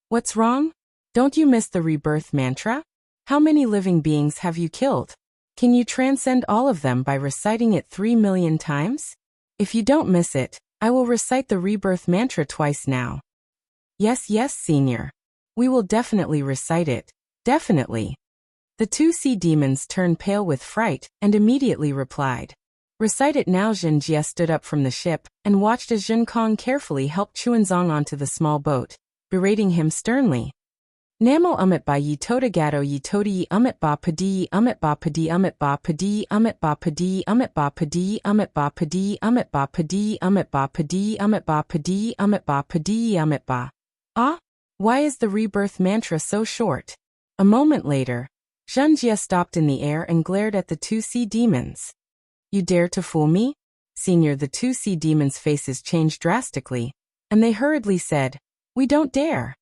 "What's wrong? Don't you miss the rebirth mantra? How many living beings have you killed? Can you transcend all of them by reciting it 3,000,000 times? If you don't miss it, I will recite the rebirth mantra twice now." Yes, yes, Senior. We will definitely recite it. Definitely. The two sea demons turned pale with fright and immediately replied, "Recite it now." Zhenjie stood up from the ship and watched as Zhenkong carefully helped Chuanzong onto the small boat, berating him sternly. Namo umit ba yi toda gato yi toda yi umit ba padi yi umit ba padi umit ba padi umit ba padi umit ba padi umit ba padi umit ba padi umit ba padi umit ba padi umit ba padi umit ba. Ah? Why is the rebirth mantra so short? A moment later, Zhenjie stopped in the air and glared at the two sea demons. You dare to fool me? Senior, the two sea demons' faces changed drastically, and they hurriedly said, We don't dare.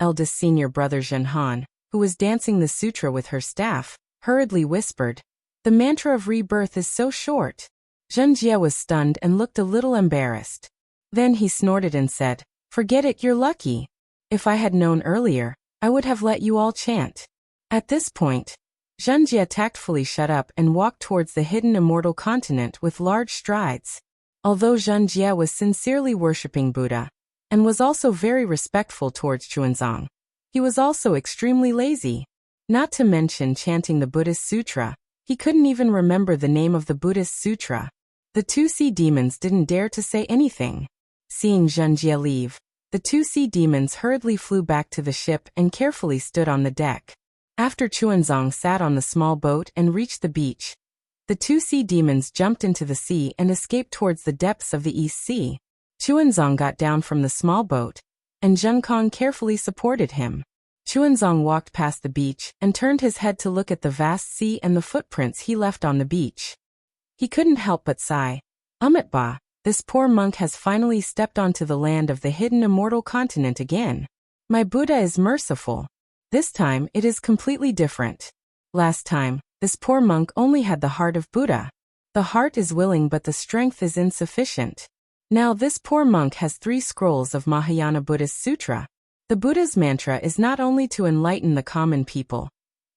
Eldest senior brother Zhenhan, who was dancing the sutra with her staff, hurriedly whispered, The mantra of rebirth is so short. Zhenjie was stunned and looked a little embarrassed. Then he snorted and said, Forget it, you're lucky. If I had known earlier, I would have let you all chant. At this point, Zhenjie tactfully shut up and walked towards the hidden immortal continent with large strides. Although Zhenjie was sincerely worshipping Buddha, and was also very respectful towards Chuanzong, he was also extremely lazy. Not to mention chanting the Buddhist sutra, he couldn't even remember the name of the Buddhist sutra. The two sea demons didn't dare to say anything. Seeing Zhenjie leave, the two sea demons hurriedly flew back to the ship and carefully stood on the deck. After Chuanzong sat on the small boat and reached the beach, the two sea demons jumped into the sea and escaped towards the depths of the East Sea. Chuanzong got down from the small boat, and Zhenkong carefully supported him. Chuanzong walked past the beach and turned his head to look at the vast sea and the footprints he left on the beach. He couldn't help but sigh. Ba, this poor monk has finally stepped onto the land of the hidden immortal continent again. My Buddha is merciful. This time it is completely different. Last time, this poor monk only had the heart of Buddha. The heart is willing but the strength is insufficient. Now this poor monk has 3 scrolls of Mahayana Buddhist Sutra. The Buddha's mantra is not only to enlighten the common people.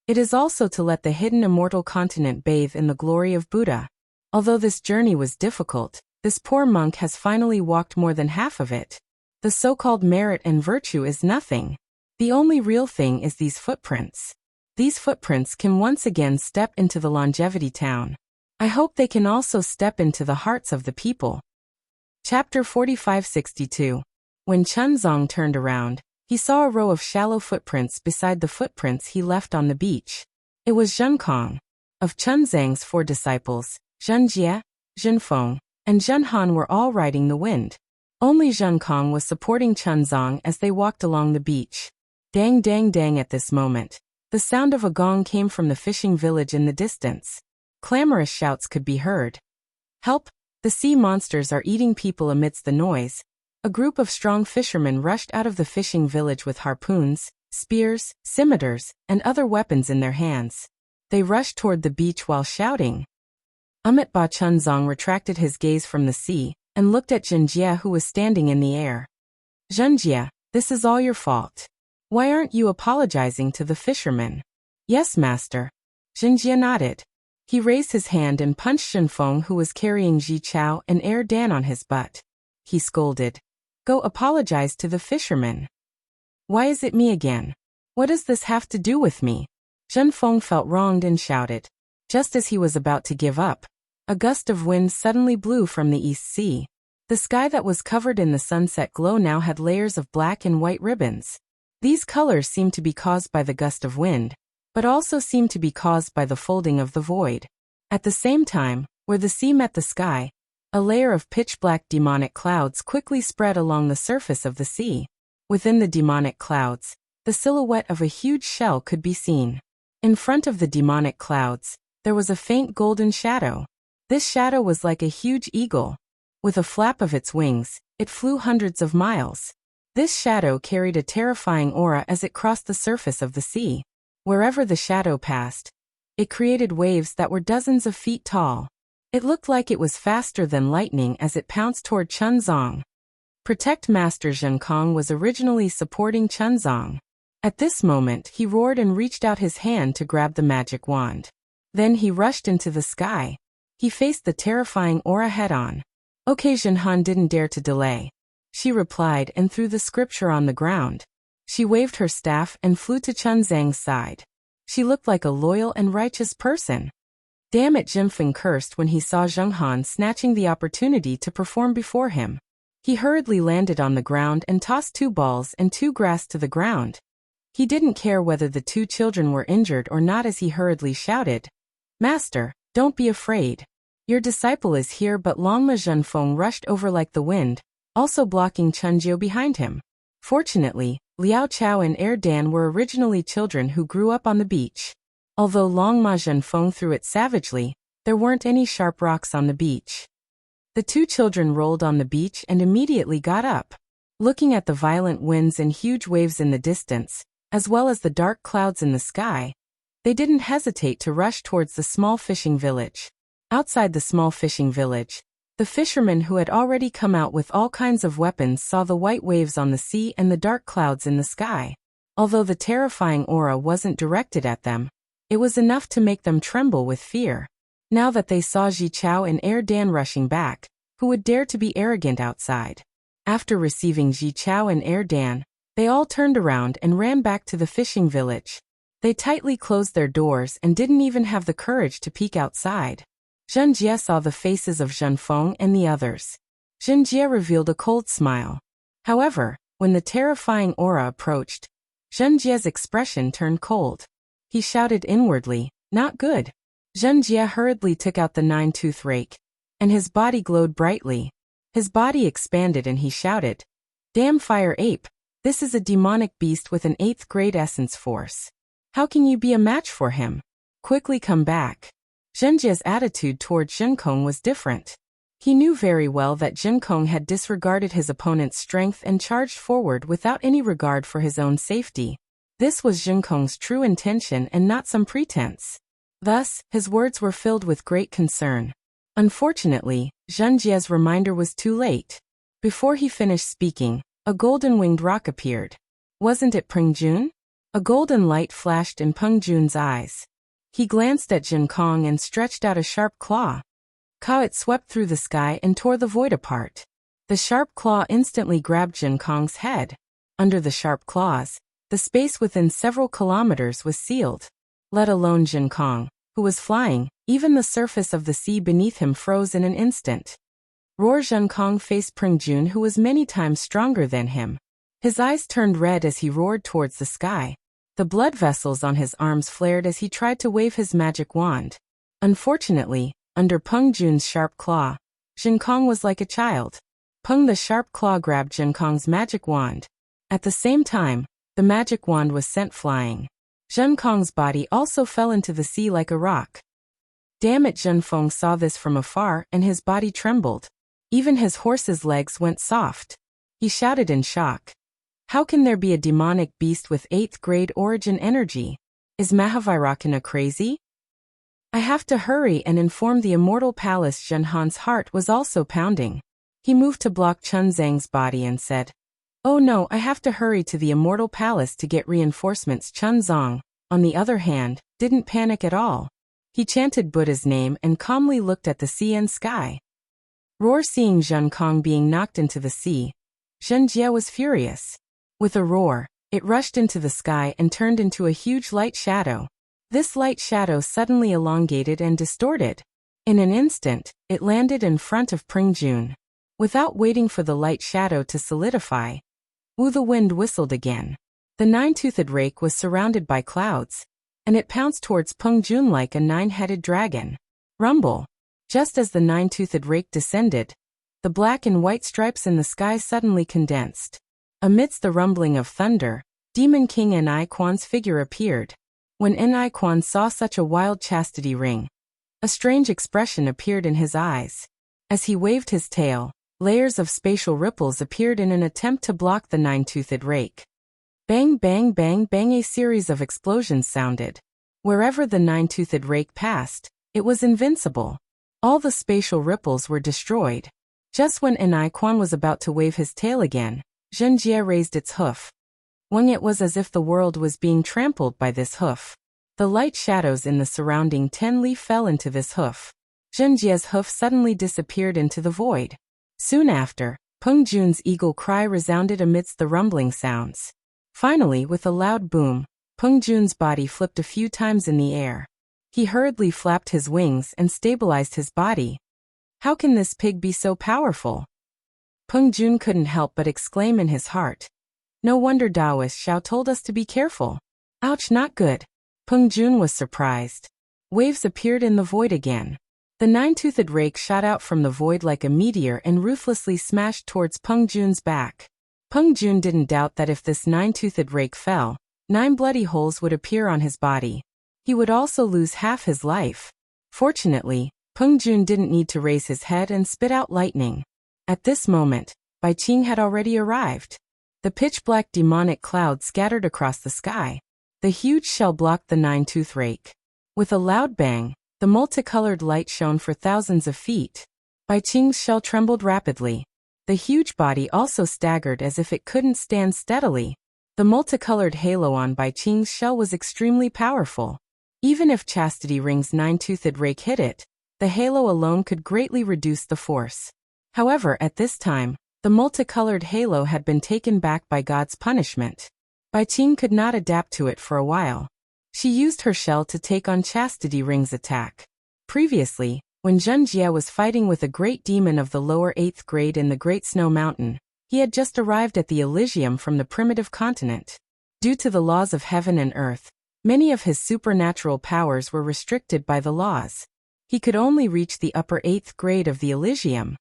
It is also to let the hidden immortal continent bathe in the glory of Buddha. Although this journey was difficult, this poor monk has finally walked more than half of it. The so-called merit and virtue is nothing. The only real thing is these footprints. These footprints can once again step into the longevity town. I hope they can also step into the hearts of the people. Chapter 4562. When Chuanzong turned around, he saw a row of shallow footprints beside the footprints he left on the beach. It was Zhenkong. Of Chuanzang's 4 disciples, Zhenjie, Zhenfeng, and Zhenhan were all riding the wind. Only Zhenkong was supporting Chuanzong as they walked along the beach. Dang dang dang. At this moment, the sound of a gong came from the fishing village in the distance. Clamorous shouts could be heard. Help! The sea monsters are eating people. Amidst the noise, a group of strong fishermen rushed out of the fishing village with harpoons, spears, scimitars, and other weapons in their hands. They rushed toward the beach while shouting. Ba Chuanzong retracted his gaze from the sea and looked at Zhenjie, who was standing in the air. Zhenjie, this is all your fault. Why aren't you apologizing to the fishermen? Yes, master. Zhenjie nodded. He raised his hand and punched Zhenfeng, who was carrying Ji Chao and Air Dan on his butt. He scolded. Go apologize to the fishermen. Why is it me again? What does this have to do with me? Zhenfeng felt wronged and shouted. Just as he was about to give up, a gust of wind suddenly blew from the East Sea. The sky that was covered in the sunset glow now had layers of black and white ribbons. These colors seemed to be caused by the gust of wind, but also seemed to be caused by the folding of the void. At the same time, where the sea met the sky, a layer of pitch-black demonic clouds quickly spread along the surface of the sea. Within the demonic clouds, the silhouette of a huge shell could be seen. In front of the demonic clouds, there was a faint golden shadow. This shadow was like a huge eagle. With a flap of its wings, it flew hundreds of miles. This shadow carried a terrifying aura as it crossed the surface of the sea. Wherever the shadow passed, it created waves that were dozens of feet tall. It looked like it was faster than lightning as it pounced toward Chunzong. Protect Master Zhenkong was originally supporting Chunzong. At this moment, he roared and reached out his hand to grab the magic wand. Then he rushed into the sky. He faced the terrifying aura head-on. Okay, Zhenhan didn't dare to delay. She replied and threw the scripture on the ground. She waved her staff and flew to Chunzang's side. She looked like a loyal and righteous person. Damn it, Jinfeng cursed when he saw Zhenghan snatching the opportunity to perform before him. He hurriedly landed on the ground and tossed 2 balls and 2 grass to the ground. He didn't care whether the 2 children were injured or not as he hurriedly shouted, "Master, don't be afraid. Your disciple is here." But Longma Zhenfeng rushed over like the wind, also blocking Chunjiu behind him. Fortunately, Liao Chao and Er Dan were originally children who grew up on the beach. Although Longma Zhenfeng threw it savagely, there weren't any sharp rocks on the beach. The 2 children rolled on the beach and immediately got up. Looking at the violent winds and huge waves in the distance, as well as the dark clouds in the sky, they didn't hesitate to rush towards the small fishing village. Outside the small fishing village, the fishermen who had already come out with all kinds of weapons saw the white waves on the sea and the dark clouds in the sky. Although the terrifying aura wasn't directed at them, it was enough to make them tremble with fear. Now that they saw Ji Chao and Er Dan rushing back, who would dare to be arrogant outside? After receiving Ji Chao and Er Dan, they all turned around and ran back to the fishing village. They tightly closed their doors and didn't even have the courage to peek outside. Zhen Jie saw the faces of Zhenfeng and the others. Zhen Jie revealed a cold smile. However, when the terrifying aura approached, Zhen Jie's expression turned cold. He shouted inwardly, "Not good." Zhen Jie hurriedly took out the 9-tooth rake, and his body glowed brightly. His body expanded and he shouted, "Damn fire ape! This is a demonic beast with an 8th grade essence force. How can you be a match for him? Quickly come back." Zhen Jie's attitude toward Zhenkong was different. He knew very well that Zhenkong had disregarded his opponent's strength and charged forward without any regard for his own safety. This was Zhenkong's true intention and not some pretense. Thus, his words were filled with great concern. Unfortunately, Zhen Jie's reminder was too late. Before he finished speaking, a golden-winged rock appeared. Wasn't it Peng Jun? A golden light flashed in Peng Jun's eyes. He glanced at Zhenkong and stretched out a sharp claw. It swept through the sky and tore the void apart. The sharp claw instantly grabbed Zhenkong's head. Under the sharp claws, the space within several kilometers was sealed. Let alone Zhenkong, who was flying, even the surface of the sea beneath him froze in an instant. Roar Zhenkong faced Peng Jun, who was many times stronger than him. His eyes turned red as he roared towards the sky. The blood vessels on his arms flared as he tried to wave his magic wand. Unfortunately, under Peng Jun's sharp claw, Zhenkong was like a child. Peng the sharp claw grabbed Zhenkong's magic wand. At the same time, the magic wand was sent flying. Zhenkong's body also fell into the sea like a rock. Damn it, Zhenfeng saw this from afar and his body trembled. Even his horse's legs went soft. He shouted in shock. How can there be a demonic beast with 8th grade origin energy? Is Mahavairakana crazy? I have to hurry and inform the Immortal Palace. Zhenhan's heart was also pounding. He moved to block Chunzang's body and said, "Oh no, I have to hurry to the Immortal Palace to get reinforcements." Chunzang, on the other hand, didn't panic at all. He chanted Buddha's name and calmly looked at the sea and sky. Roar seeing Zhenkong being knocked into the sea, Zhen Jie was furious. With a roar, it rushed into the sky and turned into a huge light shadow. This light shadow suddenly elongated and distorted. In an instant, it landed in front of Peng Jun. Without waiting for the light shadow to solidify, the wind whistled again. The 9-toothed rake was surrounded by clouds, and it pounced towards Peng Jun like a 9-headed dragon. Rumble! Just as the 9-toothed rake descended, the black and white stripes in the sky suddenly condensed. Amidst the rumbling of thunder, Demon King Ni Quan's figure appeared. When Ni Quan saw such a wild chastity ring, a strange expression appeared in his eyes. As he waved his tail, Layers of spatial ripples appeared in an attempt to block the nine-toothed rake. Bang, bang, bang, bang, a series of explosions sounded. Wherever the nine-toothed rake passed, it was invincible. All the spatial ripples were destroyed. Just when Quan was about to wave his tail again, Zhenjie raised its hoof. When it was as if the world was being trampled by this hoof. The light shadows in the surrounding Tenli fell into this hoof. Zhenjie's hoof suddenly disappeared into the void. Soon after, Peng Jun's eagle cry resounded amidst the rumbling sounds. Finally, with a loud boom, Peng Jun's body flipped a few times in the air. He hurriedly flapped his wings and stabilized his body. How can this pig be so powerful? Peng Jun couldn't help but exclaim in his heart. No wonder Taoist Xiao told us to be careful. Ouch, not good. Peng Jun was surprised. Waves appeared in the void again. The nine-toothed rake shot out from the void like a meteor and ruthlessly smashed towards Peng Jun's back. Peng Jun didn't doubt that if this nine-toothed rake fell, 9 bloody holes would appear on his body. He would also lose half his life. Fortunately, Peng Jun didn't need to raise his head and spit out lightning. At this moment, Bai Qing had already arrived. The pitch-black demonic cloud scattered across the sky. The huge shell blocked the nine-tooth rake. With a loud bang, the multicolored light shone for thousands of feet. Bai Qing's shell trembled rapidly. The huge body also staggered as if it couldn't stand steadily. The multicolored halo on Bai Qing's shell was extremely powerful. Even if Chastity Ring's nine-toothed rake hit it, the halo alone could greatly reduce the force. However, at this time, the multicolored halo had been taken back by God's punishment. Bai Qing could not adapt to it for a while. She used her shell to take on Chastity Ring's attack. Previously, when Zhenjie was fighting with a great demon of the lower 8th grade in the Great Snow Mountain, he had just arrived at the Elysium from the primitive continent. Due to the laws of heaven and earth, many of his supernatural powers were restricted by the laws. He could only reach the upper 8th grade of the Elysium.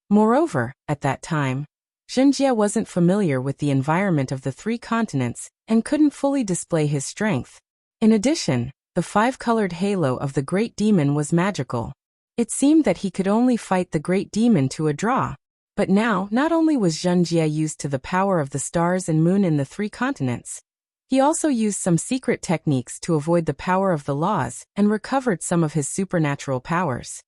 Moreover, at that time, Zhenjie wasn't familiar with the environment of the 3 continents and couldn't fully display his strength. In addition, the 5-colored halo of the great demon was magical. It seemed that he could only fight the great demon to a draw. But now, not only was Zhenjie used to the power of the stars and moon in the 3 continents, he also used some secret techniques to avoid the power of the laws and recovered some of his supernatural powers.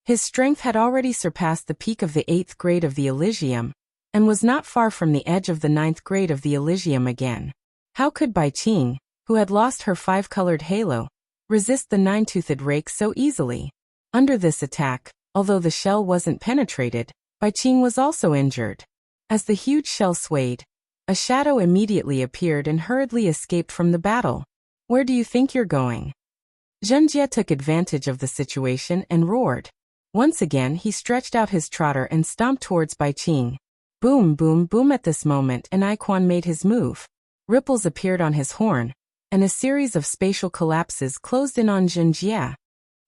His strength had already surpassed the peak of the 8th grade of the Elysium, and was not far from the edge of the 9th grade of the Elysium again. How could Bai Qing, who had lost her 5-colored halo, resist the nine-toothed rake so easily? Under this attack, although the shell wasn't penetrated, Bai Qing was also injured. As the huge shell swayed, a shadow immediately appeared and hurriedly escaped from the battle. Where do you think you're going? Zhenjie took advantage of the situation and roared. Once again he stretched out his trotter and stomped towards Bai Qing. Boom, boom, boom. At this moment Quan made his move. Ripples appeared on his horn, and a series of spatial collapses closed in on Zhenjie.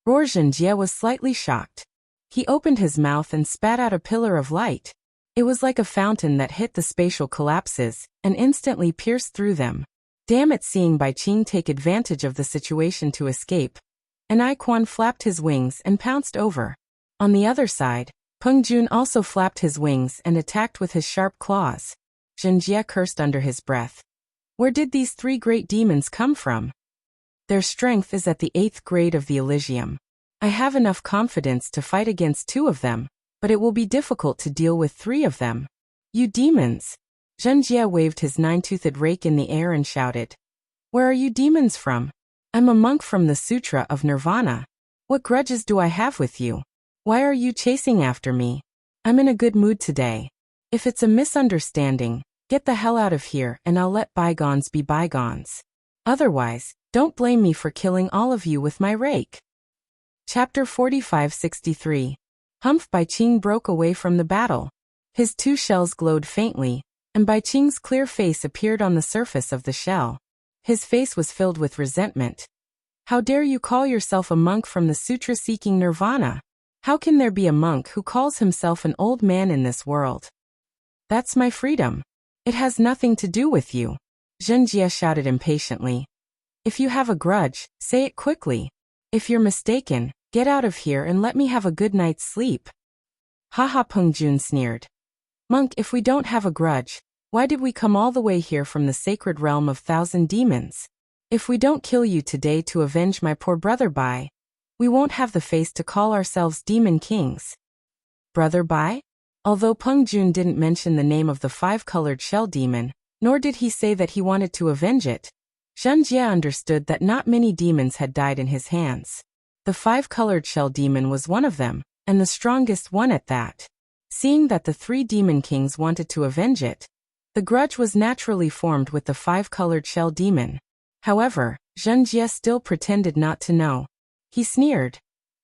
Zhenjie was slightly shocked. He opened his mouth and spat out a pillar of light. It was like a fountain that hit the spatial collapses and instantly pierced through them. Damn it! Seeing Bai Qing take advantage of the situation to escape, Quan flapped his wings and pounced over. On the other side, Peng Jun also flapped his wings and attacked with his sharp claws. Zhenjie cursed under his breath. Where did these 3 great demons come from? Their strength is at the 8th grade of the Elysium. I have enough confidence to fight against 2 of them, but it will be difficult to deal with 3 of them. You demons! Zhenjie waved his nine-toothed rake in the air and shouted. Where are you demons from? I'm a monk from the Sutra of Nirvana. What grudges do I have with you? Why are you chasing after me? I'm in a good mood today. If it's a misunderstanding, get the hell out of here and I'll let bygones be bygones. Otherwise, don't blame me for killing all of you with my rake. Chapter 4563. Humph! Bai Qing broke away from the battle. His 2 shells glowed faintly, and Bai Qing's clear face appeared on the surface of the shell. His face was filled with resentment. How dare you call yourself a monk from the sutra seeking nirvana? How can there be a monk who calls himself an old man in this world? That's my freedom. It has nothing to do with you. Zhenjie shouted impatiently. If you have a grudge, say it quickly. If you're mistaken, get out of here and let me have a good night's sleep. Haha, Peng Jun sneered. Monk, if we don't have a grudge, why did we come all the way here from the sacred realm of thousand demons? If we don't kill you today to avenge my poor brother Bai, we won't have the face to call ourselves demon kings. Brother Bai? Although Peng Jun didn't mention the name of the five-colored shell demon, nor did he say that he wanted to avenge it, Zhen Jie understood that not many demons had died in his hands. The five-colored shell demon was one of them, and the strongest one at that. Seeing that the three demon kings wanted to avenge it, the grudge was naturally formed with the five-colored shell demon. However, Zhen Jie still pretended not to know. He sneered.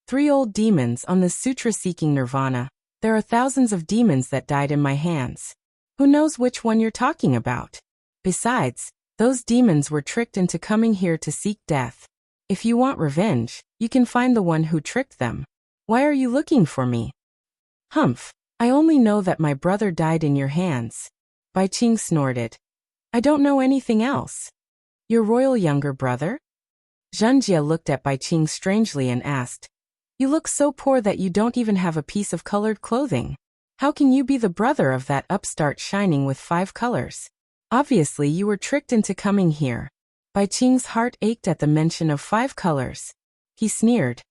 3 old demons on this sutra seeking nirvana. There are thousands of demons that died in my hands. Who knows which one you're talking about? Besides, those demons were tricked into coming here to seek death. If you want revenge, you can find the one who tricked them. Why are you looking for me? Humph, I only know that my brother died in your hands. Bai Qing snorted. I don't know anything else. Your royal younger brother? Zhen Jie looked at Bai Qing strangely and asked, You look so poor that you don't even have a piece of colored clothing. How can you be the brother of that upstart shining with 5 colors? Obviously you were tricked into coming here. Bai Qing's heart ached at the mention of 5 colors. He sneered.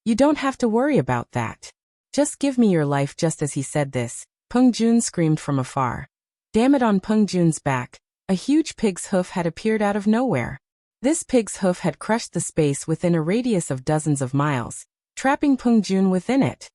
You don't have to worry about that. Just give me your life. Just as he said this, Peng Jun screamed from afar. Damn it! On Peng Jun's back, a huge pig's hoof had appeared out of nowhere. This pig's hoof had crushed the space within a radius of dozens of miles, trapping Peng Jun within it.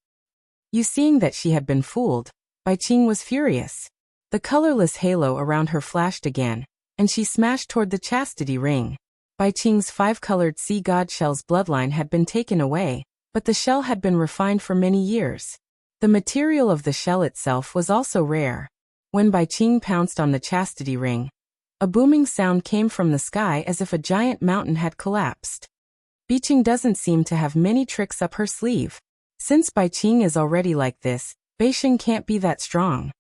Seeing that she had been fooled, Bai Qing was furious. The colorless halo around her flashed again, and she smashed toward the chastity ring. Bai Qing's 5-colored sea god shell's bloodline had been taken away, but the shell had been refined for many years. The material of the shell itself was also rare. When Bai Qing pounced on the chastity ring, a booming sound came from the sky as if a giant mountain had collapsed. Bai Qing doesn't seem to have many tricks up her sleeve. Since Bai Qing is already like this, Bai Xing can't be that strong.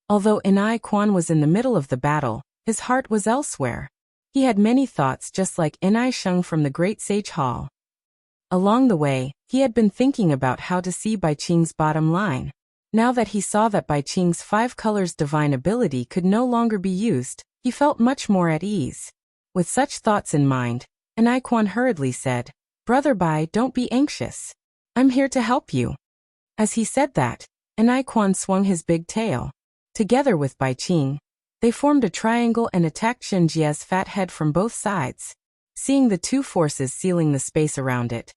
Although Enai Quan was in the middle of the battle, his heart was elsewhere. He had many thoughts just like Enai Sheng from the Great Sage Hall. Along the way, he had been thinking about how to see Bai Qing's bottom line. Now that he saw that Bai Qing's 5 colors divine ability could no longer be used, he felt much more at ease. With such thoughts in mind, Enai Quan hurriedly said, Brother Bai, don't be anxious. I'm here to help you. As he said that, Enai Quan swung his big tail. Together with Bai Qing, they formed a triangle and attacked Zhen Jie's fat head from both sides. Seeing the two forces sealing the space around it,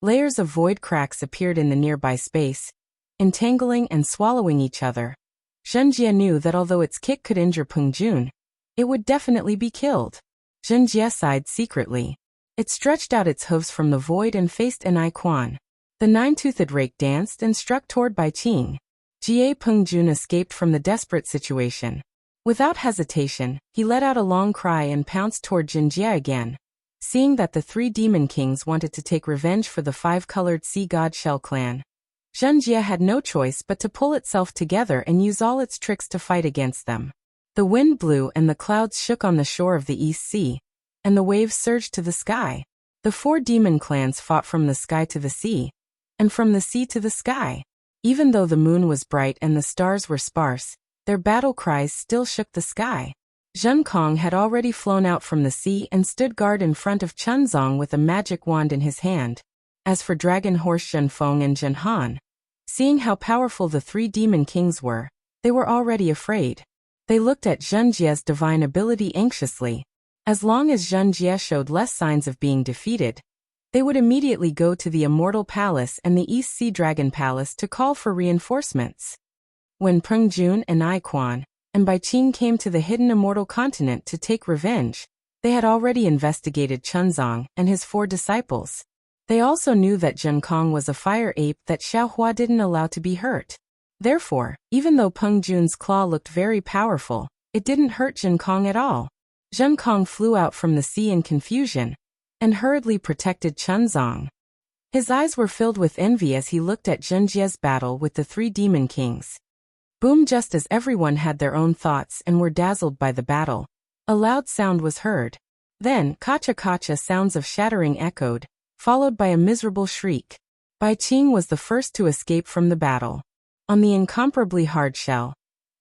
layers of void cracks appeared in the nearby space, entangling and swallowing each other. Zhen Jie knew that although its kick could injure Peng Jun, it would definitely be killed. Zhen Jie sighed secretly. It stretched out its hooves from the void and faced Enai Quan. The 9-toothed rake danced and struck toward Bai Qing. Jie Peng Jun escaped from the desperate situation. Without hesitation, he let out a long cry and pounced toward Zhen Jie again. Seeing that the 3 demon kings wanted to take revenge for the 5-colored sea god shell clan, Zhen Jie had no choice but to pull itself together and use all its tricks to fight against them. The wind blew and the clouds shook on the shore of the East Sea, and the waves surged to the sky. The 4 demon clans fought from the sky to the sea, and from the sea to the sky. Even though the moon was bright and the stars were sparse, their battle cries still shook the sky. Zhen Kong had already flown out from the sea and stood guard in front of Chunzong with a magic wand in his hand. As for Dragon Horse Zhen Feng and Zhen Han, seeing how powerful the 3 demon kings were, they were already afraid. They looked at Zhen Jie's divine ability anxiously. As long as Zhen Jie showed less signs of being defeated, they would immediately go to the Immortal Palace and the East Sea Dragon Palace to call for reinforcements. When Peng Jun and Enai Quan and Bai Qing came to the hidden Immortal Continent to take revenge, they had already investigated Chunzong and his 4 disciples. They also knew that Zhen Kong was a fire ape that Xiaohua didn't allow to be hurt. Therefore, even though Peng Jun's claw looked very powerful, it didn't hurt Zhen Kong at all. Zhen Kong flew out from the sea in confusion and hurriedly protected Chunzong. His eyes were filled with envy as he looked at Zhen Jie's battle with the 3 demon kings. Boom! Just as everyone had their own thoughts and were dazzled by the battle, a loud sound was heard. Then, kacha-kacha sounds of shattering echoed, followed by a miserable shriek. Bai Qing was the first to escape from the battle. On the incomparably hard shell,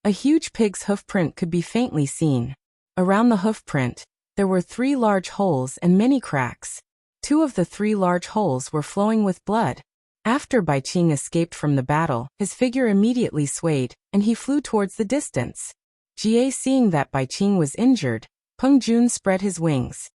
a huge pig's hoofprint could be faintly seen. Around the hoofprint, there were 3 large holes and many cracks. 2 of the 3 large holes were flowing with blood. After Bai Qing escaped from the battle, his figure immediately swayed, and he flew towards the distance. Jie, seeing that Bai Qing was injured, Peng Jun spread his wings.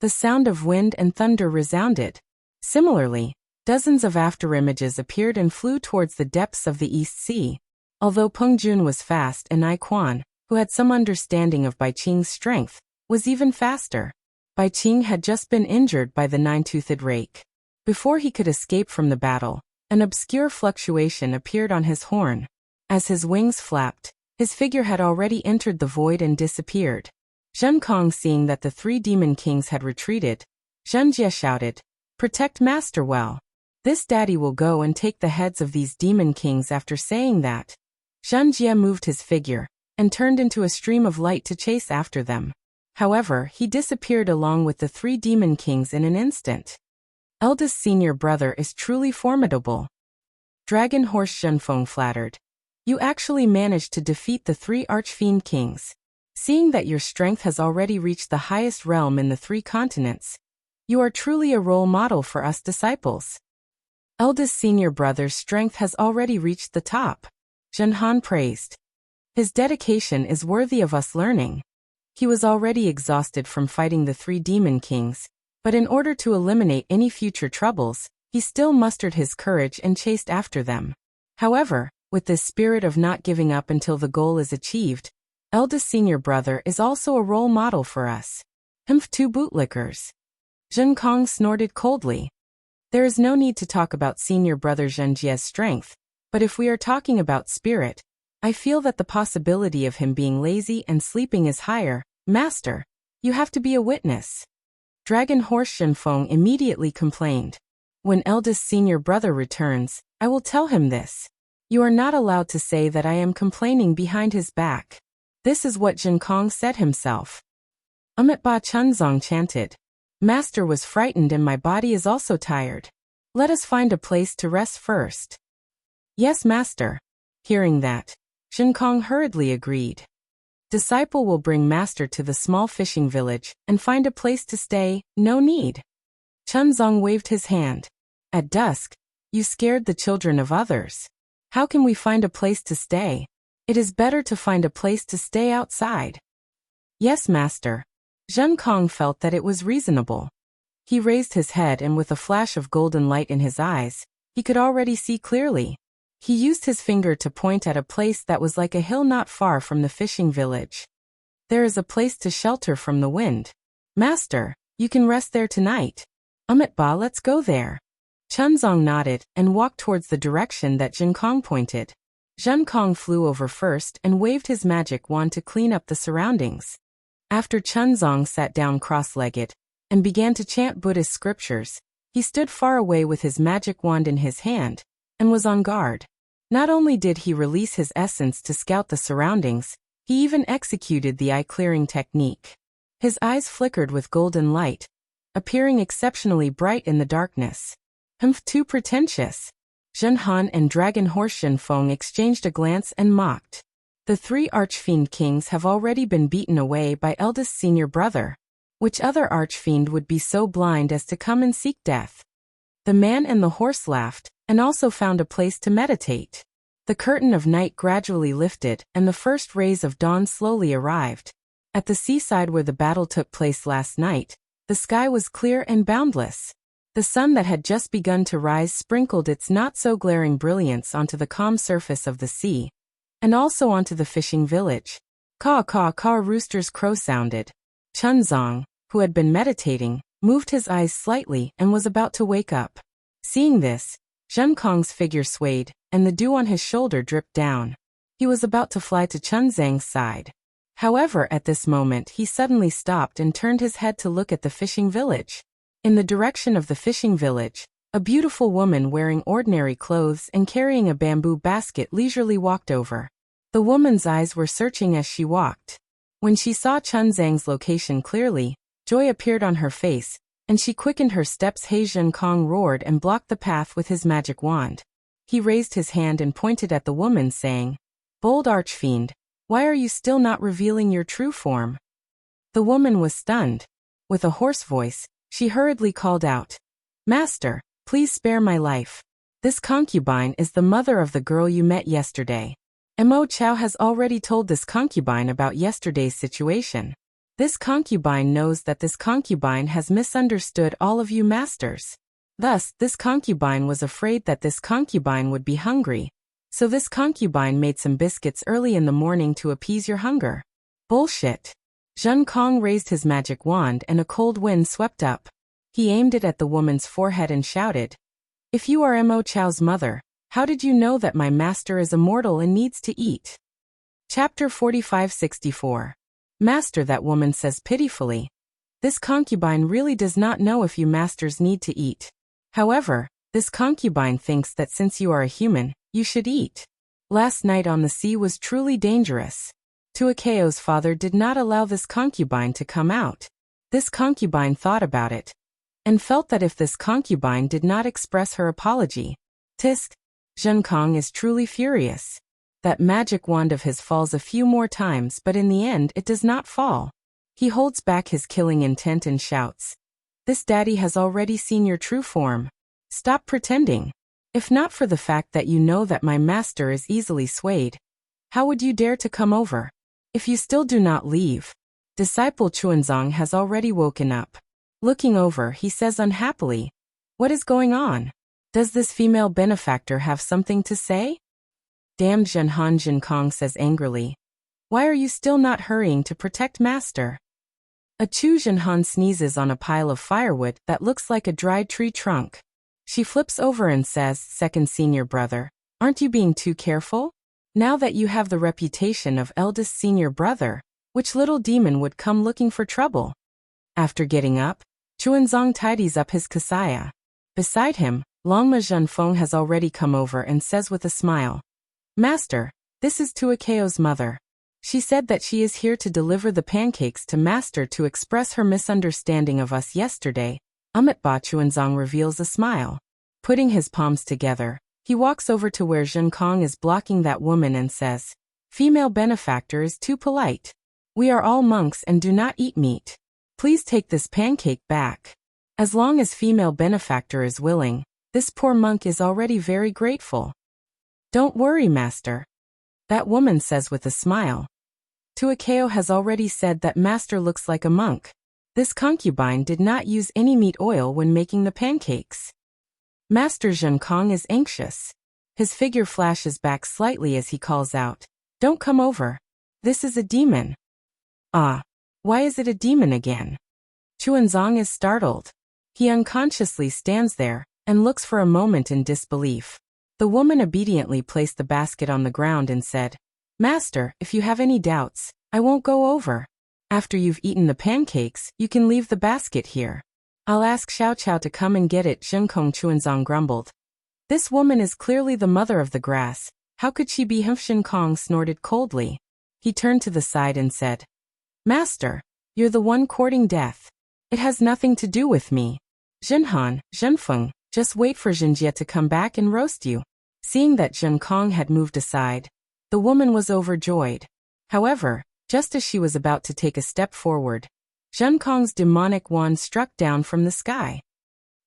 The sound of wind and thunder resounded. Similarly, dozens of afterimages appeared and flew towards the depths of the East Sea. Although Peng Jun was fast and Ai Quan, who had some understanding of Bai Qing's strength, was even faster. Bai Qing had just been injured by the 9-toothed rake. Before he could escape from the battle, an obscure fluctuation appeared on his horn. As his wings flapped, his figure had already entered the void and disappeared. Zhen Kong, seeing that the 3 demon kings had retreated, Zhen Jie shouted, "Protect Master well. This daddy will go and take the heads of these demon kings." After saying that, Zhen Jie moved his figure and turned into a stream of light to chase after them. However, he disappeared along with the 3 demon kings in an instant. Eldest senior brother is truly formidable. Dragon Horse Zhenfeng flattered. You actually managed to defeat the 3 archfiend kings. Seeing that your strength has already reached the highest realm in the 3 continents, you are truly a role model for us disciples. Eldest senior brother's strength has already reached the top. Zhen Han praised. His dedication is worthy of us learning. He was already exhausted from fighting the 3 demon kings, but in order to eliminate any future troubles, he still mustered his courage and chased after them. However, with this spirit of not giving up until the goal is achieved, eldest senior brother is also a role model for us. 2 bootlickers. Zhen Kong snorted coldly. There is no need to talk about senior brother Zhen Jie's strength, but if we are talking about spirit, I feel that the possibility of him being lazy and sleeping is higher. Master, you have to be a witness. Dragon Horse Zhenfeng immediately complained. When eldest senior brother returns, I will tell him this. You are not allowed to say that I am complaining behind his back. This is what Zhen Kong said himself. Ba Chunzong chanted. Master was frightened and my body is also tired. Let us find a place to rest first. Yes, master. Hearing that, Zhen Kong hurriedly agreed. Disciple will bring master to the small fishing village and find a place to stay. No need. Chunzong waved his hand. At dusk, you scared the children of others. How can we find a place to stay? It is better to find a place to stay outside. Yes, master. Zhen Kong felt that it was reasonable. He raised his head and with a flash of golden light in his eyes, he could already see clearly. He used his finger to point at a place that was like a hill not far from the fishing village. There is a place to shelter from the wind. Master, you can rest there tonight. Ba, let's go there. Chunzong nodded and walked towards the direction that Zhen Kong pointed. Zhen Kong flew over first and waved his magic wand to clean up the surroundings. After Chunzong sat down cross-legged and began to chant Buddhist scriptures, he stood far away with his magic wand in his hand and was on guard. Not only did he release his essence to scout the surroundings, he even executed the eye-clearing technique. His eyes flickered with golden light, appearing exceptionally bright in the darkness. Too pretentious. Zhen Han and Dragon Horse Zhenfeng exchanged a glance and mocked. The 3 archfiend kings have already been beaten away by eldest senior brother. Which other archfiend would be so blind as to come and seek death? The man and the horse laughed, and also found a place to meditate. The curtain of night gradually lifted, and the first rays of dawn slowly arrived. At the seaside where the battle took place last night, the sky was clear and boundless. The sun that had just begun to rise sprinkled its not-so-glaring brilliance onto the calm surface of the sea, and also onto the fishing village. Caw caw caw, rooster's crow sounded. Chunzong, who had been meditating, moved his eyes slightly and was about to wake up. Seeing this, Zhen Kong's figure swayed, and the dew on his shoulder dripped down. He was about to fly to Chunzang's side. However, at this moment he suddenly stopped and turned his head to look at the fishing village. In the direction of the fishing village, a beautiful woman wearing ordinary clothes and carrying a bamboo basket leisurely walked over. The woman's eyes were searching as she walked. When she saw Chunzang's location clearly, joy appeared on her face, and she quickened her steps. Zhen Kong roared and blocked the path with his magic wand. He raised his hand and pointed at the woman, saying, "Bold archfiend, why are you still not revealing your true form?" The woman was stunned. With a hoarse voice, she hurriedly called out, "Master, please spare my life. This concubine is the mother of the girl you met yesterday. Mo Chao has already told this concubine about yesterday's situation. This concubine knows that this concubine has misunderstood all of you masters. Thus, this concubine was afraid that this concubine would be hungry. So this concubine made some biscuits early in the morning to appease your hunger." Bullshit. Zhen Kong raised his magic wand and a cold wind swept up. He aimed it at the woman's forehead and shouted, "If you are Mo Chao's mother, how did you know that my master is immortal and needs to eat?" Chapter 4564. Master, that woman says pitifully. This concubine really does not know if you masters need to eat. However, this concubine thinks that since you are a human, you should eat. Last night on the sea was truly dangerous. Tuakeo's father did not allow this concubine to come out. This concubine thought about it, and felt that if this concubine did not express her apology, tisk, Zhen Kong is truly furious. That magic wand of his falls a few more times, but in the end it does not fall. He holds back his killing intent and shouts, "This daddy has already seen your true form. Stop pretending. If not for the fact that you know that my master is easily swayed, how would you dare to come over? If you still do not leave." Disciple Chuanzong has already woken up. Looking over, he says unhappily, "What is going on? Does this female benefactor have something to say?" Damned Zhenhan, Zhen Kong says angrily. "Why are you still not hurrying to protect master?" A Chu Zhenhan sneezes on a pile of firewood that looks like a dried tree trunk. She flips over and says, "Second senior brother, aren't you being too careful? Now that you have the reputation of eldest senior brother, which little demon would come looking for trouble?" After getting up, Chuanzong tidies up his kasaya. Beside him, Longma Zhenfeng has already come over and says with a smile, "Master, this is Tuakeo's mother. She said that she is here to deliver the pancakes to master to express her misunderstanding of us yesterday." Ba Chuanzong reveals a smile. Putting his palms together, he walks over to where Zhen Kong is blocking that woman and says, "Female benefactor is too polite. We are all monks and do not eat meat. Please take this pancake back." As long as female benefactor is willing, this poor monk is already very grateful. "Don't worry, master," that woman says with a smile. Tuakeo has already said that master looks like a monk. This concubine did not use any meat oil when making the pancakes. Master Zhen Kong is anxious. His figure flashes back slightly as he calls out, "Don't come over. This is a demon." "Ah, why is it a demon again?" Chuanzong is startled. He unconsciously stands there and looks for a moment in disbelief. The woman obediently placed the basket on the ground and said, "Master, if you have any doubts, I won't go over. After you've eaten the pancakes, you can leave the basket here. I'll ask Xiao Chao to come and get it." Zhenkong Chuanzong grumbled. "This woman is clearly the mother of the grass. How could she be him?" Shen Kong snorted coldly. He turned to the side and said, "Master, you're the one courting death. It has nothing to do with me. Zhenhan, Zhenfeng, just wait for Zhenjie to come back and roast you." Seeing that Zhen Kong had moved aside, the woman was overjoyed. However, just as she was about to take a step forward, Zhen Kong's demonic wand struck down from the sky.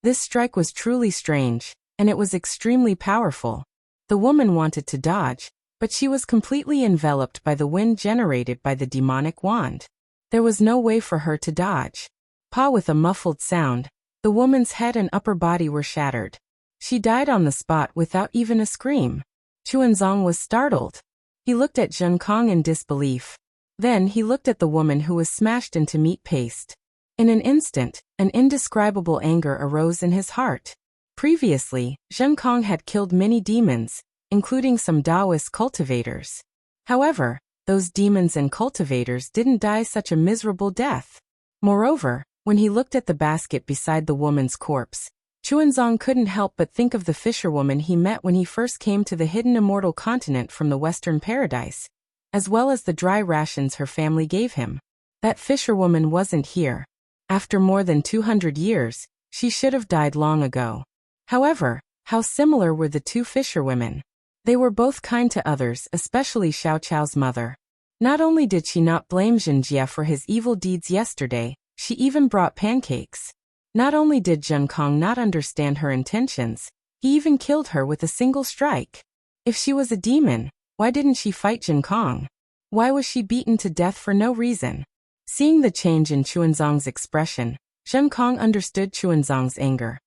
This strike was truly strange, and it was extremely powerful. The woman wanted to dodge, but she was completely enveloped by the wind generated by the demonic wand. There was no way for her to dodge. With a muffled sound, the woman's head and upper body were shattered. She died on the spot without even a scream. Chuanzong was startled. He looked at Zhen Kong in disbelief. Then he looked at the woman who was smashed into meat paste. In an instant, an indescribable anger arose in his heart. Previously, Zhen Kong had killed many demons, including some Taoist cultivators. However, those demons and cultivators didn't die such a miserable death. Moreover, when he looked at the basket beside the woman's corpse, Chuanzong couldn't help but think of the fisherwoman he met when he first came to the hidden immortal continent from the Western Paradise, as well as the dry rations her family gave him. That fisherwoman wasn't here. After more than 200 years, she should have died long ago. However, How similar were the two fisherwomen. They were both kind to others, especially Xiao Chao's mother. Not only did she not blame Zhenjie for his evil deeds yesterday, she even brought pancakes. Not only did Zhen Kong not understand her intentions, he even killed her with a single strike. If she was a demon, why didn't she fight Zhen Kong? Why was she beaten to death for no reason? Seeing the change in Chuanzong's expression, Zhen Kong understood Chuanzong's anger.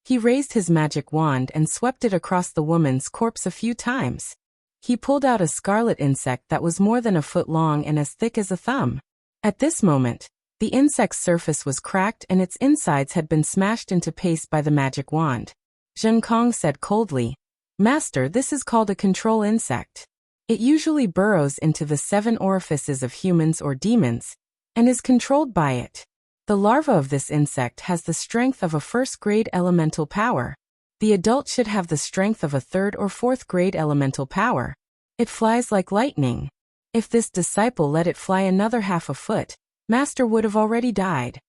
He raised his magic wand and swept it across the woman's corpse a few times. He pulled out a scarlet insect that was more than a foot long and as thick as a thumb. At this moment, the insect's surface was cracked and its insides had been smashed into paste by the magic wand. Zhen Kong said coldly, "Master, this is called a control insect. It usually burrows into the 7 orifices of humans or demons, and is controlled by it. The larva of this insect has the strength of a 1st-grade elemental power. The adult should have the strength of a 3rd or 4th-grade elemental power. It flies like lightning. If this disciple let it fly another half a foot, Master would have already died."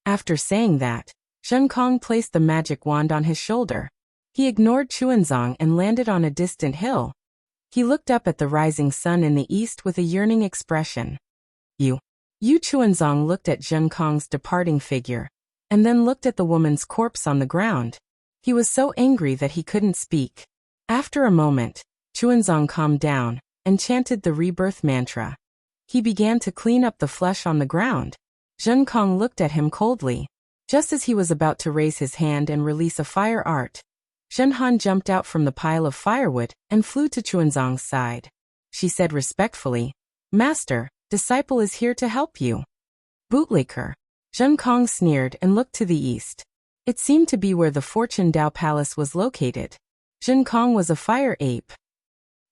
After saying that, Zhen Kong placed the magic wand on his shoulder. He ignored Chuanzong and landed on a distant hill. He looked up at the rising sun in the east with a yearning expression. You Chuanzong looked at Zhen Kong's departing figure, and then looked at the woman's corpse on the ground. He was so angry that he couldn't speak. After a moment, Chuanzong calmed down and chanted the rebirth mantra. He began to clean up the flesh on the ground. Zhen Kong looked at him coldly. Just as he was about to raise his hand and release a fire art, Zhen Han jumped out from the pile of firewood and flew to Chuanzong's side. She said respectfully, "Master, disciple is here to help you." Bootlicker. Zhen Kong sneered and looked to the east. It seemed to be where the Fortune Dao Palace was located. Zhen Kong was a fire ape.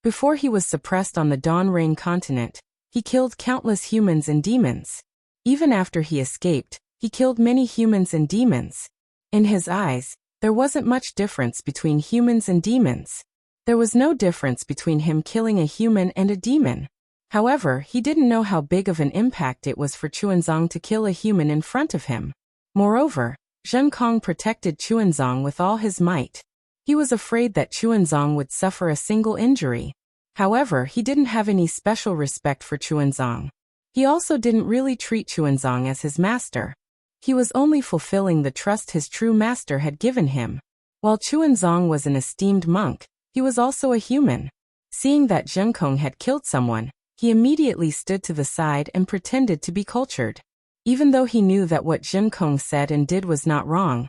Before he was suppressed on the Dawn Rain continent, he killed countless humans and demons. Even after he escaped, he killed many humans and demons. In his eyes, there wasn't much difference between humans and demons. There was no difference between him killing a human and a demon. However, he didn't know how big of an impact it was for Chuanzong to kill a human in front of him. Moreover, Zhen Kong protected Chuanzong with all his might. He was afraid that Chuanzong would suffer a single injury. However, he didn't have any special respect for Chuanzong. He also didn't really treat Chuanzong as his master. He was only fulfilling the trust his true master had given him. While Chuanzong was an esteemed monk, he was also a human. Seeing that Zhen Kong had killed someone, he immediately stood to the side and pretended to be cultured. Even though he knew that what Zhen Kong said and did was not wrong,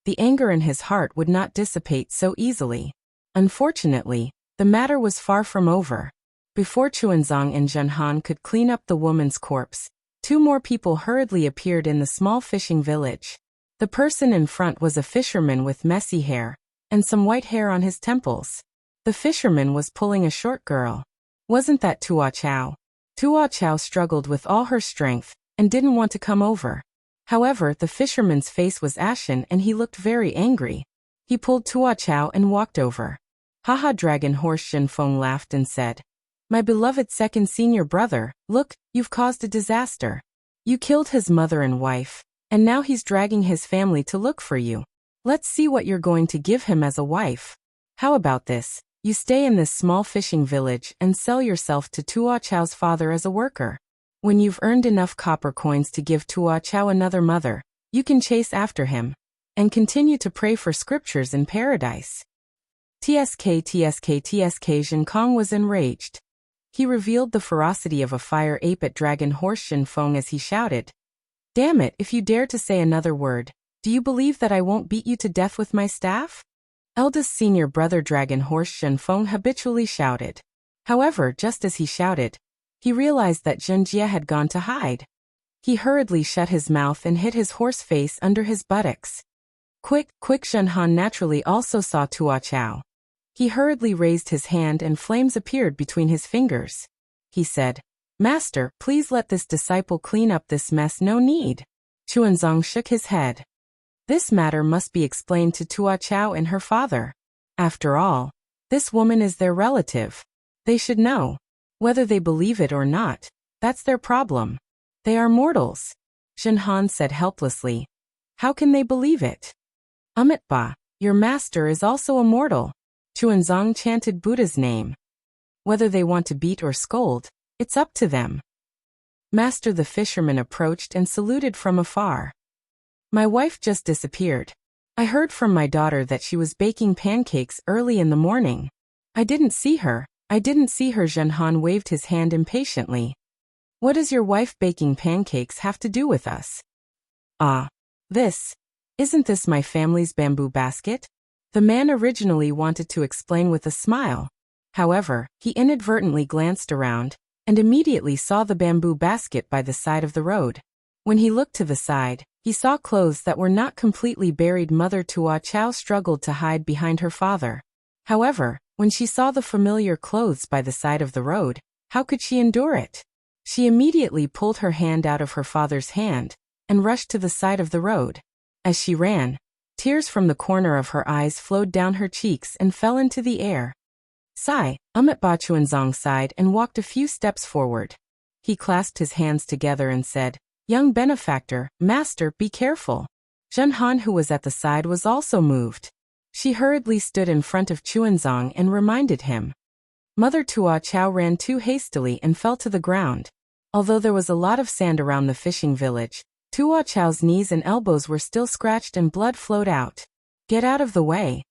the anger in his heart would not dissipate so easily. Unfortunately, the matter was far from over. Before Chuanzong and Zhen Han could clean up the woman's corpse, 2 more people hurriedly appeared in the small fishing village. The person in front was a fisherman with messy hair, and some white hair on his temples. The fisherman was pulling a short girl. Wasn't that Tua Chao? Tua Chao struggled with all her strength, and didn't want to come over. However, the fisherman's face was ashen and he looked very angry. He pulled Tua Chao and walked over. Haha, Dragon Horse Shenfeng laughed and said, "My beloved second senior brother, look, you've caused a disaster. You killed his mother and wife, and now he's dragging his family to look for you. Let's see what you're going to give him as a wife. How about this? You stay in this small fishing village and sell yourself to Tua Chao's father as a worker. When you've earned enough copper coins to give Tua Chao another mother, you can chase after him and continue to pray for scriptures in paradise." TSK Zhen Kong was enraged. He revealed the ferocity of a fire ape at Dragon Horse Shenfeng as he shouted, "Damn it, if you dare to say another word, do you believe that I won't beat you to death with my staff?" Eldest senior brother Dragon Horse Shenfeng habitually shouted. However, just as he shouted, he realized that Zhenjie had gone to hide. He hurriedly shut his mouth and hid his horse face under his buttocks. Quick, Zhen Han naturally also saw Tua Chao. He hurriedly raised his hand and flames appeared between his fingers. He said, "Master, please let this disciple clean up this mess, no need." Chuanzong shook his head. This matter must be explained to Tua Chao and her father. After all, this woman is their relative. They should know. Whether they believe it or not, that's their problem. They are mortals. Zhen Han said helplessly. How can they believe it? Ba. Your master is also immortal. Chuanzong chanted Buddha's name. Whether they want to beat or scold, it's up to them. Master the fisherman approached and saluted from afar. My wife just disappeared. I heard from my daughter that she was baking pancakes early in the morning. I didn't see her. Zhenhan waved his hand impatiently. What does your wife baking pancakes have to do with us? Isn't this my family's bamboo basket? The man originally wanted to explain with a smile. However, he inadvertently glanced around and immediately saw the bamboo basket by the side of the road. When he looked to the side, he saw clothes that were not completely buried. Mother Tua Chao struggled to hide behind her father. However, when she saw the familiar clothes by the side of the road, how could she endure it? She immediately pulled her hand out of her father's hand and rushed to the side of the road. As she ran, tears from the corner of her eyes flowed down her cheeks and fell into the air. Sigh, Ba Chuanzong sighed and walked a few steps forward. He clasped his hands together and said, Young benefactor, master, be careful. Zhenhan, who was at the side, was also moved. She hurriedly stood in front of Chuanzong and reminded him. Mother Tua Chao ran too hastily and fell to the ground. Although there was a lot of sand around the fishing village, Tua Chao's knees and elbows were still scratched and blood flowed out. Get out of the way.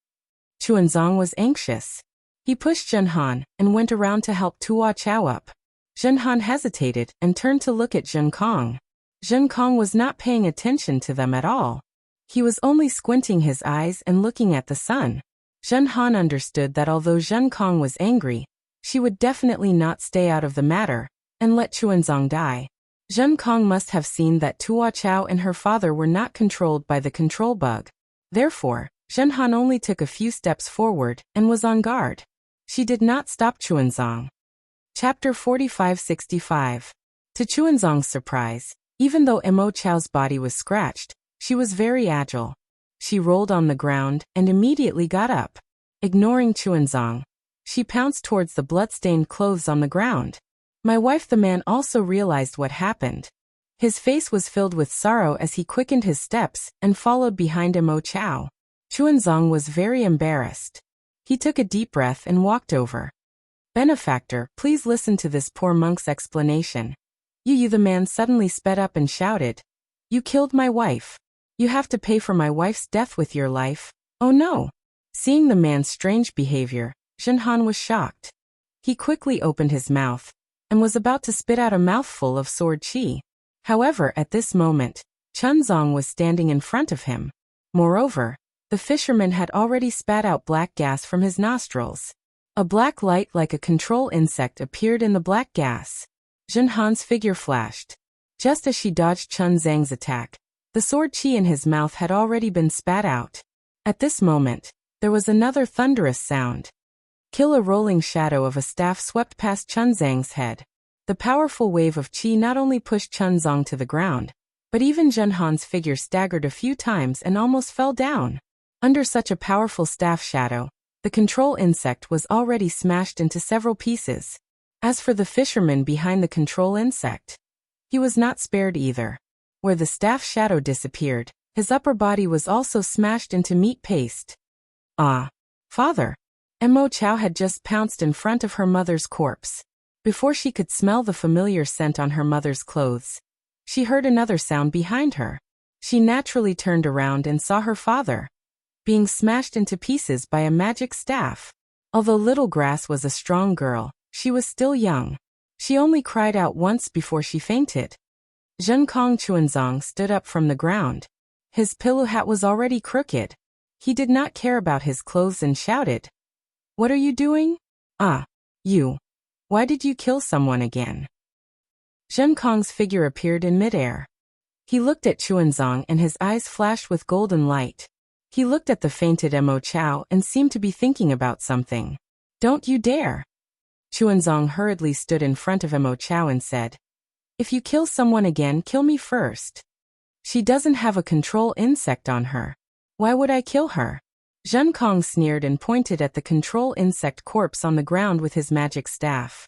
Chuanzong was anxious. He pushed Zhenhan and went around to help Tua Chao up. Zhenhan hesitated and turned to look at Zhen Kong. Zhen Kong was not paying attention to them at all. He was only squinting his eyes and looking at the sun. Zhenhan understood that although Zhen Kong was angry, she would definitely not stay out of the matter and let Chuanzong die. Zhen Kong must have seen that Tua Chao and her father were not controlled by the control bug. Therefore, Zhenhan only took a few steps forward and was on guard. She did not stop Chuanzong. Chapter 45-65. To Chuanzong's surprise, even though Mo Chao's body was scratched, she was very agile. She rolled on the ground and immediately got up. Ignoring Chuanzong, she pounced towards the blood-stained clothes on the ground. My wife, the man also realized what happened. His face was filled with sorrow as he quickened his steps and followed behind Mo Chao. Chuanzong was very embarrassed. He took a deep breath and walked over. Benefactor, please listen to this poor monk's explanation. You the man suddenly sped up and shouted. You killed my wife. You have to pay for my wife's death with your life. Oh no. Seeing the man's strange behavior, Zhenhan was shocked. He quickly opened his mouth and was about to spit out a mouthful of sword qi. However, at this moment, Chuanzong was standing in front of him. Moreover, the fisherman had already spat out black gas from his nostrils. A black light like a control insect appeared in the black gas. Zhenhan's figure flashed. Just as she dodged Chuanzong's attack, the sword qi in his mouth had already been spat out. At this moment, there was another thunderous sound. A rolling shadow of a staff swept past Chuanzong's head. The powerful wave of qi not only pushed Chuanzong to the ground, but even Zhenhan's figure staggered a few times and almost fell down. Under such a powerful staff shadow, the control insect was already smashed into several pieces. As for the fisherman behind the control insect, he was not spared either. Where the staff shadow disappeared, his upper body was also smashed into meat paste. Father! Mo Chao had just pounced in front of her mother's corpse. Before she could smell the familiar scent on her mother's clothes, she heard another sound behind her. She naturally turned around and saw her father being smashed into pieces by a magic staff. Although Little Grass was a strong girl, she was still young. She only cried out once before she fainted. Zhen Kong Chuanzong stood up from the ground. His pillow hat was already crooked. He did not care about his clothes and shouted, What are you doing? You. Why did you kill someone again? Zhen Kong's figure appeared in midair. He looked at Chuanzong and his eyes flashed with golden light. He looked at the fainted Mo Chao and seemed to be thinking about something. Don't you dare! Chuanzong hurriedly stood in front of Mo Chao and said, If you kill someone again, kill me first. She doesn't have a control insect on her. Why would I kill her? Zhen Kong sneered and pointed at the control insect corpse on the ground with his magic staff.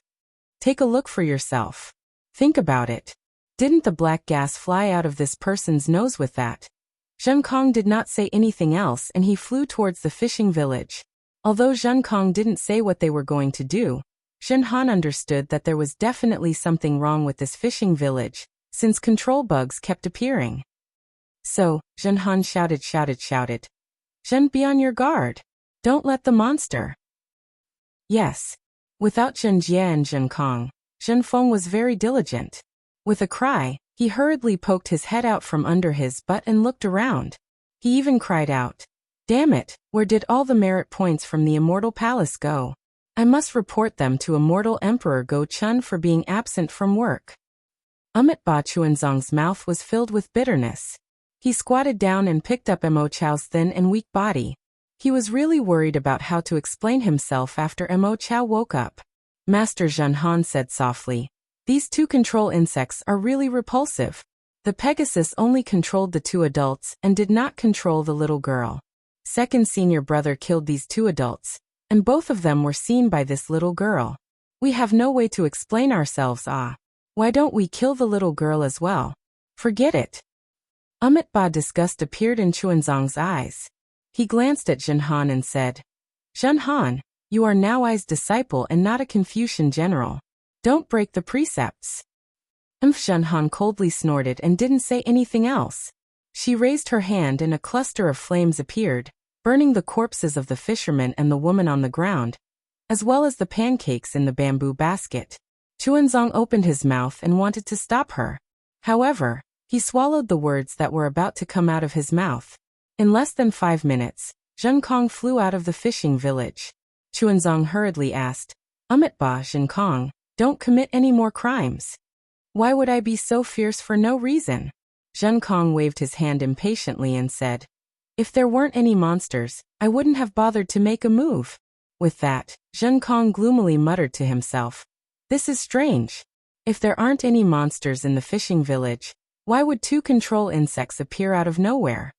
Take a look for yourself. Think about it. Didn't the black gas fly out of this person's nose with that? Zhen Kong did not say anything else and he flew towards the fishing village. Although Zhen Kong didn't say what they were going to do, Zhen Han understood that there was definitely something wrong with this fishing village, since control bugs kept appearing. So, Zhen Han shouted. Zhen, be on your guard. Don't let the monster. Yes. Without Zhen Jie and Zhen Kong, Zhen Feng was very diligent. With a cry, he hurriedly poked his head out from under his butt and looked around. He even cried out, "Damn it, where did all the merit points from the Immortal Palace go? I must report them to Immortal Emperor Go Chun for being absent from work." Ba Chuanzong's mouth was filled with bitterness. He squatted down and picked up Mo Chao's thin and weak body. He was really worried about how to explain himself after Mo Chao woke up. Master Zhen Han said softly, "These two control insects are really repulsive. The Pegasus only controlled the two adults and did not control the little girl. Second senior brother killed these two adults, and both of them were seen by this little girl. We have no way to explain ourselves. Why don't we kill the little girl as well? Forget it." Ba disgust appeared in Chuanzong's eyes. He glanced at Zhen Han and said, "Zhen Han, you are now I's disciple and not a Confucian general. Don't break the precepts." Zhen Han coldly snorted and didn't say anything else. She raised her hand and a cluster of flames appeared, burning the corpses of the fisherman and the woman on the ground, as well as the pancakes in the bamboo basket. Chuanzong opened his mouth and wanted to stop her. However, he swallowed the words that were about to come out of his mouth. In less than 5 minutes, Zhen Kong flew out of the fishing village. Chuanzong hurriedly asked, "Ba Zhen Kong, don't commit any more crimes. Why would I be so fierce for no reason?" Zhen Kong waved his hand impatiently and said, "If there weren't any monsters, I wouldn't have bothered to make a move." With that, Zhen Kong gloomily muttered to himself, "This is strange. If there aren't any monsters in the fishing village, why would two control insects appear out of nowhere?"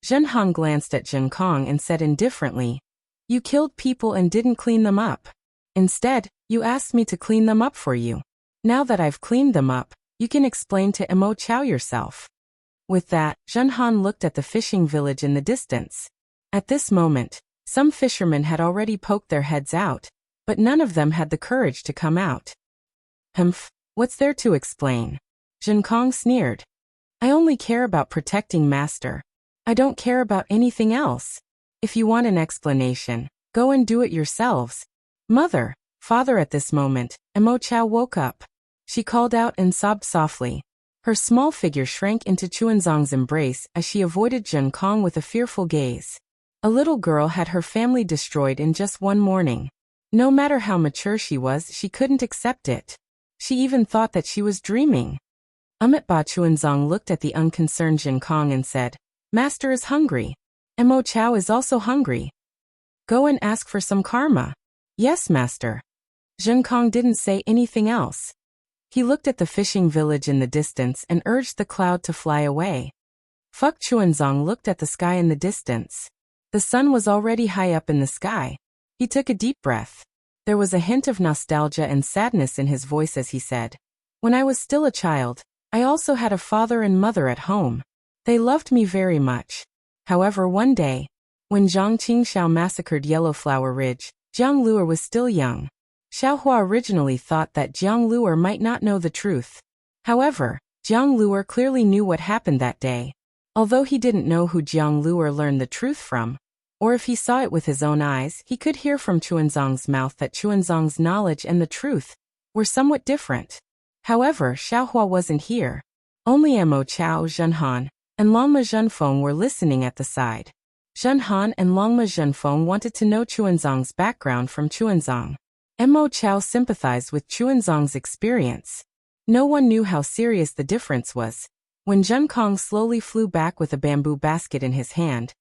Zhen Han glanced at Zhen Kong and said indifferently, "You killed people and didn't clean them up. Instead, you asked me to clean them up for you. Now that I've cleaned them up, you can explain to Mo Chao yourself." With that, Zhen Han looked at the fishing village in the distance. At this moment, some fishermen had already poked their heads out, but none of them had the courage to come out. "Humph, what's there to explain?" Zhen Kong sneered. "I only care about protecting Master. I don't care about anything else. If you want an explanation, go and do it yourselves." "Mother, Father." At this moment, Mo Chao woke up. She called out and sobbed softly. Her small figure shrank into Chuanzong's embrace as she avoided Zhen Kong with a fearful gaze. A little girl had her family destroyed in just one morning. No matter how mature she was, she couldn't accept it. She even thought that she was dreaming. Ba Chuanzong looked at the unconcerned Zhen Kong and said, "Master is hungry. Mo Chao is also hungry. Go and ask for some karma." "Yes, Master." Zhen Kong didn't say anything else. He looked at the fishing village in the distance and urged the cloud to fly away. Fuck Chuanzong looked at the sky in the distance. The sun was already high up in the sky. He took a deep breath. There was a hint of nostalgia and sadness in his voice as he said, "When I was still a child, I also had a father and mother at home. They loved me very much. However, one day, when Zhang Qingxiao massacred Yellowflower Ridge, Jiang Luer was still young. Xiaohua originally thought that Jiang Luer might not know the truth. However, Jiang Luer clearly knew what happened that day. Although he didn't know who Jiang Luer learned the truth from, or if he saw it with his own eyes, he could hear from Chuanzong's mouth that Chuanzong's knowledge and the truth were somewhat different. However, Xiaohua wasn't here. Only Mo Chao, Zhen Han, and Longma Zhenfeng were listening at the side. Zhen Han and Longma Zhenfeng wanted to know Chuanzong's background from Chuanzong. Mo Chao sympathized with Chuanzong's experience. No one knew how serious the difference was. When Zhen Kong slowly flew back with a bamboo basket in his hand,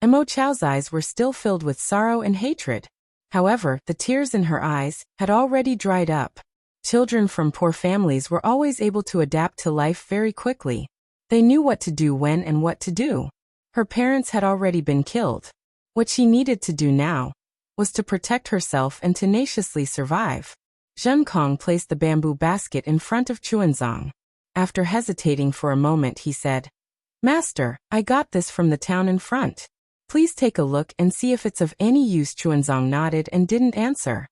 Mo Chao's eyes were still filled with sorrow and hatred. However, the tears in her eyes had already dried up. Children from poor families were always able to adapt to life very quickly. They knew what to do when and what to do. Her parents had already been killed. What she needed to do now was to protect herself and tenaciously survive. Zhen Kong placed the bamboo basket in front of Chuanzong. After hesitating for a moment, he said, Master, I got this from the town in front. Please take a look and see if it's of any use. Chuanzong nodded and didn't answer.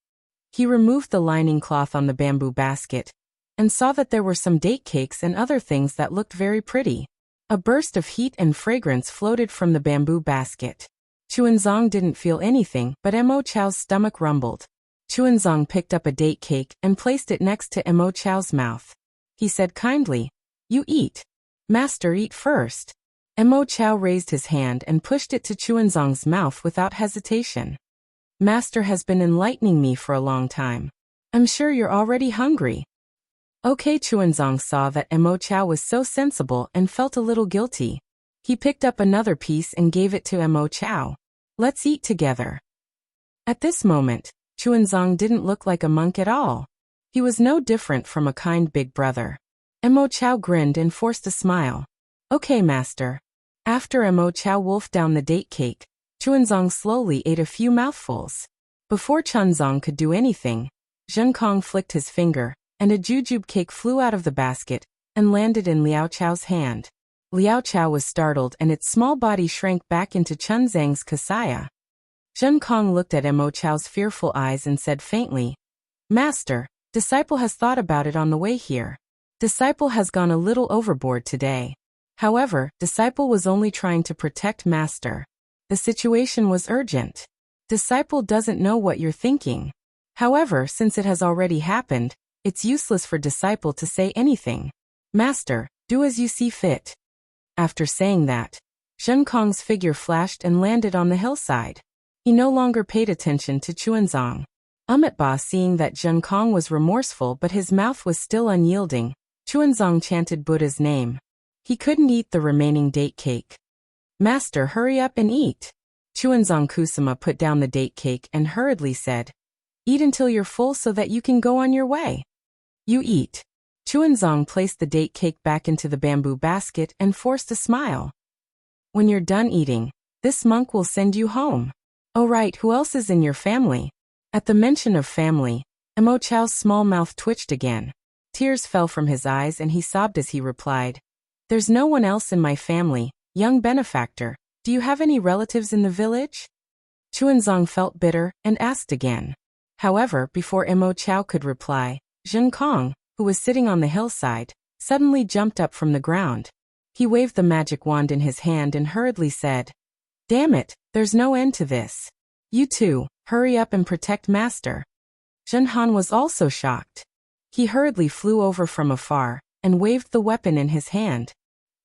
He removed the lining cloth on the bamboo basket and saw that there were some date cakes and other things that looked very pretty. A burst of heat and fragrance floated from the bamboo basket. Chuanzong didn't feel anything, but Mo Chao's stomach rumbled. Chuanzong picked up a date cake and placed it next to Mo Chao's mouth. He said kindly, "You eat. Master, eat first." Mo Chao raised his hand and pushed it to Chuanzong's mouth without hesitation. Master has been enlightening me for a long time. I'm sure you're already hungry. Okay. Chuanzong saw that Mo Chao was so sensible and felt a little guilty. He picked up another piece and gave it to Mo Chao. Let's eat together. At this moment, Chuanzong didn't look like a monk at all. He was no different from a kind big brother. Mo Chao grinned and forced a smile. Okay, master. After Mo Chao wolfed down the date cake, Chuanzong slowly ate a few mouthfuls. Before Chuanzong could do anything, Zheng Kong flicked his finger, and a jujube cake flew out of the basket and landed in Liao Chao's hand. Liao Chao was startled and its small body shrank back into Chuanzong's kasaya. Zheng Kong looked at Mo Chao's fearful eyes and said faintly, Master, disciple has thought about it on the way here. Disciple has gone a little overboard today. However, disciple was only trying to protect master. The situation was urgent. Disciple doesn't know what you're thinking. However, since it has already happened, it's useless for disciple to say anything. Master, do as you see fit. After saying that, Zheng Kong's figure flashed and landed on the hillside. He no longer paid attention to Chuanzong. Ba, seeing that Zheng Kong was remorseful but his mouth was still unyielding, Chuanzong chanted Buddha's name. He couldn't eat the remaining date cake. Master, hurry up and eat. Chuanzong Kusama put down the date cake and hurriedly said, Eat until you're full so that you can go on your way. You eat. Chuanzong placed the date cake back into the bamboo basket and forced a smile. When you're done eating, this monk will send you home. Oh right, who else is in your family? At the mention of family, Mo Chao's small mouth twitched again. Tears fell from his eyes and he sobbed as he replied, There's no one else in my family, young benefactor. Do you have any relatives in the village? Chuanzong felt bitter and asked again. However, before Mo Chao could reply, Zheng Kong, who was sitting on the hillside, suddenly jumped up from the ground. He waved the magic wand in his hand and hurriedly said, Damn it, there's no end to this. You two, hurry up and protect master. Zhen Han was also shocked. He hurriedly flew over from afar and waved the weapon in his hand.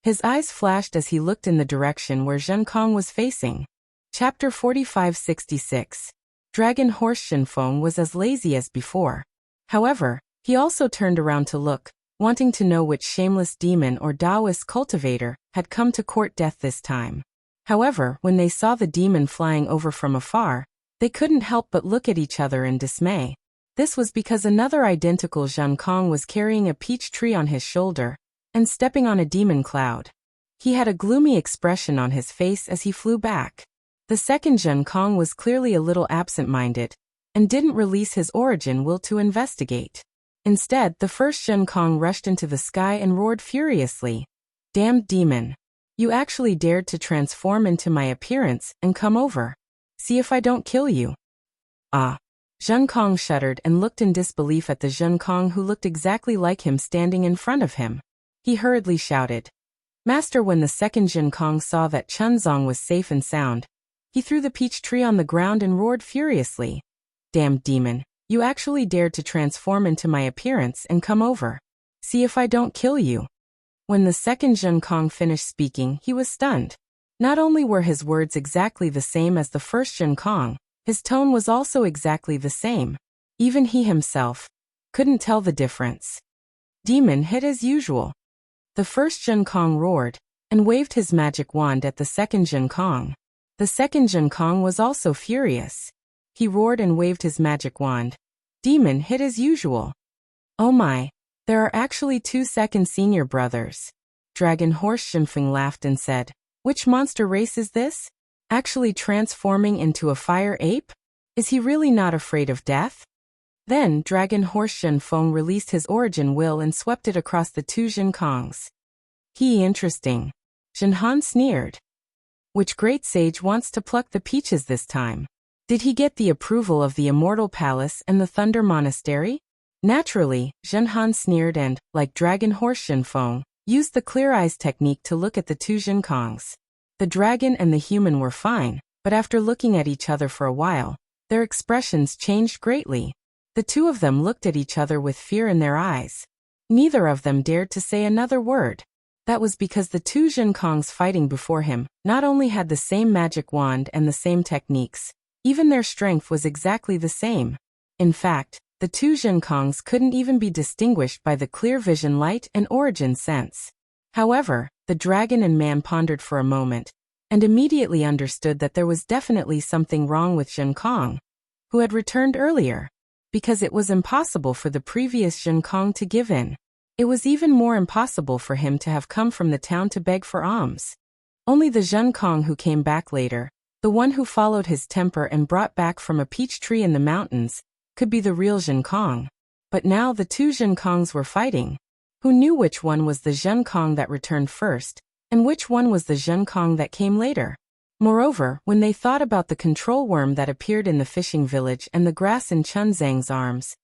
His eyes flashed as he looked in the direction where Zheng Kong was facing. Chapter 4566. Dragon Horse Shinfeng was as lazy as before. However, he also turned around to look, wanting to know which shameless demon or Taoist cultivator had come to court death this time. However, when they saw the demon flying over from afar, they couldn't help but look at each other in dismay. This was because another identical Zheng Kong was carrying a peach tree on his shoulder and stepping on a demon cloud. He had a gloomy expression on his face as he flew back. The second Zheng Kong was clearly a little absent-minded and didn't release his origin will to investigate. Instead, the first Zheng Kong rushed into the sky and roared furiously. Damned demon! You actually dared to transform into my appearance and come over. See if I don't kill you. Ah! Zheng Kong shuddered and looked in disbelief at the Zheng Kong who looked exactly like him standing in front of him. He hurriedly shouted, Master. When the second Zheng Kong saw that Chuanzong was safe and sound, he threw the peach tree on the ground and roared furiously. Damned demon! You actually dared to transform into my appearance and come over. See if I don't kill you. When the second Zheng Kong finished speaking, he was stunned. Not only were his words exactly the same as the first Zheng Kong, his tone was also exactly the same. Even he himself couldn't tell the difference. Demon hit as usual. The first Zheng Kong roared and waved his magic wand at the second Zheng Kong. The second Zheng Kong was also furious. He roared and waved his magic wand. Demon hit as usual. Oh my! There are actually two second senior brothers. Dragon Horse Shinfeng laughed and said, Which monster race is this? Actually transforming into a fire ape? Is he really not afraid of death? Then Dragon Horse Shinfeng released his origin will and swept it across the two Zheng Kongs. Interesting. Zhenhan sneered. Which great sage wants to pluck the peaches this time? Did he get the approval of the Immortal Palace and the Thunder Monastery? Naturally, Zhenhan sneered and, like Dragon Horse Shenfeng, used the clear eyes technique to look at the two Zhenkongs. The dragon and the human were fine, but after looking at each other for a while, their expressions changed greatly. The two of them looked at each other with fear in their eyes. Neither of them dared to say another word. That was because the two Zhenkongs fighting before him not only had the same magic wand and the same techniques, even their strength was exactly the same. In fact, the two Zhenkongs couldn't even be distinguished by the clear vision light and origin sense. However, the dragon and man pondered for a moment, and immediately understood that there was definitely something wrong with Zhenkong, who had returned earlier, because it was impossible for the previous Zhenkong to give in. It was even more impossible for him to have come from the town to beg for alms. Only the Zhenkong who came back later, the one who followed his temper and brought back from a peach tree in the mountains, could be the real Zhenkong. But now the two Zhenkongs were fighting. Who knew which one was the Zhenkong that returned first, and which one was the Zhenkong that came later? Moreover, when they thought about the control worm that appeared in the fishing village and the grass in Chunzang's arms,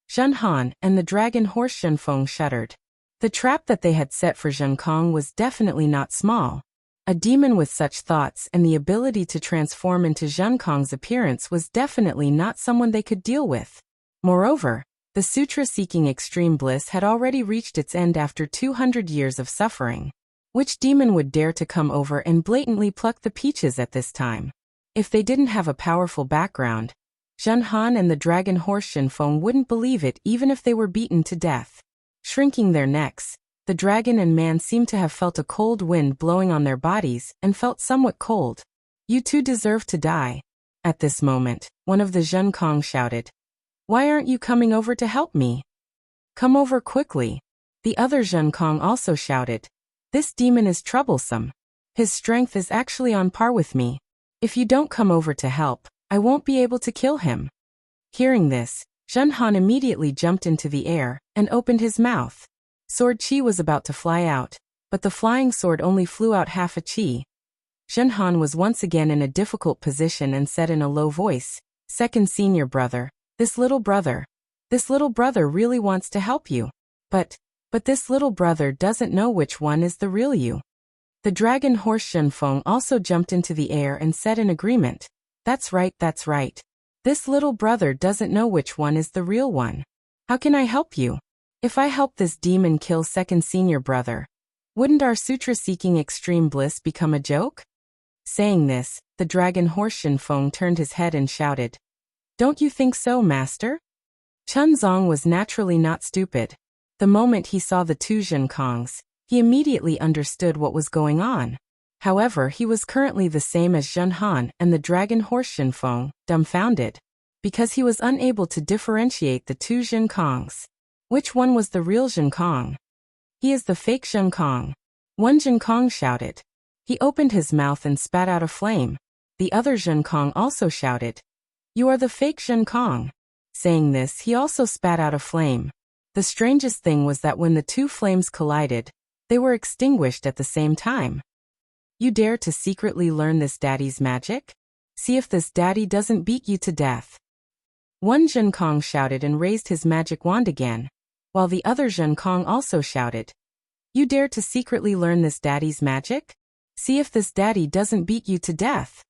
Zhenhan and the dragon horse Shenfeng shuddered. The trap that they had set for Zhenkong was definitely not small. A demon with such thoughts and the ability to transform into Zhenkong's appearance was definitely not someone they could deal with. Moreover, the sutra-seeking extreme bliss had already reached its end after 200 years of suffering. Which demon would dare to come over and blatantly pluck the peaches at this time? If they didn't have a powerful background, Zhenhan and the dragon horse Shenfeng wouldn't believe it even if they were beaten to death. Shrinking their necks, the dragon and man seemed to have felt a cold wind blowing on their bodies and felt somewhat cold. You two deserve to die. At this moment, one of the Zhenkong shouted, "Why aren't you coming over to help me? Come over quickly." The other Zhenkong also shouted, "This demon is troublesome. His strength is actually on par with me. If you don't come over to help, I won't be able to kill him." Hearing this, Zhenhan immediately jumped into the air and opened his mouth. Sword chi was about to fly out, but the flying sword only flew out half a chi. Zhenhan was once again in a difficult position and said in a low voice, "Second senior brother, this little brother really wants to help you. But this little brother doesn't know which one is the real you." The dragon horse Shenfeng also jumped into the air and said in agreement, that's right. This little brother doesn't know which one is the real one. How can I help you? If I help this demon kill second senior brother, wouldn't our sutra-seeking extreme bliss become a joke?" Saying this, the dragon horse Shenfeng turned his head and shouted, "Don't you think so, master?" Chunzang was naturally not stupid. The moment he saw the two Zhenkongs, he immediately understood what was going on. However, he was currently the same as Zhenhan and the dragon horse Shenfeng, dumbfounded, because he was unable to differentiate the two Zhenkongs. Which one was the real Zhenkong? "He is the fake Zhenkong," one Zhenkong shouted. He opened his mouth and spat out a flame. The other Zhenkong also shouted, "You are the fake Zhenkong." Saying this, he also spat out a flame. The strangest thing was that when the two flames collided, they were extinguished at the same time. "You dare to secretly learn this daddy's magic? See if this daddy doesn't beat you to death." One Zhenkong shouted and raised his magic wand again, while the other Zhenkong also shouted, "You dare to secretly learn this daddy's magic? See if this daddy doesn't beat you to death."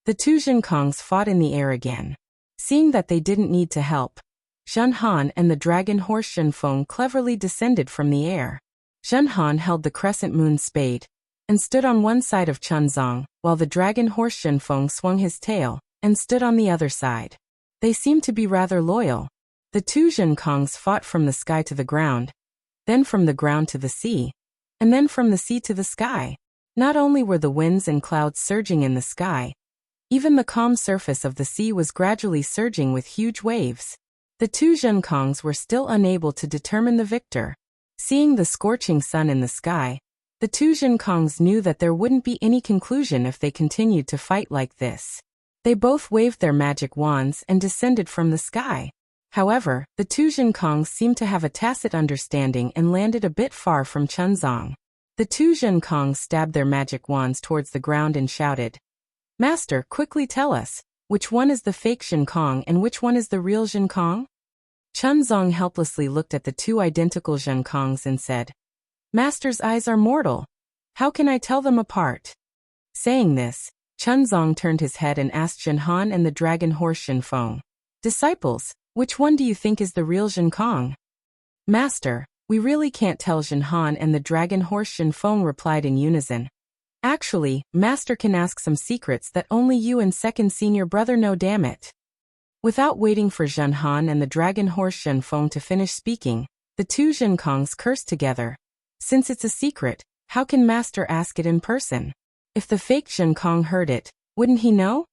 The two Zhenkongs fought in the air again. Seeing that they didn't need to help, Zhenhan and the dragon horse Shenfeng cleverly descended from the air. Zhenhan held the crescent moon spade and stood on one side of Chunzang, while the dragon horse Shenfeng swung his tail and stood on the other side. They seemed to be rather loyal. The two Zhenkongs fought from the sky to the ground, then from the ground to the sea, and then from the sea to the sky. Not only were the winds and clouds surging in the sky, even the calm surface of the sea was gradually surging with huge waves. The two Zhenkongs were still unable to determine the victor. Seeing the scorching sun in the sky, the two Zhenkongs knew that there wouldn't be any conclusion if they continued to fight like this. They both waved their magic wands and descended from the sky. However, the two Zhenkongs seemed to have a tacit understanding and landed a bit far from Chunzang. The two Zhenkongs stabbed their magic wands towards the ground and shouted, "Master, quickly tell us, which one is the fake Zhenkong and which one is the real Zhenkong?" Chunzong helplessly looked at the two identical Zhenkongs and said, "Master's eyes are mortal. How can I tell them apart?" Saying this, Chunzong turned his head and asked Zhenhan and the dragon horse Zhenfeng, "Disciples, which one do you think is the real Zhenkong?" "Master, we really can't tell," Zhenhan and the dragon horse Zhenfeng replied in unison. "Actually, Master can ask some secrets that only you and second senior brother know, damn it." Without waiting for Zhenhan and the dragon horse Zhenfeng to finish speaking, the two Zhenkongs cursed together. "Since it's a secret, how can Master ask it in person? If the fake Zhenkong heard it, wouldn't he know?"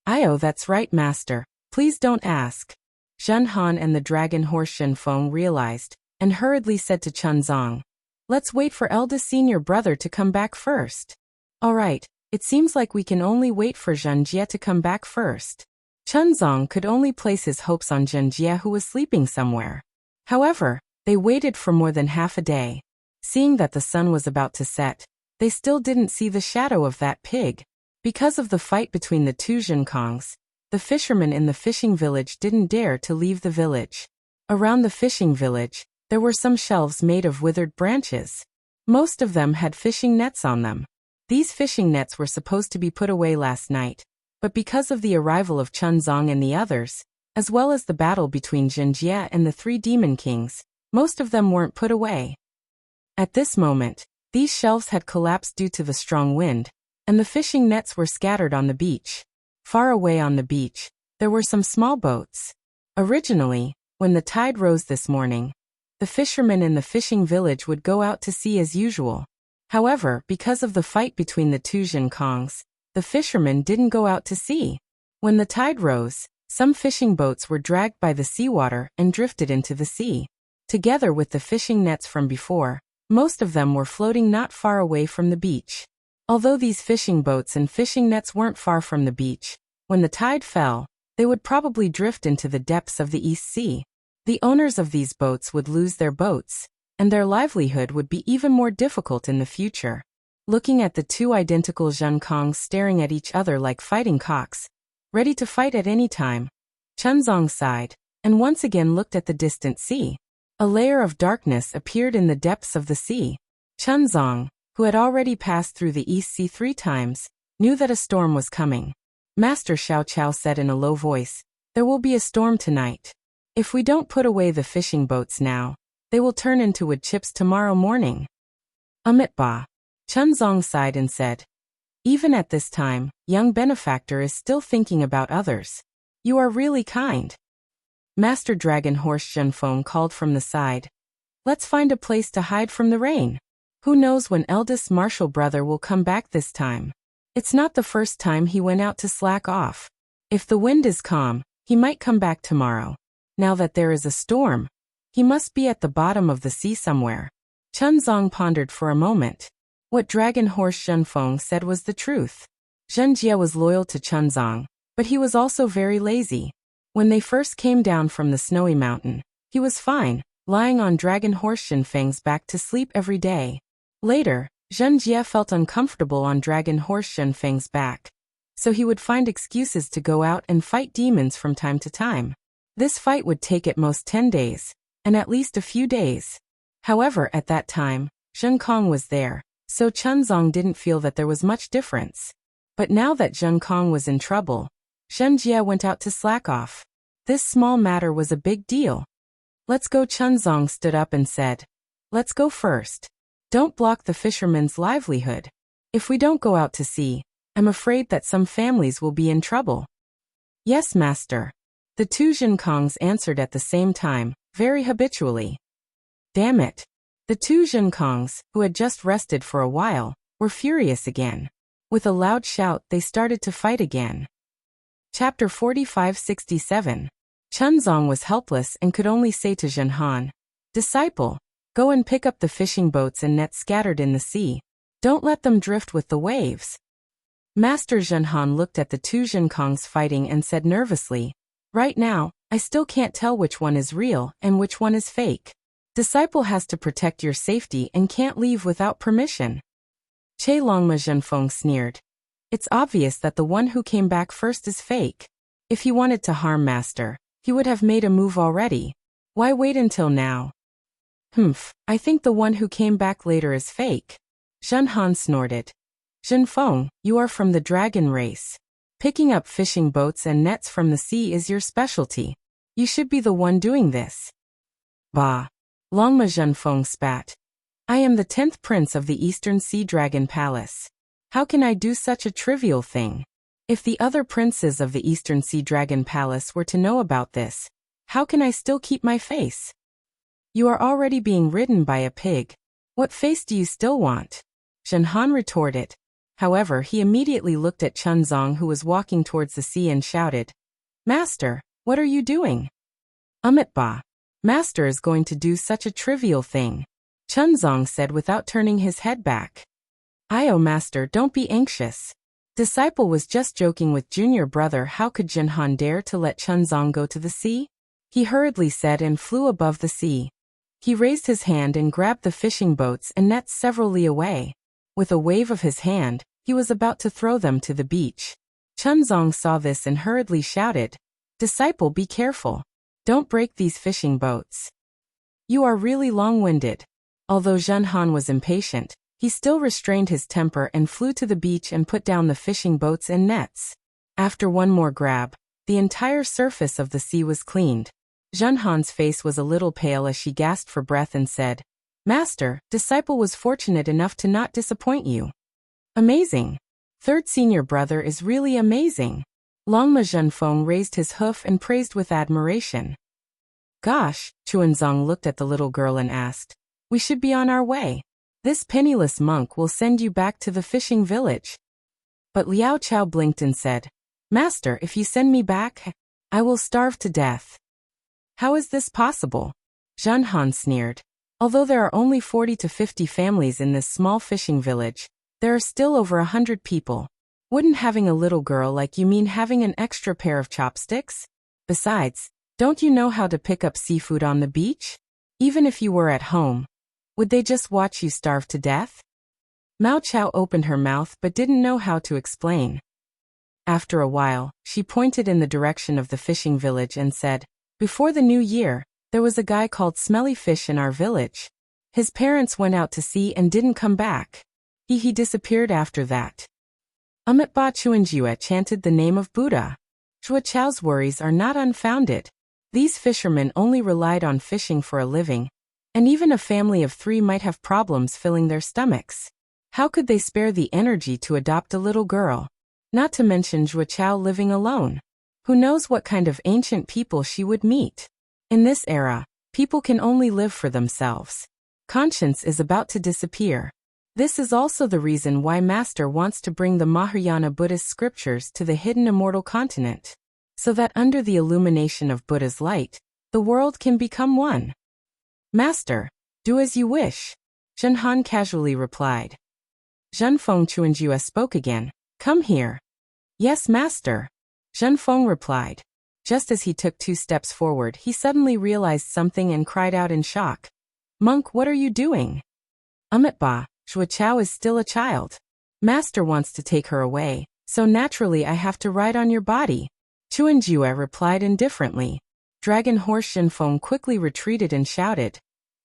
"Oh, that's right, Master. Please don't ask." Zhenhan and the dragon horse Zhenfeng realized, and hurriedly said to Chunzong, "Let's wait for eldest senior brother to come back first." "All right, it seems like we can only wait for Zhenjie to come back first." Chunzong could only place his hopes on Zhenjie, who was sleeping somewhere. However, they waited for more than half a day. Seeing that the sun was about to set, they still didn't see the shadow of that pig. Because of the fight between the two Zhenkongs, the fishermen in the fishing village didn't dare to leave the village. Around the fishing village, there were some shelves made of withered branches. Most of them had fishing nets on them. These fishing nets were supposed to be put away last night, but because of the arrival of Chunzong and the others, as well as the battle between Zhenjie and the three demon kings, most of them weren't put away. At this moment, these shelves had collapsed due to the strong wind, and the fishing nets were scattered on the beach. Far away on the beach, there were some small boats. Originally, when the tide rose this morning, the fishermen in the fishing village would go out to sea as usual. However, because of the fight between the two Zhenkongs, the fishermen didn't go out to sea. When the tide rose, some fishing boats were dragged by the seawater and drifted into the sea. Together with the fishing nets from before, most of them were floating not far away from the beach. Although these fishing boats and fishing nets weren't far from the beach, when the tide fell, they would probably drift into the depths of the East Sea. The owners of these boats would lose their boats, and their livelihood would be even more difficult in the future. Looking at the two identical Zhenkongs staring at each other like fighting cocks, ready to fight at any time, Chunzong sighed, and once again looked at the distant sea. A layer of darkness appeared in the depths of the sea. Chunzong, who had already passed through the East Sea 3 times, knew that a storm was coming. Master Xiao Chao said in a low voice, "There will be a storm tonight. If we don't put away the fishing boats now, they will turn into wood chips tomorrow morning." Ba. Chunzong sighed and said, "Even at this time, young benefactor is still thinking about others. You are really kind." Master Dragon Horse Zhenfeng called from the side, "Let's find a place to hide from the rain. Who knows when eldest martial brother will come back this time? It's not the first time he went out to slack off. If the wind is calm, he might come back tomorrow. Now that there is a storm, he must be at the bottom of the sea somewhere." Chunzong pondered for a moment. What Dragon Horse Zhenfeng said was the truth. Zhenjie was loyal to Chunzong, but he was also very lazy. When they first came down from the snowy mountain, he was fine, lying on Dragon Horse Zhenfeng's back to sleep every day. Later, Zhenjie felt uncomfortable on Dragon Horse Zhenfeng's back, so he would find excuses to go out and fight demons from time to time. This fight would take at most 10 days, and at least a few days. However, at that time, Zhenkong was there, so Chunzong didn't feel that there was much difference. But now that Zhenkong was in trouble, Zhenjie went out to slack off. This small matter was a big deal. "Let's go." Chunzong stood up and said, "Let's go first. Don't block the fishermen's livelihood. If we don't go out to sea, I'm afraid that some families will be in trouble." "Yes, master." The two Zhenkongs answered at the same time, very habitually. Damn it. The two Zhenkongs, who had just rested for a while, were furious again. With a loud shout, they started to fight again. Chapter 45-67. Chunzong was helpless and could only say to Zhenhan, "Disciple, go and pick up the fishing boats and nets scattered in the sea. Don't let them drift with the waves." Master Zhenhan looked at the two Zhenkongs fighting and said nervously, "Right now, I still can't tell which one is real and which one is fake. Disciple has to protect your safety and can't leave without permission. Che Longma Zhenfeng sneered. It's obvious that the one who came back first is fake. If he wanted to harm Master, he would have made a move already. Why wait until now? I think the one who came back later is fake. Zhen Han snorted. Zhenfeng, you are from the dragon race. Picking up fishing boats and nets from the sea is your specialty. You should be the one doing this. Bah. Longma Zhenfeng spat. I am the 10th prince of the Eastern Sea Dragon Palace. How can I do such a trivial thing? If the other princes of the Eastern Sea Dragon Palace were to know about this, how can I still keep my face? You are already being ridden by a pig. What face do you still want? Zhen Han retorted. However, he immediately looked at Chun Zong, who was walking towards the sea, and shouted, Master, what are you doing? Ba. Master is going to do such a trivial thing. Chun Zong said without turning his head back. Master, don't be anxious. Disciple was just joking with junior brother. How could Zhen Han dare to let Chun Zong go to the sea? He hurriedly said and flew above the sea. He raised his hand and grabbed the fishing boats and nets several li away. With a wave of his hand, he was about to throw them to the beach. Chun Zong saw this and hurriedly shouted, Disciple, be careful. Don't break these fishing boats. You are really long-winded. Although Zhen Han was impatient, he still restrained his temper and flew to the beach and put down the fishing boats and nets. After one more grab, the entire surface of the sea was cleaned. Zhen Han's face was a little pale as she gasped for breath and said, Master, Disciple was fortunate enough to not disappoint you. Amazing. Third senior brother is really amazing. Longma Zhenfeng raised his hoof and praised with admiration. Gosh, Chuanzong looked at the little girl and asked, We should be on our way. This penniless monk will send you back to the fishing village. But Liao Chao blinked and said, Master, if you send me back, I will starve to death. How is this possible? Zhen Han sneered. Although there are only 40 to 50 families in this small fishing village, there are still over 100 people. Wouldn't having a little girl like you mean having an extra pair of chopsticks? Besides, don't you know how to pick up seafood on the beach? Even if you were at home, would they just watch you starve to death? Mao Chao opened her mouth but didn't know how to explain. After a while, she pointed in the direction of the fishing village and said, Before the new year, there was a guy called Smelly Fish in our village. His parents went out to sea and didn't come back. He disappeared after that. Ba Chuanjue chanted the name of Buddha. Zhua Chao's worries are not unfounded. These fishermen only relied on fishing for a living, and even a family of 3 might have problems filling their stomachs. How could they spare the energy to adopt a little girl? Not to mention Zhua Chao living alone. Who knows what kind of ancient people she would meet? In this era, people can only live for themselves. Conscience is about to disappear. This is also the reason why Master wants to bring the Mahayana Buddhist scriptures to the hidden immortal continent, so that under the illumination of Buddha's light, the world can become one. Master, do as you wish, Zhen Han casually replied. Zhenfeng Chuanjue spoke again. Come here. Yes, Master, Zhenfeng replied. Just as he took 2 steps forward, he suddenly realized something and cried out in shock. Monk, what are you doing? Ba, Zhua Chao is still a child. Master wants to take her away, so naturally I have to ride on your body. Chuanjue replied indifferently. Dragon Horse Zhenfeng quickly retreated and shouted.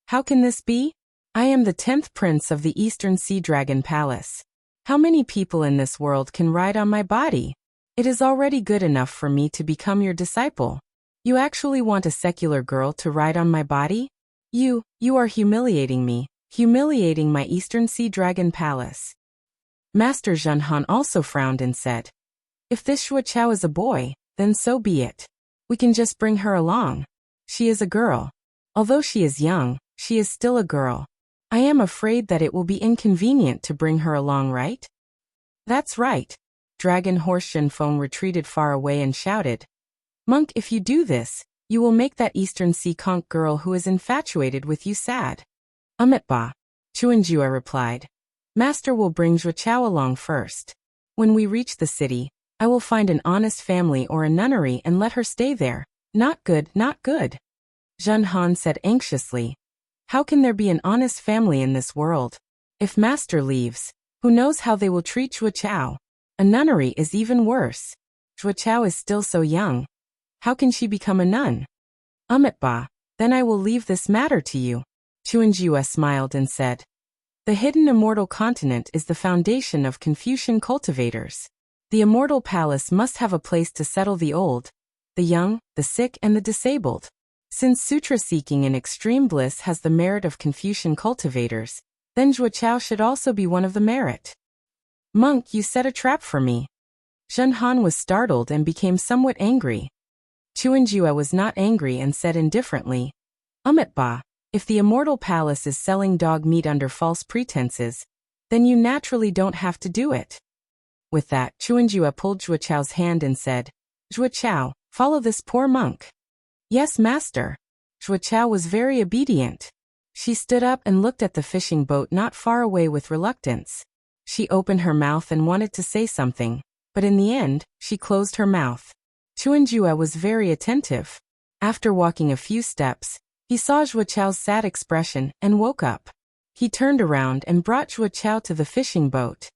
How can this be? I am the 10th prince of the Eastern Sea Dragon Palace. How many people in this world can ride on my body? It is already good enough for me to become your disciple. You actually want a secular girl to ride on my body? You are humiliating me, humiliating my Eastern Sea Dragon Palace. Master Zhen Han also frowned and said, If this Zhua Chao is a boy, then so be it. We can just bring her along. She is a girl. Although she is young, she is still a girl. I am afraid that it will be inconvenient to bring her along, right? That's right. Dragon Horse Zhenfeng retreated far away and shouted, Monk, if you do this, you will make that Eastern Sea conch girl who is infatuated with you sad. Ba, Chuanjue replied. Master will bring Zhua Chao along first. When we reach the city, I will find an honest family or a nunnery and let her stay there. Not good, not good. Zhen Han said anxiously. How can there be an honest family in this world? If master leaves, who knows how they will treat Wuxia? A nunnery is even worse. Wuxia is still so young. How can she become a nun? Ba, then I will leave this matter to you. Chuanjua smiled and said, the hidden immortal continent is the foundation of Confucian cultivators. The immortal palace must have a place to settle the old, the young, the sick and the disabled. Since sutra seeking in extreme bliss has the merit of Confucian cultivators, then Wuxia should also be one of the merit. Monk, you set a trap for me. Zhen Han was startled and became somewhat angry. Chuanjua was not angry and said indifferently, Ba, if the immortal palace is selling dog meat under false pretenses, then you naturally don't have to do it. With that, Chuanjua pulled Wuxiao's hand and said, Wuxiao, follow this poor monk. Yes, master. Wuxiao was very obedient. She stood up and looked at the fishing boat not far away with reluctance. She opened her mouth and wanted to say something, but in the end, she closed her mouth. Chuanjua was very attentive. After walking a few steps, he saw Wuxiao's sad expression and woke up. He turned around and brought Wuxiao to the fishing boat.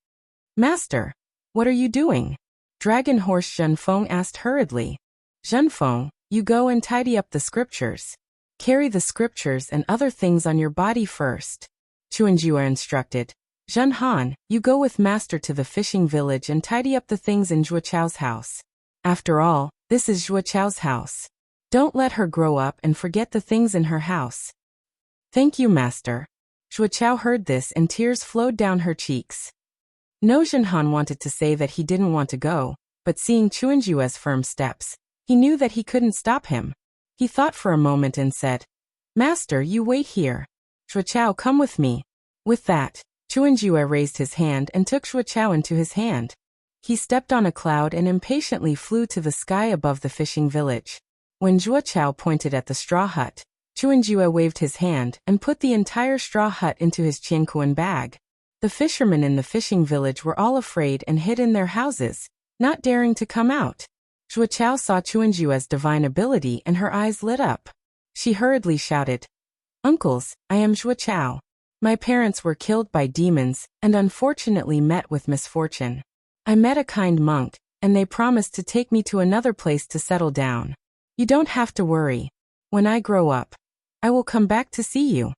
Master, what are you doing? Dragon Horse Zhenfeng asked hurriedly. Zhenfeng, you go and tidy up the scriptures. Carry the scriptures and other things on your body first. Chuanjua instructed. Zhen Han, you go with master to the fishing village and tidy up the things in Wuxiao's house. After all, this is Wuxiao's house. Don't let her grow up and forget the things in her house. Thank you, master. Wuxiao heard this and tears flowed down her cheeks. No, Zhen Han wanted to say that he didn't want to go, but seeing Chuanjua's firm steps, he knew that he couldn't stop him. He thought for a moment and said, Master, you wait here. Wuxiao, come with me. With that, Chuanjua raised his hand and took Wuxiao into his hand. He stepped on a cloud and impatiently flew to the sky above the fishing village. When Wuxiao pointed at the straw hut, Chuanjua waved his hand and put the entire straw hut into his Qianquan bag. The fishermen in the fishing village were all afraid and hid in their houses, not daring to come out. Wuxiao saw Chuanjua's divine ability and her eyes lit up. She hurriedly shouted, Uncles, I am Wuxiao. My parents were killed by demons and unfortunately met with misfortune. I met a kind monk, and they promised to take me to another place to settle down. You don't have to worry. When I grow up, I will come back to see you.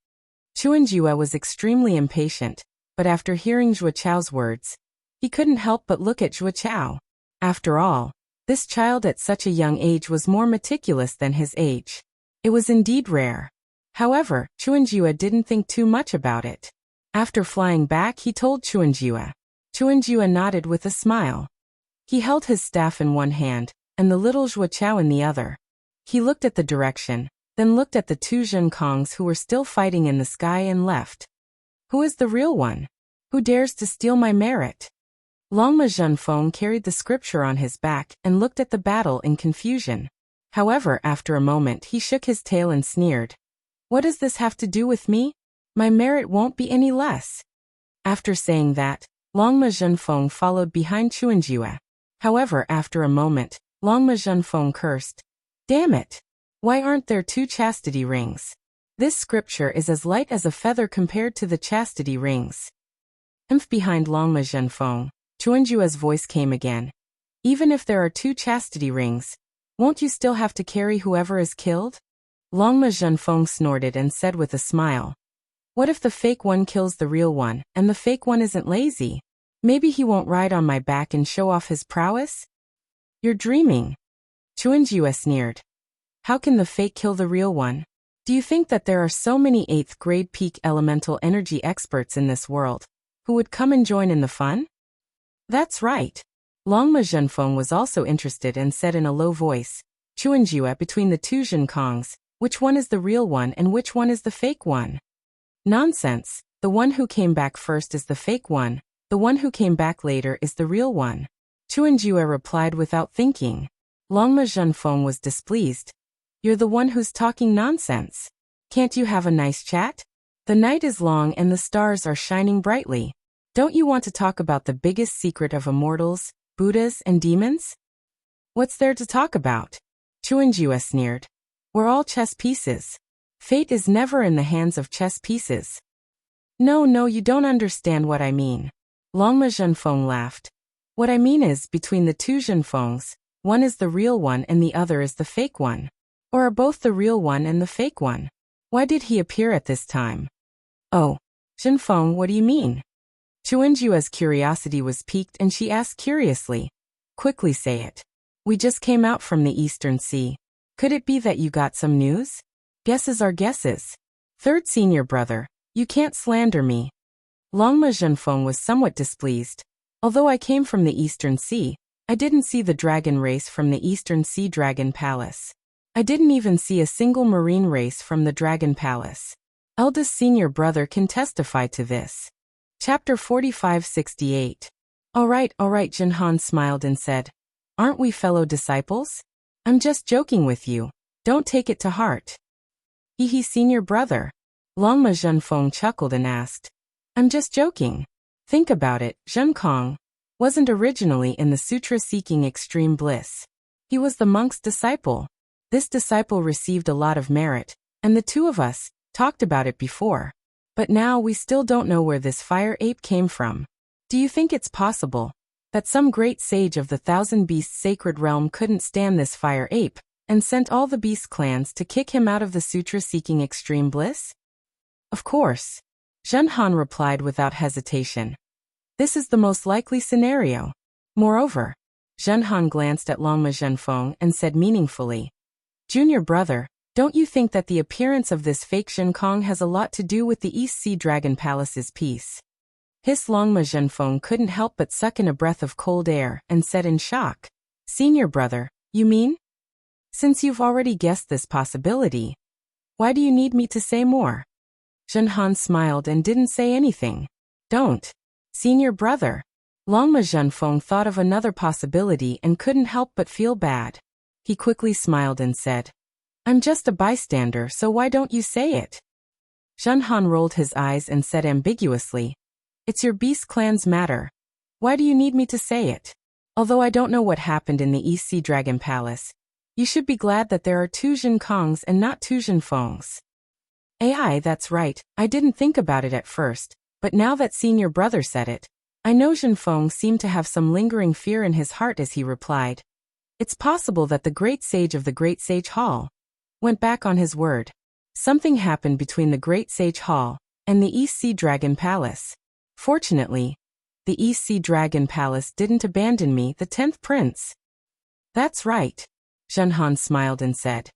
Chuanjua was extremely impatient, but after hearing Wuxiao's words, he couldn't help but look at Wuxiao. After all, this child at such a young age was more meticulous than his age. It was indeed rare. However, Chuanjua didn't think too much about it. After flying back, he told Chuanjua. Chuanjua nodded with a smile. He held his staff in one hand, and the little Wuxiao in the other. He looked at the direction, then looked at the two Zhenkongs who were still fighting in the sky and left. Who is the real one? Who dares to steal my merit? Longma Zhenfeng carried the scripture on his back and looked at the battle in confusion. However, after a moment he shook his tail and sneered. What does this have to do with me? My merit won't be any less. After saying that, Longma Zhenfeng followed behind Chuanjua. However, after a moment, Longma Zhenfeng cursed. Damn it! Why aren't there 2 chastity rings? This scripture is as light as a feather compared to the chastity rings. Behind Longma Zhenfeng, Chuanjua's voice came again. Even if there are 2 chastity rings, won't you still have to carry whoever is killed? Longma Zhenfeng snorted and said with a smile. What if the fake one kills the real one, and the fake one isn't lazy? Maybe he won't ride on my back and show off his prowess? You're dreaming. Chuanjua sneered. How can the fake kill the real one? Do you think that there are so many 8th grade peak elemental energy experts in this world who would come and join in the fun? That's right. Longma Zhenfeng was also interested and said in a low voice, Chuanjua, between the 2 Zhenkongs, which one is the real one and which one is the fake one? Nonsense. The one who came back first is the fake one. The one who came back later is the real one. Chuanjua replied without thinking. Longma Zhenfeng was displeased. You're the one who's talking nonsense. Can't you have a nice chat? The night is long and the stars are shining brightly. Don't you want to talk about the biggest secret of immortals, Buddhas and demons? What's there to talk about? Chuanjua sneered. We're all chess pieces. Fate is never in the hands of chess pieces. No, you don't understand what I mean. Longma Zhenfeng laughed. What I mean is, between the two Zhenfengs, one is the real one and the other is the fake one. Or are both the real one and the fake one? Why did he appear at this time? Oh, Zhenfeng, what do you mean? Chuanjua's curiosity was piqued and she asked curiously. Quickly say it. We just came out from the Eastern Sea. Could it be that you got some news? Guesses are guesses. Third senior brother, you can't slander me. Longma Zhenfeng was somewhat displeased. Although I came from the Eastern Sea, I didn't see the dragon race from the Eastern Sea Dragon Palace. I didn't even see a single marine race from the Dragon Palace. Eldest senior brother can testify to this. Chapter 4568. All right, Jinhan smiled and said, aren't we fellow disciples? I'm just joking with you. Don't take it to heart. He senior brother. Longma Zhenfeng chuckled and asked, I'm just joking. Think about it, Zhenkong wasn't originally in the sutra seeking extreme bliss. He was the monk's disciple. This disciple received a lot of merit, and the two of us talked about it before. But now we still don't know where this fire ape came from. Do you think it's possible that some great sage of the Thousand Beasts sacred realm couldn't stand this fire ape and sent all the beast clans to kick him out of the sutra seeking extreme bliss? Of course. Zhenhan replied without hesitation. This is the most likely scenario. Moreover, Zhenhan glanced at Longma Zhenfeng and said meaningfully, Junior brother, don't you think that the appearance of this fake Zhenkong has a lot to do with the East Sea Dragon Palace's peace? His Longma Zhenfeng couldn't help but suck in a breath of cold air and said in shock, Senior brother, you mean? Since you've already guessed this possibility, why do you need me to say more? Zhenhan smiled and didn't say anything. Don't. Senior brother. Longma Zhenfeng thought of another possibility and couldn't help but feel bad. He quickly smiled and said, I'm just a bystander, so why don't you say it? Zhenhan rolled his eyes and said ambiguously, It's your beast clan's matter. Why do you need me to say it? Although I don't know what happened in the East Sea Dragon Palace, you should be glad that there are two Zhenkongs and not two Zhenfengs. AI, that's right, I didn't think about it at first, but now that senior brother said it, I know Zhenfeng seemed to have some lingering fear in his heart as he replied. It's possible that the great sage of the Great Sage Hall went back on his word. Something happened between the Great Sage Hall and the East Sea Dragon Palace. Fortunately, the East Sea Dragon Palace didn't abandon me, the 10th prince. That's right. Zhenhan smiled and said,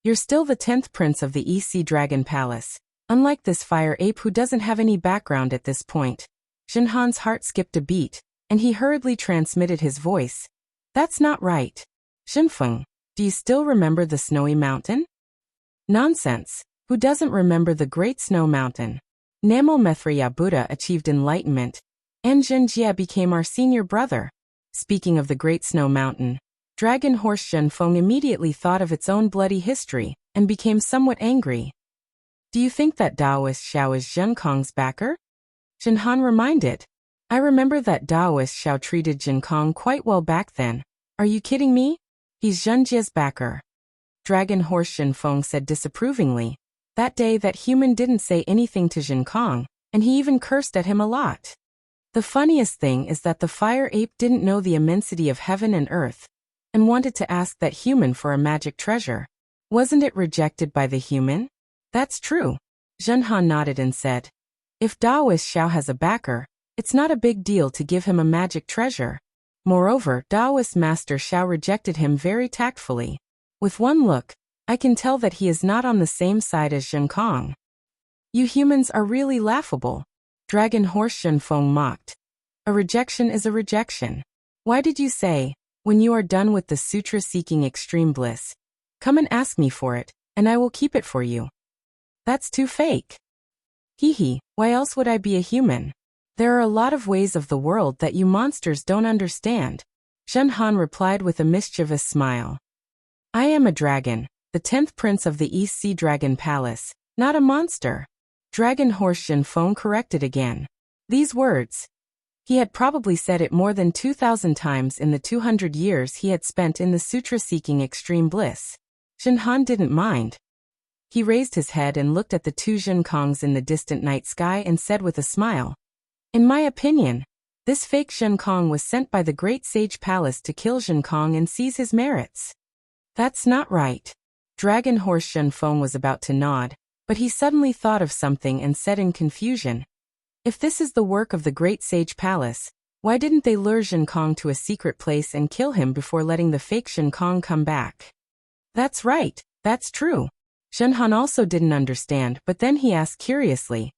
You're still the 10th prince of the East Sea Dragon Palace, unlike this fire ape who doesn't have any background at this point. Zhenhan's heart skipped a beat, and he hurriedly transmitted his voice. That's not right. Zhenfeng, do you still remember the snowy mountain? Nonsense. Who doesn't remember the Great Snow Mountain? Namal Methriya Buddha achieved enlightenment, and Zhenjia became our senior brother. Speaking of the Great Snow Mountain, Dragon Horse Zhenfeng immediately thought of its own bloody history and became somewhat angry. Do you think that Taoist Xiao is Zhenkong's backer? Zhenhan reminded. I remember that Taoist Xiao treated Zhenkong quite well back then. Are you kidding me? He's Zhenjia's backer. Dragon Horse Zhenfeng said disapprovingly. That day that human didn't say anything to Zhenkong, and he even cursed at him a lot. The funniest thing is that the fire ape didn't know the immensity of heaven and earth, and wanted to ask that human for a magic treasure. Wasn't it rejected by the human? That's true. Zhenhan nodded and said, If Taoist Xiao has a backer, it's not a big deal to give him a magic treasure. Moreover, Taoist Master Xiao rejected him very tactfully. With one look, I can tell that he is not on the same side as Zhenkong. You humans are really laughable. Dragon Horse Zhenfeng mocked. A rejection is a rejection. Why did you say, when you are done with the sutra-seeking extreme bliss, come and ask me for it, and I will keep it for you? That's too fake. Hee, why else would I be a human? There are a lot of ways of the world that you monsters don't understand. Zhenhan replied with a mischievous smile. I am a dragon, the 10th prince of the East Sea Dragon Palace, not a monster. Dragon Horse Zhenfeng corrected again. These words. He had probably said it more than 2,000 times in the 200 years he had spent in the sutra-seeking extreme bliss. Zhenhan didn't mind. He raised his head and looked at the two Zhenkongs in the distant night sky and said with a smile, "In my opinion, this fake Zhenkong was sent by the great sage palace to kill Zhenkong and seize his merits." "That's not right." Dragon Horse Zhenfeng was about to nod, but he suddenly thought of something and said in confusion, "If this is the work of the great sage palace, why didn't they lure Zhenkong to a secret place and kill him before letting the fake Zhenkong come back?" "That's right, that's true." Zhenhan also didn't understand, but then he asked curiously,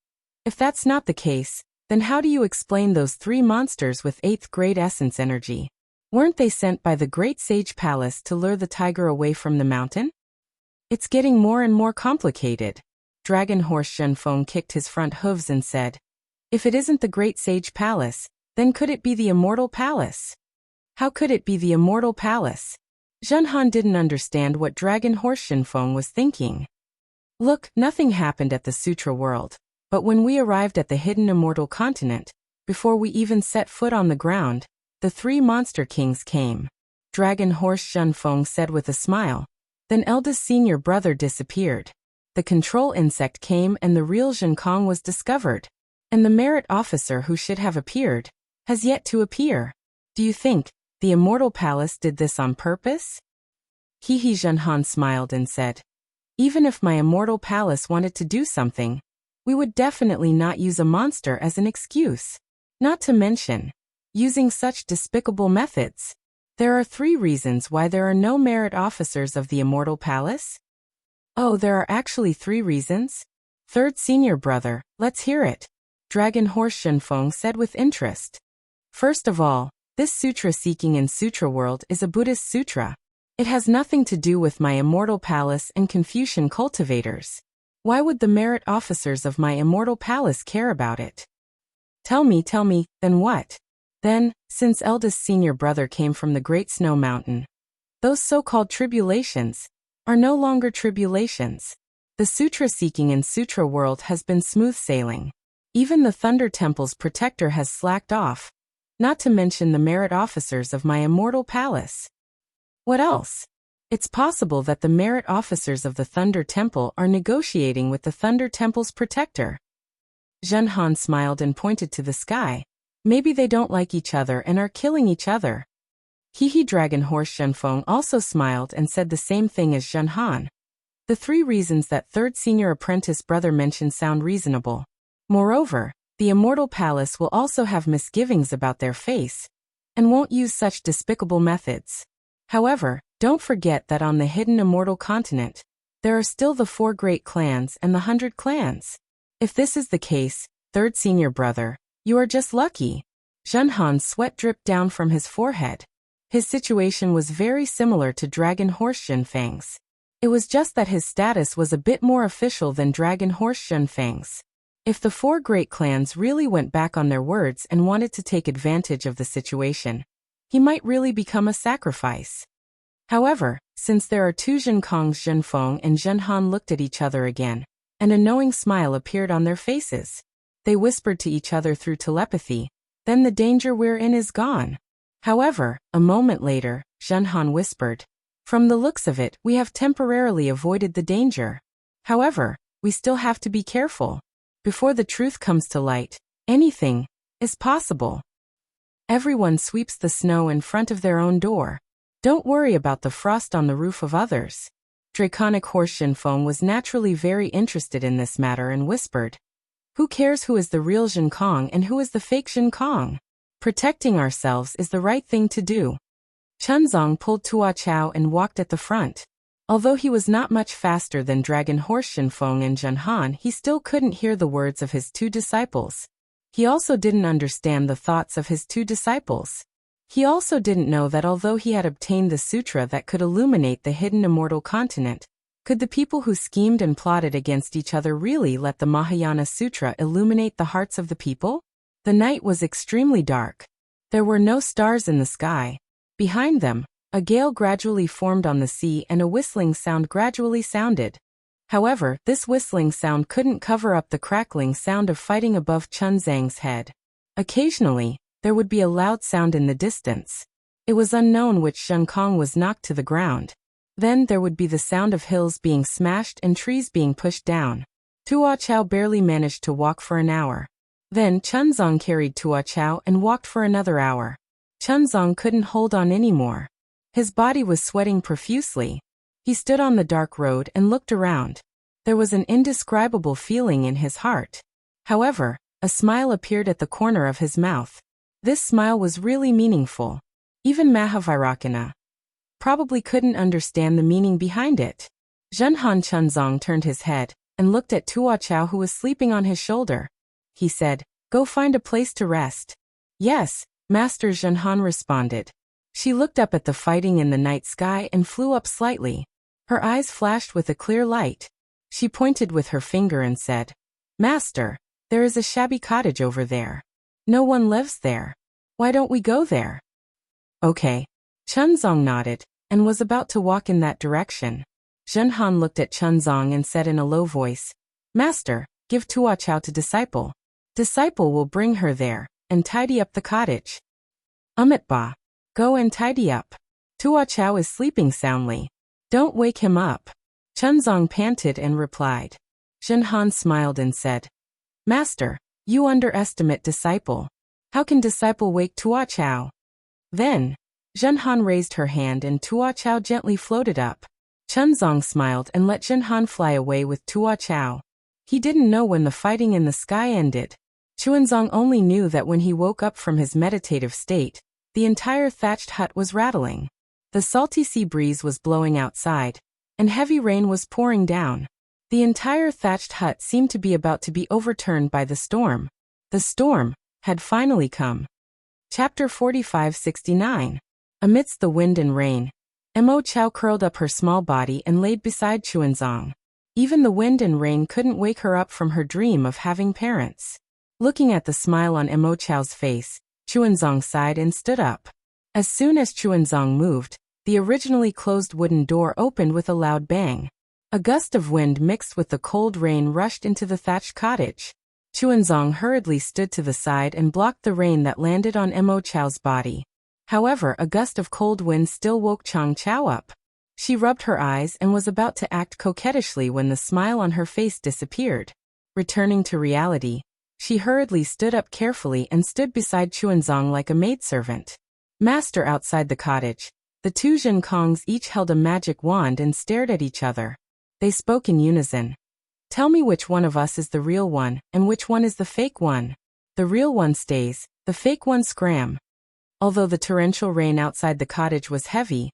"If that's not the case, then how do you explain those three monsters with 8th grade essence energy? Weren't they sent by the great sage palace to lure the tiger away from the mountain?" "It's getting more and more complicated." Dragon Horse Zhenfeng kicked his front hooves and said, "If it isn't the great sage palace, then could it be the immortal palace?" "How could it be the immortal palace?" Zhenhan didn't understand what Dragon Horse Zhenfeng was thinking. "Look, nothing happened at the Sutra world, but when we arrived at the hidden immortal continent, before we even set foot on the ground, the three monster kings came." Dragon Horse Zhenfeng said with a smile. "Then eldest senior brother disappeared. The control insect came and the real Zhenkong was discovered. And the merit officer who should have appeared has yet to appear. Do you think the immortal palace did this on purpose?" He Zhenhan smiled and said, "Even if my immortal palace wanted to do something, we would definitely not use a monster as an excuse. Not to mention, using such despicable methods. There are 3 reasons why there are no merit officers of the immortal palace." "Oh, there are actually 3 reasons? Third senior brother, let's hear it." Dragon Horse Zhenfeng said with interest. "First of all, this sutra seeking in Sutra world is a Buddhist sutra. It has nothing to do with my immortal palace and Confucian cultivators. Why would the merit officers of my immortal palace care about it?" Tell me, then what?" "Then, since eldest senior brother came from the Great Snow Mountain, those so-called tribulations are no longer tribulations. The sutra seeking in Sutra world has been smooth sailing. Even the Thunder Temple's protector has slacked off, not to mention the merit officers of my immortal palace." "What else?" "It's possible that the merit officers of the Thunder Temple are negotiating with the Thunder Temple's protector." Zhenhan smiled and pointed to the sky. "Maybe they don't like each other and are killing each other." Dragon Horse Zhenfeng also smiled and said the same thing as Zhenhan. The 3 reasons that third senior apprentice brother mentioned sound reasonable. Moreover, the immortal palace will also have misgivings about their face, and won't use such despicable methods. However, don't forget that on the hidden immortal continent, there are still the 4 great clans and the 100 clans. If this is the case, third senior brother, you are just lucky." Zhenhan's sweat dripped down from his forehead. His situation was very similar to Dragon Horse Zhenfeng's. It was just that his status was a bit more official than Dragon Horse Zhenfeng's. If the 4 great clans really went back on their words and wanted to take advantage of the situation, he might really become a sacrifice. However, since there are 2 Zhenkongs, Zhenfeng and Zhenhan looked at each other again, and a knowing smile appeared on their faces. They whispered to each other through telepathy, "Then the danger we're in is gone." However, a moment later, Zhenhan whispered, "From the looks of it, we have temporarily avoided the danger. However, we still have to be careful. Before the truth comes to light, anything is possible." Everyone sweeps the snow in front of their own door. Don't worry about the frost on the roof of others. Draconic Horse Zhenfeng was naturally very interested in this matter and whispered, "Who cares who is the real Zhenkong and who is the fake Zhenkong? Protecting ourselves is the right thing to do." Chunzong pulled Tua Chao and walked at the front. Although he was not much faster than Dragon Horse Zhenfeng and Zhenhan, he still couldn't hear the words of his 2 disciples. He also didn't understand the thoughts of his 2 disciples. He also didn't know that although he had obtained the sutra that could illuminate the hidden immortal continent, could the people who schemed and plotted against each other really let the Mahayana Sutra illuminate the hearts of the people? The night was extremely dark. There were no stars in the sky. Behind them, a gale gradually formed on the sea and a whistling sound gradually sounded. However, this whistling sound couldn't cover up the crackling sound of fighting above Chunzang's head. Occasionally, there would be a loud sound in the distance. It was unknown which Zhenkong was knocked to the ground. Then there would be the sound of hills being smashed and trees being pushed down. Tuachao barely managed to walk for an hour. Then Chunzong carried Tuachao and walked for another hour. Chunzong couldn't hold on anymore. His body was sweating profusely. He stood on the dark road and looked around. There was an indescribable feeling in his heart. However, a smile appeared at the corner of his mouth. This smile was really meaningful. Even Mahavairakana probably couldn't understand the meaning behind it. Zhenhan Chunzong turned his head and looked at Tuachao, who was sleeping on his shoulder. He said, "Go find a place to rest." "Yes, Master," Zhenhan responded. She looked up at the fighting in the night sky and flew up slightly. Her eyes flashed with a clear light. She pointed with her finger and said, "Master, there is a shabby cottage over there. No one lives there. Why don't we go there?" "Okay." Chunzong nodded and was about to walk in that direction. Zhenhan looked at Chunzong and said in a low voice, "Master, give Tuachao to Disciple. Disciple will bring her there and tidy up the cottage." "Ba. Go and tidy up. Tuachao is sleeping soundly. Don't wake him up." Chunzong panted and replied. Zhenhan smiled and said, "Master, you underestimate Disciple. How can Disciple wake Tuachao?" Then, Zhenhan raised her hand and Tuachao gently floated up. Chunzong smiled and let Zhenhan fly away with Tuachao. He didn't know when the fighting in the sky ended. Chuanzong only knew that when he woke up from his meditative state, the entire thatched hut was rattling. The salty sea breeze was blowing outside, and heavy rain was pouring down. The entire thatched hut seemed to be about to be overturned by the storm. The storm had finally come. Chapter 45-69. Amidst the wind and rain, Mo Chao curled up her small body and laid beside Chuanzong. Even the wind and rain couldn't wake her up from her dream of having parents. Looking at the smile on Mo Chao's face, Chuanzong sighed and stood up. As soon as Chuanzong moved, the originally closed wooden door opened with a loud bang. A gust of wind mixed with the cold rain rushed into the thatched cottage. Chuanzong hurriedly stood to the side and blocked the rain that landed on Mo Chao's body. However, a gust of cold wind still woke Chang Chao up. She rubbed her eyes and was about to act coquettishly when the smile on her face disappeared. Returning to reality, she hurriedly stood up carefully and stood beside Chuanzong like a maidservant. Master outside the cottage, the two Zhenkongs each held a magic wand and stared at each other. They spoke in unison. "Tell me which one of us is the real one and which one is the fake one." "The real one stays, the fake one scram." Although the torrential rain outside the cottage was heavy,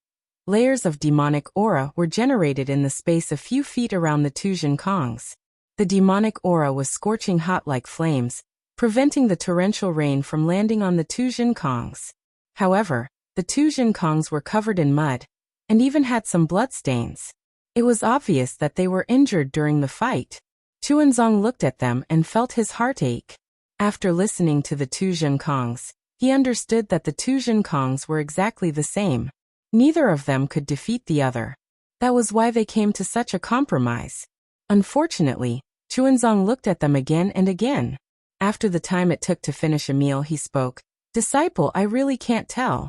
layers of demonic aura were generated in the space a few feet around the two Zhenkongs. The demonic aura was scorching hot like flames, preventing the torrential rain from landing on the two Zhenkongs. However, the two Zhenkongs were covered in mud, and even had some bloodstains. It was obvious that they were injured during the fight. Chuanzong looked at them and felt his heart ache. After listening to the two Zhenkongs, he understood that the two Zhenkongs were exactly the same. Neither of them could defeat the other. That was why they came to such a compromise. Unfortunately, Chuanzong looked at them again and again. After the time it took to finish a meal, he spoke. "Disciple, I really can't tell.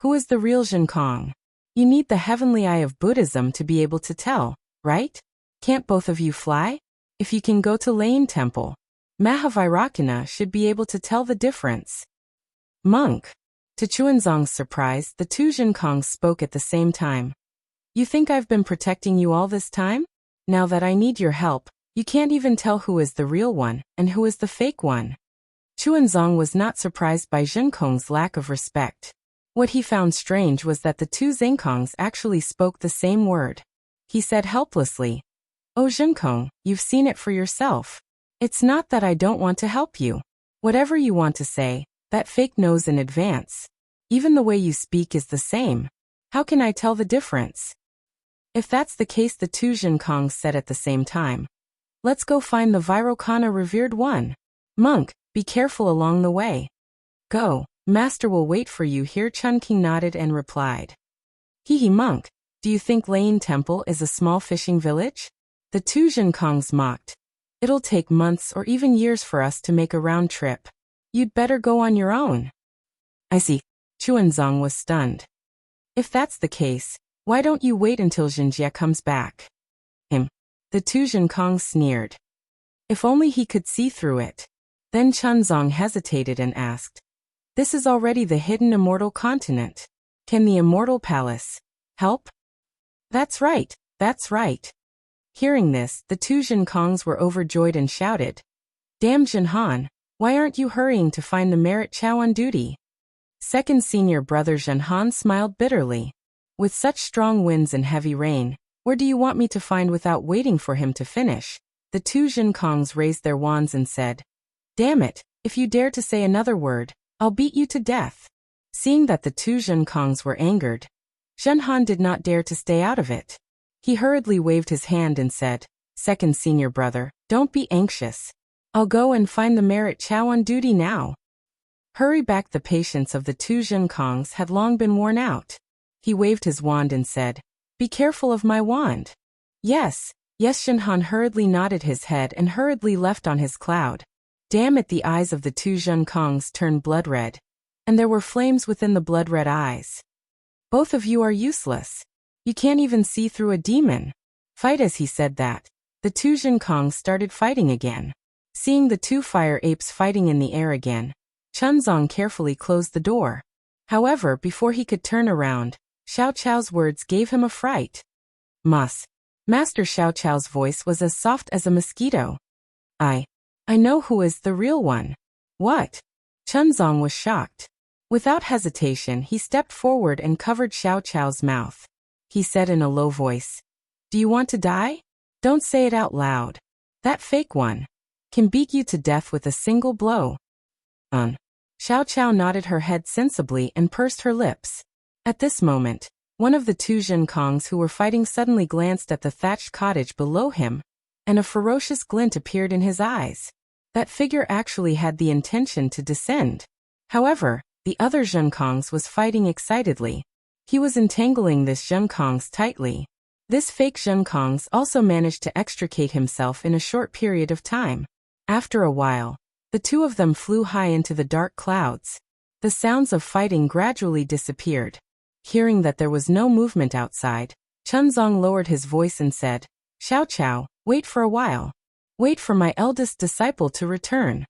Who is the real Zhenkong? You need the heavenly eye of Buddhism to be able to tell, right? Can't both of you fly? If you can go to Lane Temple, Mahavairakana should be able to tell the difference." "Monk." To Chuanzong's surprise, the two Zhenkongs spoke at the same time. "You think I've been protecting you all this time? Now that I need your help, you can't even tell who is the real one and who is the fake one." Chuanzong was not surprised by Zhenkong's lack of respect. What he found strange was that the two Zhenkongs actually spoke the same word. He said helplessly, "Oh Zhenkong, you've seen it for yourself. It's not that I don't want to help you. Whatever you want to say, that fake knows in advance. Even the way you speak is the same. How can I tell the difference?" "If that's the case," the two Zhenkongs said at the same time, "let's go find the Vairocana revered one. Monk, be careful along the way." "Go, Master will wait for you here." Chunking nodded and replied. "Hee monk, do you think Lane Temple is a small fishing village?" The two Zhenkongs mocked. "It'll take months or even years for us to make a round trip. You'd better go on your own." "I see." Chuanzong was stunned. "If that's the case, Why don't you wait until Jinjie comes back? The two Jinkongs sneered. If only he could see through it. Then Chunzong hesitated and asked, this is already the hidden immortal continent. Can the immortal palace help? That's right, that's right. Hearing this, the two Jinkongs were overjoyed and shouted, damn Jinhan, why aren't you hurrying to find the merit Chow on duty? Second senior brother Jinhan smiled bitterly. With such strong winds and heavy rain, where do you want me to find without waiting for him to finish? The two Jinkongs raised their wands and said, damn it, if you dare to say another word, I'll beat you to death. Seeing that the two Jinkongs were angered, Jinhan did not dare to stay out of it. He hurriedly waved his hand and said, second senior brother, don't be anxious. I'll go and find the merit Chow on duty now. Hurry back. The patience of the two Jinkongs had long been worn out. He waved his wand and said, be careful of my wand. Yes, yes. Jinhan hurriedly nodded his head and hurriedly left on his cloud. Damn it, the eyes of the two Jinkongs turned blood red, and there were flames within the blood red eyes. Both of you are useless. You can't even see through a demon. Fight. As he said that, the two Jinkongs started fighting again. Seeing the two fire apes fighting in the air again, Chunzong carefully closed the door. However, before he could turn around, Xiao Chao's words gave him a fright. Master Xiao Chao's voice was as soft as a mosquito. I know who is the real one. What? Chunzong was shocked. Without hesitation, he stepped forward and covered Xiao Chao's mouth. He said in a low voice, do you want to die? Don't say it out loud. That fake one can beat you to death with a single blow. Xiao Chao nodded her head sensibly and pursed her lips. At this moment, one of the two Jinkongs who were fighting suddenly glanced at the thatched cottage below him, and a ferocious glint appeared in his eyes. That figure actually had the intention to descend. However, the other Jinkongs was fighting excitedly. He was entangling this Jinkongs tightly. This fake Jinkongs also managed to extricate himself in a short period of time. After a while, the two of them flew high into the dark clouds. The sounds of fighting gradually disappeared. Hearing that there was no movement outside, Chunzong lowered his voice and said, Xiao Chao, wait for a while. Wait for my eldest disciple to return.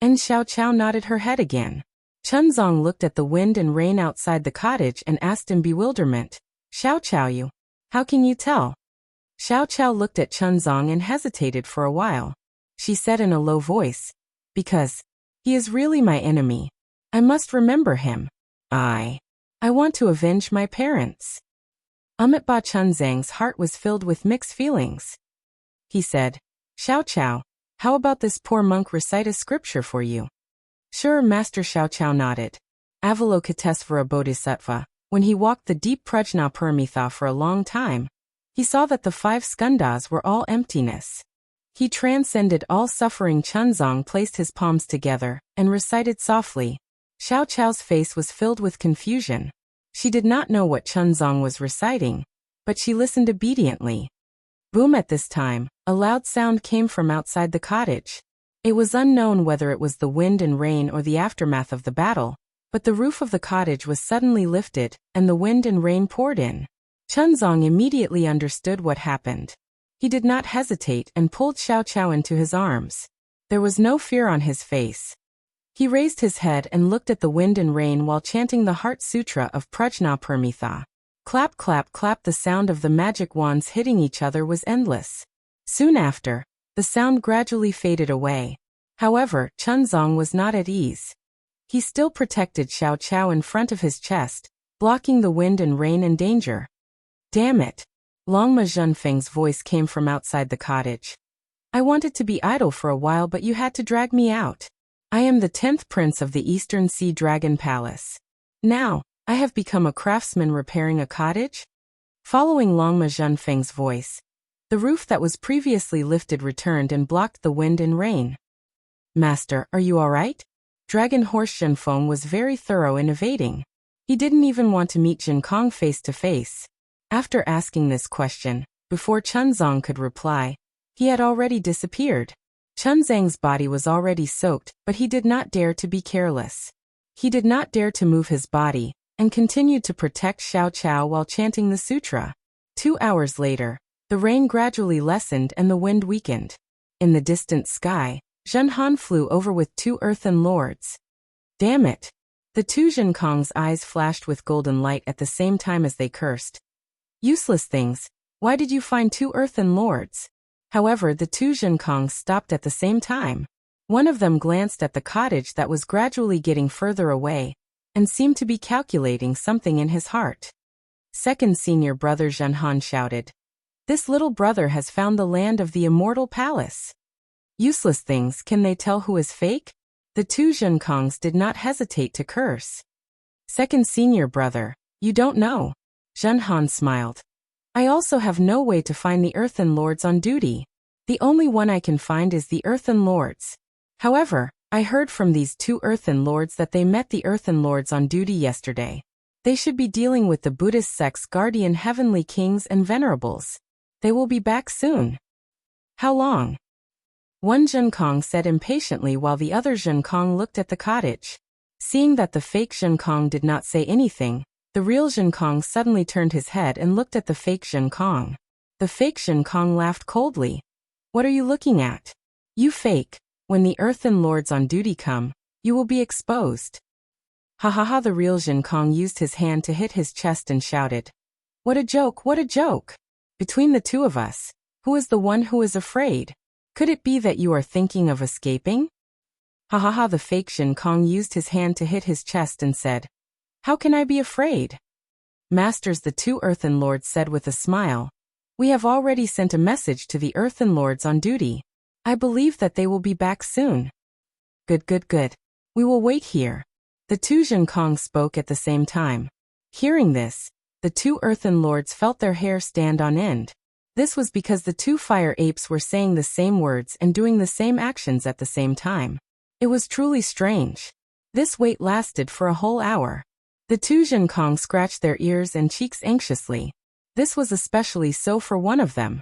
And Xiao Chao nodded her head again. Chunzong looked at the wind and rain outside the cottage and asked in bewilderment, Xiao Chao, how can you tell? Xiao Chao looked at Chunzong and hesitated for a while. She said in a low voice, because he is really my enemy. I must remember him. I want to avenge my parents. Ba Chunzang's heart was filled with mixed feelings. He said, Xiao Chao, how about this poor monk recite a scripture for you? Sure. Master Xiao Chao nodded. Avalokitesvara Bodhisattva, when he walked the deep Prajna Paramitha for a long time, he saw that the 5 skandhas were all emptiness. He transcended all suffering. Chunzong placed his palms together and recited softly. Xiao Chao's face was filled with confusion. She did not know what Chunzong was reciting, but she listened obediently. Boom! At this time, a loud sound came from outside the cottage. It was unknown whether it was the wind and rain or the aftermath of the battle, but the roof of the cottage was suddenly lifted, and the wind and rain poured in. Chunzong immediately understood what happened. He did not hesitate and pulled Xiao Chao into his arms. There was no fear on his face. He raised his head and looked at the wind and rain while chanting the Heart Sutra of Prajna Paramitha. Clap, clap, clap. The sound of the magic wands hitting each other was endless. Soon after, the sound gradually faded away. However, Chunzong was not at ease. He still protected Xiao Chao in front of his chest, blocking the wind and rain and danger. Damn it! Longma Zhenfeng's voice came from outside the cottage. I wanted to be idle for a while, but you had to drag me out. I am the 10th prince of the Eastern Sea Dragon Palace. Now, I have become a craftsman repairing a cottage? Following Longma Zhenfeng's voice, the roof that was previously lifted returned and blocked the wind and rain. Master, are you all right? Dragon Horse Zhenfeng was very thorough in evading. He didn't even want to meet Jinkong face to face. After asking this question, before Chunzong could reply, he had already disappeared. Chunzang's body was already soaked, but he did not dare to be careless. He did not dare to move his body, and continued to protect Xiao Chao while chanting the sutra. 2 hours later, the rain gradually lessened and the wind weakened. In the distant sky, Zhen Han flew over with 2 earthen lords. Damn it! The 2 Zhenkong's eyes flashed with golden light at the same time as they cursed. Useless things, why did you find 2 earthen lords? However, the 2 Zhenkongs stopped at the same time. One of them glanced at the cottage that was gradually getting further away, and seemed to be calculating something in his heart. Second senior brother Zhen Han shouted. This little brother has found the land of the immortal palace. Useless things, can they tell who is fake? The 2 Zhenkongs did not hesitate to curse. Second senior brother, you don't know. Zhen Han smiled. I also have no way to find the earthen lords on duty. The only one I can find is the earthen lords. However, I heard from these 2 earthen lords that they met the earthen lords on duty yesterday. They should be dealing with the Buddhist sect's guardian heavenly kings and venerables. They will be back soon. How long? One Zhenkong said impatiently while the other Zhenkong looked at the cottage. Seeing that the fake Zhenkong did not say anything, the real Zhenkong suddenly turned his head and looked at the fake Zhenkong. The fake Zhenkong laughed coldly. What are you looking at? You fake. When the earthen lords on duty come, you will be exposed. Ha ha ha! The real Zhenkong used his hand to hit his chest and shouted. What a joke, what a joke! Between the 2 of us, who is the one who is afraid? Could it be that you are thinking of escaping? Ha ha ha! The fake Zhenkong used his hand to hit his chest and said. How can I be afraid? Masters, the 2 earthen lords said with a smile. We have already sent a message to the earthen lords on duty. I believe that they will be back soon. Good, good, good. We will wait here. The 2 Zhenkong spoke at the same time. Hearing this, the 2 earthen lords felt their hair stand on end. This was because the 2 fire apes were saying the same words and doing the same actions at the same time. It was truly strange. This wait lasted for a whole hour. The 2 Zhenkong scratched their ears and cheeks anxiously. This was especially so for one of them.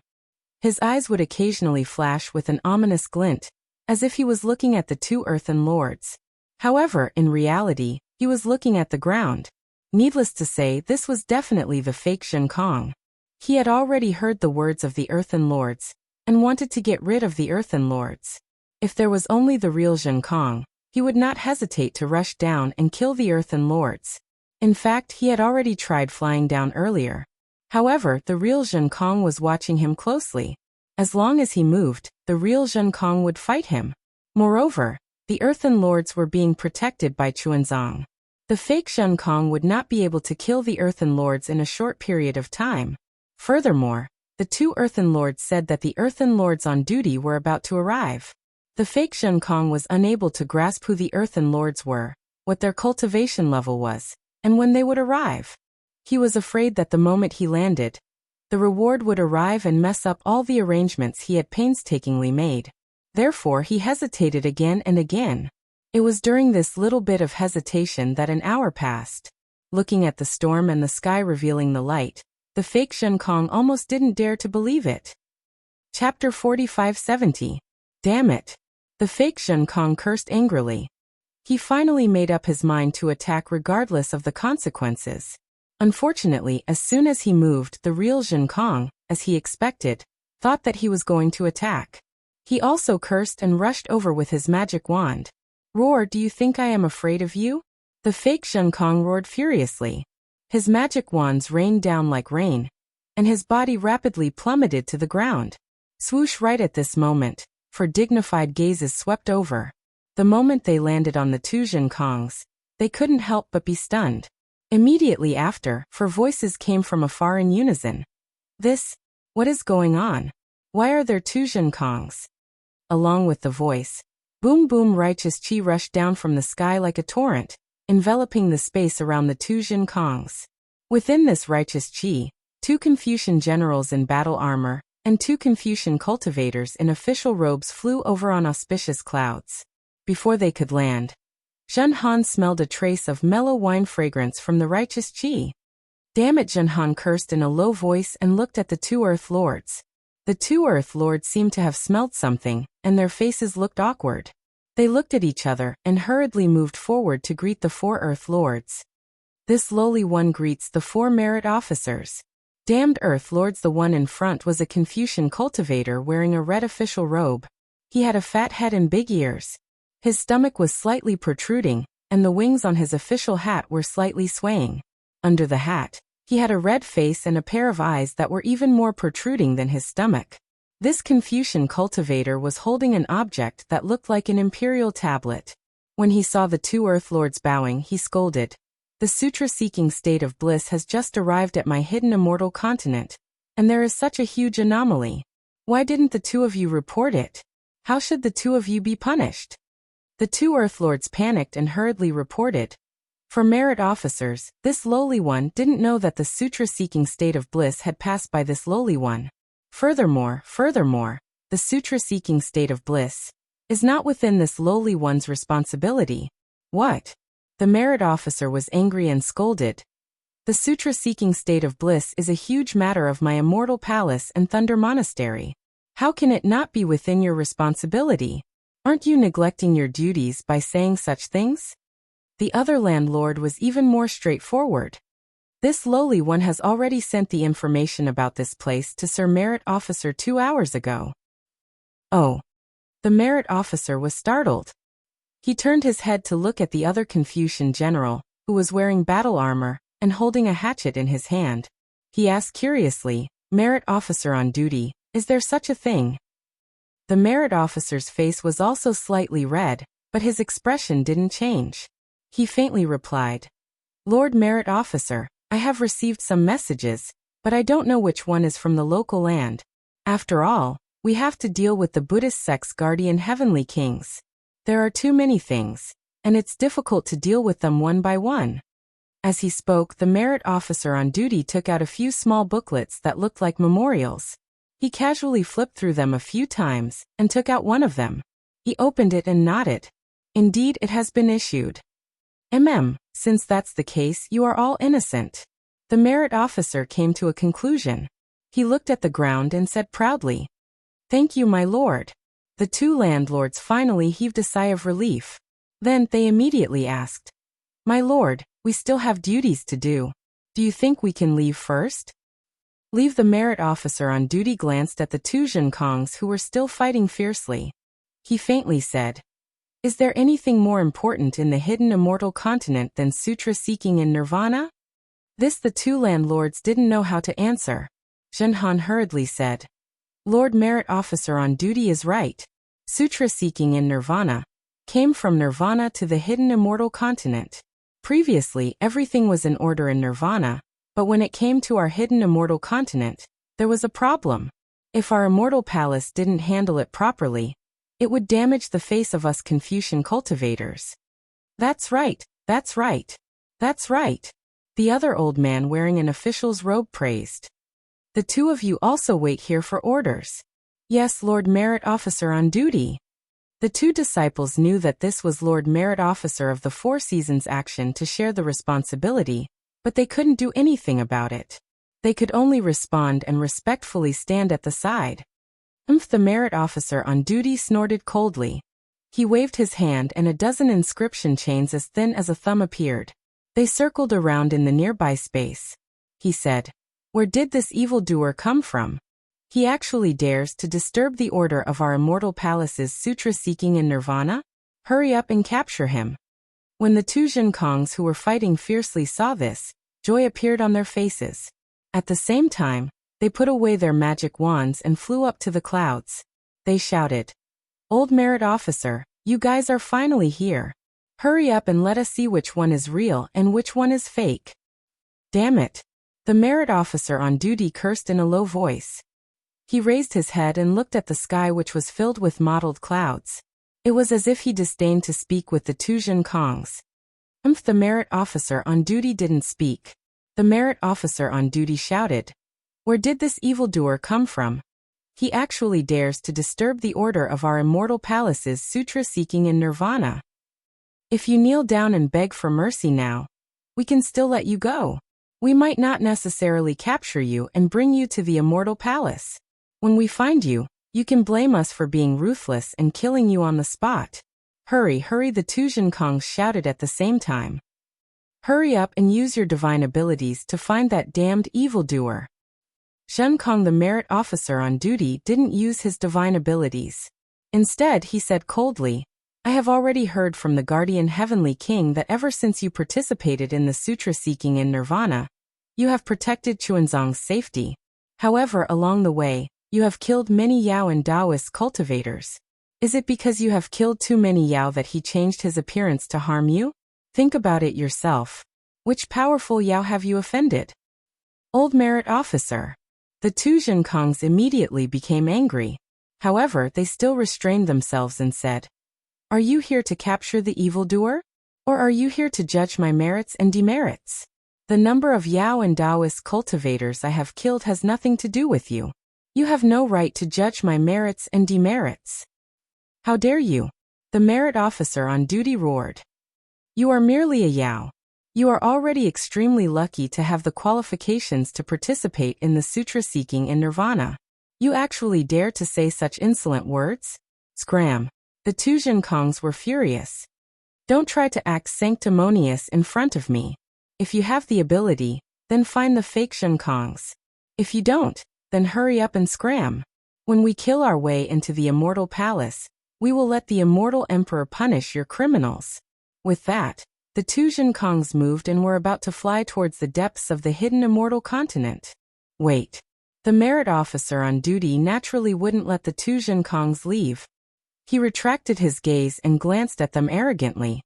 His eyes would occasionally flash with an ominous glint, as if he was looking at the 2 earthen lords. However, in reality, he was looking at the ground. Needless to say, this was definitely the fake Zhenkong. He had already heard the words of the earthen lords, and wanted to get rid of the earthen lords. If there was only the real Zhenkong, he would not hesitate to rush down and kill the earthen lords. In fact, he had already tried flying down earlier. However, the real Zhenkong was watching him closely. As long as he moved, the real Zhenkong would fight him. Moreover, the earthen lords were being protected by Chuanzang. The fake Zhenkong would not be able to kill the earthen lords in a short period of time. Furthermore, the 2 earthen lords said that the earthen lords on duty were about to arrive. The fake Zhenkong was unable to grasp who the earthen lords were, what their cultivation level was, and when they would arrive. He was afraid that the moment he landed, the reward would arrive and mess up all the arrangements he had painstakingly made. Therefore, he hesitated again and again. It was during this little bit of hesitation that an hour passed. Looking at the storm and the sky revealing the light, the fake Zhenkong almost didn't dare to believe it. Chapter 4570. Damn it! The fake Zhenkong cursed angrily. He finally made up his mind to attack regardless of the consequences. Unfortunately, as soon as he moved, the real Zhenkong, as he expected, thought that he was going to attack. He also cursed and rushed over with his magic wand. Roar, do you think I am afraid of you? The fake Zhenkong roared furiously. His magic wands rained down like rain, and his body rapidly plummeted to the ground. Swoosh! Right at this moment, for dignified gazes swept over. The moment they landed on the 2 Zhenkongs, they couldn't help but be stunned. Immediately after, for voices came from afar in unison. What is going on? Why are there 2 Zhenkongs? Along with the voice, boom boom, righteous chi rushed down from the sky like a torrent, enveloping the space around the 2 Zhenkongs. Within this righteous chi, 2 Confucian generals in battle armor, and 2 Confucian cultivators in official robes flew over on auspicious clouds. Before they could land, Zhen Han smelled a trace of mellow wine fragrance from the righteous chi. Damn it! Zhen Han cursed in a low voice and looked at the 2 Earth Lords. The 2 Earth Lords seemed to have smelled something, and their faces looked awkward. They looked at each other and hurriedly moved forward to greet the 4 Earth Lords. This lowly one greets the 4 merit officers. Damned Earth Lords. The one in front was a Confucian cultivator wearing a red official robe. He had a fat head and big ears. His stomach was slightly protruding, and the wings on his official hat were slightly swaying. Under the hat, he had a red face and a pair of eyes that were even more protruding than his stomach. This Confucian cultivator was holding an object that looked like an imperial tablet. When he saw the 2 Earth Lords bowing, he scolded. The sutra-seeking state of bliss has just arrived at my hidden immortal continent, and there is such a huge anomaly. Why didn't the 2 of you report it? How should the 2 of you be punished? The 2 Earth Lords panicked and hurriedly reported. For merit officers, this lowly one didn't know that the sutra-seeking state of bliss had passed by this lowly one. Furthermore, the sutra-seeking state of bliss is not within this lowly one's responsibility. What? The merit officer was angry and scolded. The sutra-seeking state of bliss is a huge matter of my immortal palace and Thunder Monastery. How can it not be within your responsibility? Aren't you neglecting your duties by saying such things? The other landlord was even more straightforward. This lowly one has already sent the information about this place to Sir Merit Officer 2 hours ago. Oh. The merit officer was startled. He turned his head to look at the other Confucian general, who was wearing battle armor and holding a hatchet in his hand. He asked curiously, "Merit officer on duty, is there such a thing?" The merit officer's face was also slightly red, but his expression didn't change. He faintly replied, "Lord Merit Officer, I have received some messages, but I don't know which one is from the local land. After all, we have to deal with the Buddhist sect's guardian heavenly kings. There are too many things, and it's difficult to deal with them one by one." As he spoke, the merit officer on duty took out a few small booklets that looked like memorials. He casually flipped through them a few times and took out one of them. He opened it and nodded. "Indeed, it has been issued. Since that's the case, you are all innocent." The merit officer came to a conclusion. He looked at the ground and said proudly, "Thank you, my lord." The 2 landlords finally heaved a sigh of relief. Then they immediately asked, "My lord, we still have duties to do. Do you think we can leave first?" Leave. The merit officer on duty glanced at the 2 Zhenkongs who were still fighting fiercely. He faintly said, "Is there anything more important in the hidden immortal continent than sutra seeking in nirvana?" This the 2 landlords didn't know how to answer. Zhenhan hurriedly said, "Lord Merit Officer on duty is right. Sutra seeking in nirvana came from nirvana to the hidden immortal continent. Previously, everything was in order in nirvana, but when it came to our hidden immortal continent, there was a problem. If our immortal palace didn't handle it properly, it would damage the face of us Confucian cultivators." That's right, that's right, that's right," the other old man wearing an official's robe praised. "The 2 of you also wait here for orders." "Yes, Lord Merit Officer on duty." The 2 disciples knew that this was Lord Merit Officer of the 4 Seasons action to share the responsibility, but they couldn't do anything about it. They could only respond and respectfully stand at the side. The merit officer on duty snorted coldly. He waved his hand and a dozen inscription chains as thin as a thumb appeared. They circled around in the nearby space. He said, "Where did this evildoer come from? He actually dares to disturb the order of our immortal palace's sutra seeking in nirvana? Hurry up and capture him." When the 2 Zhenkongs who were fighting fiercely saw this, joy appeared on their faces. At the same time, they put away their magic wands and flew up to the clouds. They shouted, "Old Merit Officer, you guys are finally here. Hurry up and let us see which one is real and which one is fake." "Damn it." The merit officer on duty cursed in a low voice. He raised his head and looked at the sky, which was filled with mottled clouds. It was as if he disdained to speak with the 2 Zhenkongs. The merit officer on duty didn't speak. The merit officer on duty shouted, "Where did this evildoer come from? He actually dares to disturb the order of our immortal palace's sutra seeking in nirvana. If you kneel down and beg for mercy now, we can still let you go. We might not necessarily capture you and bring you to the immortal palace. When we find you, you can blame us for being ruthless and killing you on the spot. Hurry, hurry," the 2 Zhenkongs shouted at the same time. Hurry up and use your divine abilities to find that damned evildoer. Zhen Kong, the merit officer on duty, didn't use his divine abilities. Instead, he said coldly, I have already heard from the guardian heavenly king that ever since you participated in the sutra seeking in nirvana, you have protected Chuanzong's safety. However, along the way, you have killed many Yao and Taoist cultivators. Is it because you have killed too many Yao that he changed his appearance to harm you? Think about it yourself. Which powerful Yao have you offended? Old merit officer. The two Zhen Kongs immediately became angry. However, they still restrained themselves and said, Are you here to capture the evildoer? Or are you here to judge my merits and demerits? The number of Yao and Taoist cultivators I have killed has nothing to do with you. You have no right to judge my merits and demerits. How dare you? The merit officer on duty roared. You are merely a Yao. You are already extremely lucky to have the qualifications to participate in the sutra seeking in nirvana. You actually dare to say such insolent words? Scram. The two Zhen Kongs were furious. Don't try to act sanctimonious in front of me. If you have the ability, then find the fake Zhen Kongs. If you don't, then hurry up and scram. When we kill our way into the immortal palace, we will let the immortal emperor punish your criminals. With that, the two Zhen Kongs moved and were about to fly towards the depths of the hidden immortal continent. Wait. The merit officer on duty naturally wouldn't let the two Zhen Kongs leave. He retracted his gaze and glanced at them arrogantly.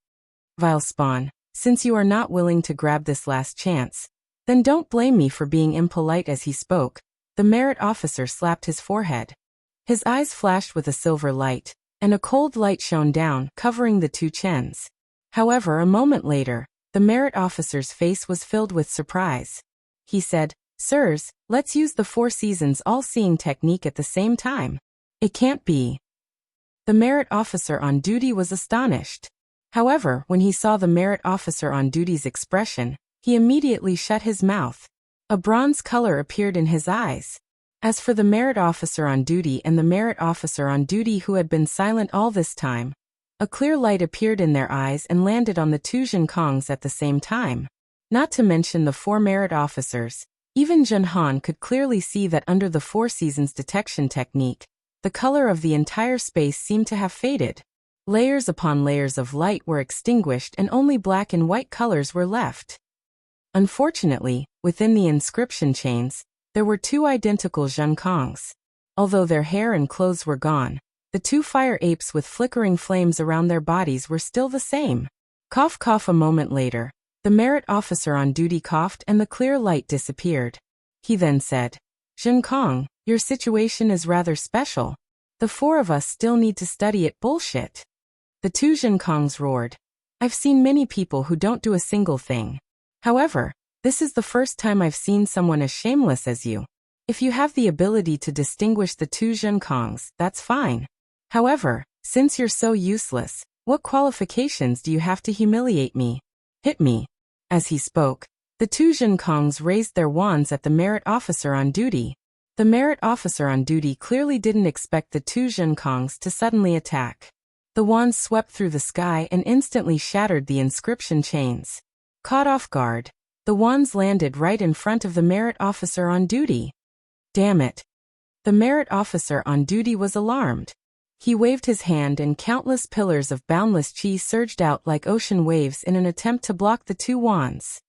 Vile spawn, since you are not willing to grab this last chance, then don't blame me for being impolite. As he spoke, the merit officer slapped his forehead. His eyes flashed with a silver light, and a cold light shone down, covering the two Chens. However, a moment later, the merit officer's face was filled with surprise. He said, Sirs, let's use the four seasons all-seeing technique at the same time. It can't be. The merit officer on duty was astonished. However, when he saw the merit officer on duty's expression, he immediately shut his mouth. A bronze color appeared in his eyes. As for the merit officer on duty and the merit officer on duty who had been silent all this time, a clear light appeared in their eyes and landed on the two Zhen Kongs at the same time. Not to mention the four merit officers, even Zhen Han could clearly see that under the four seasons detection technique, the color of the entire space seemed to have faded. Layers upon layers of light were extinguished and only black and white colors were left. Unfortunately, within the inscription chains, there were two identical Zhen Kongs. Although their hair and clothes were gone, the two fire apes with flickering flames around their bodies were still the same. Cough cough. A moment later, the merit officer on duty coughed and the clear light disappeared. He then said, Zhen Kong, your situation is rather special. The four of us still need to study it. Bullshit. The two Zhen Kongs roared. I've seen many people who don't do a single thing. However, this is the first time I've seen someone as shameless as you. If you have the ability to distinguish the two Zhen Kongs, that's fine. However, since you're so useless, what qualifications do you have to humiliate me? Hit me. As he spoke, the two Zhen Kongs raised their wands at the merit officer on duty. The merit officer on duty clearly didn't expect the two Zhen Kongs to suddenly attack. The wands swept through the sky and instantly shattered the inscription chains. Caught off guard, the wands landed right in front of the merit officer on duty. Damn it. The merit officer on duty was alarmed. He waved his hand and countless pillars of boundless chi surged out like ocean waves in an attempt to block the two wands.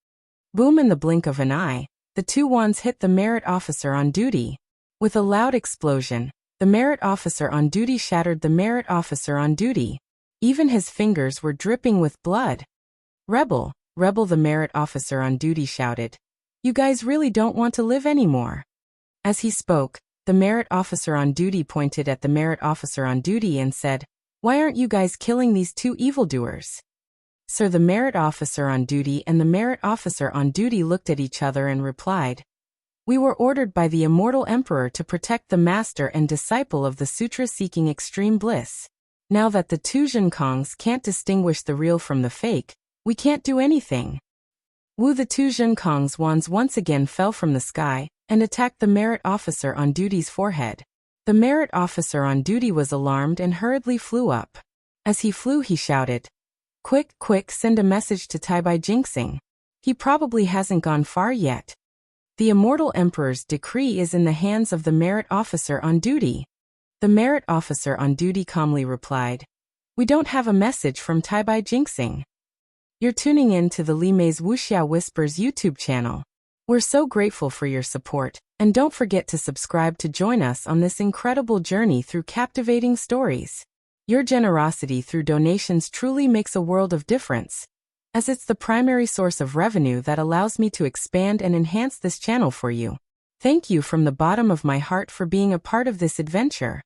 Boom! In the blink of an eye, the two wands hit the merit officer on duty. With a loud explosion, the merit officer on duty shattered the merit officer on duty. Even his fingers were dripping with blood. Rebel, rebel! The merit officer on duty shouted. You guys really don't want to live anymore. As he spoke, the merit officer on duty pointed at the merit officer on duty and said, Why aren't you guys killing these two evildoers? Sir, the merit officer on duty and the merit officer on duty looked at each other and replied, We were ordered by the immortal emperor to protect the master and disciple of the sutra seeking extreme bliss. Now that the two Zhen Kongs can't distinguish the real from the fake, we can't do anything. Wu! The two Zhen Kongs' wands once again fell from the sky and attacked the merit officer on duty's forehead. The merit officer on duty was alarmed and hurriedly flew up. As he flew, he shouted, Quick, quick, send a message to Tai Bai Jinxing. He probably hasn't gone far yet. The immortal emperor's decree is in the hands of the merit officer on duty. The merit officer on duty calmly replied, "We don't have a message from Taibai Jinxing." You're tuning in to the Li Mei's Wuxia Whispers YouTube channel. We're so grateful for your support, and don't forget to subscribe to join us on this incredible journey through captivating stories. Your generosity through donations truly makes a world of difference, as it's the primary source of revenue that allows me to expand and enhance this channel for you. Thank you from the bottom of my heart for being a part of this adventure.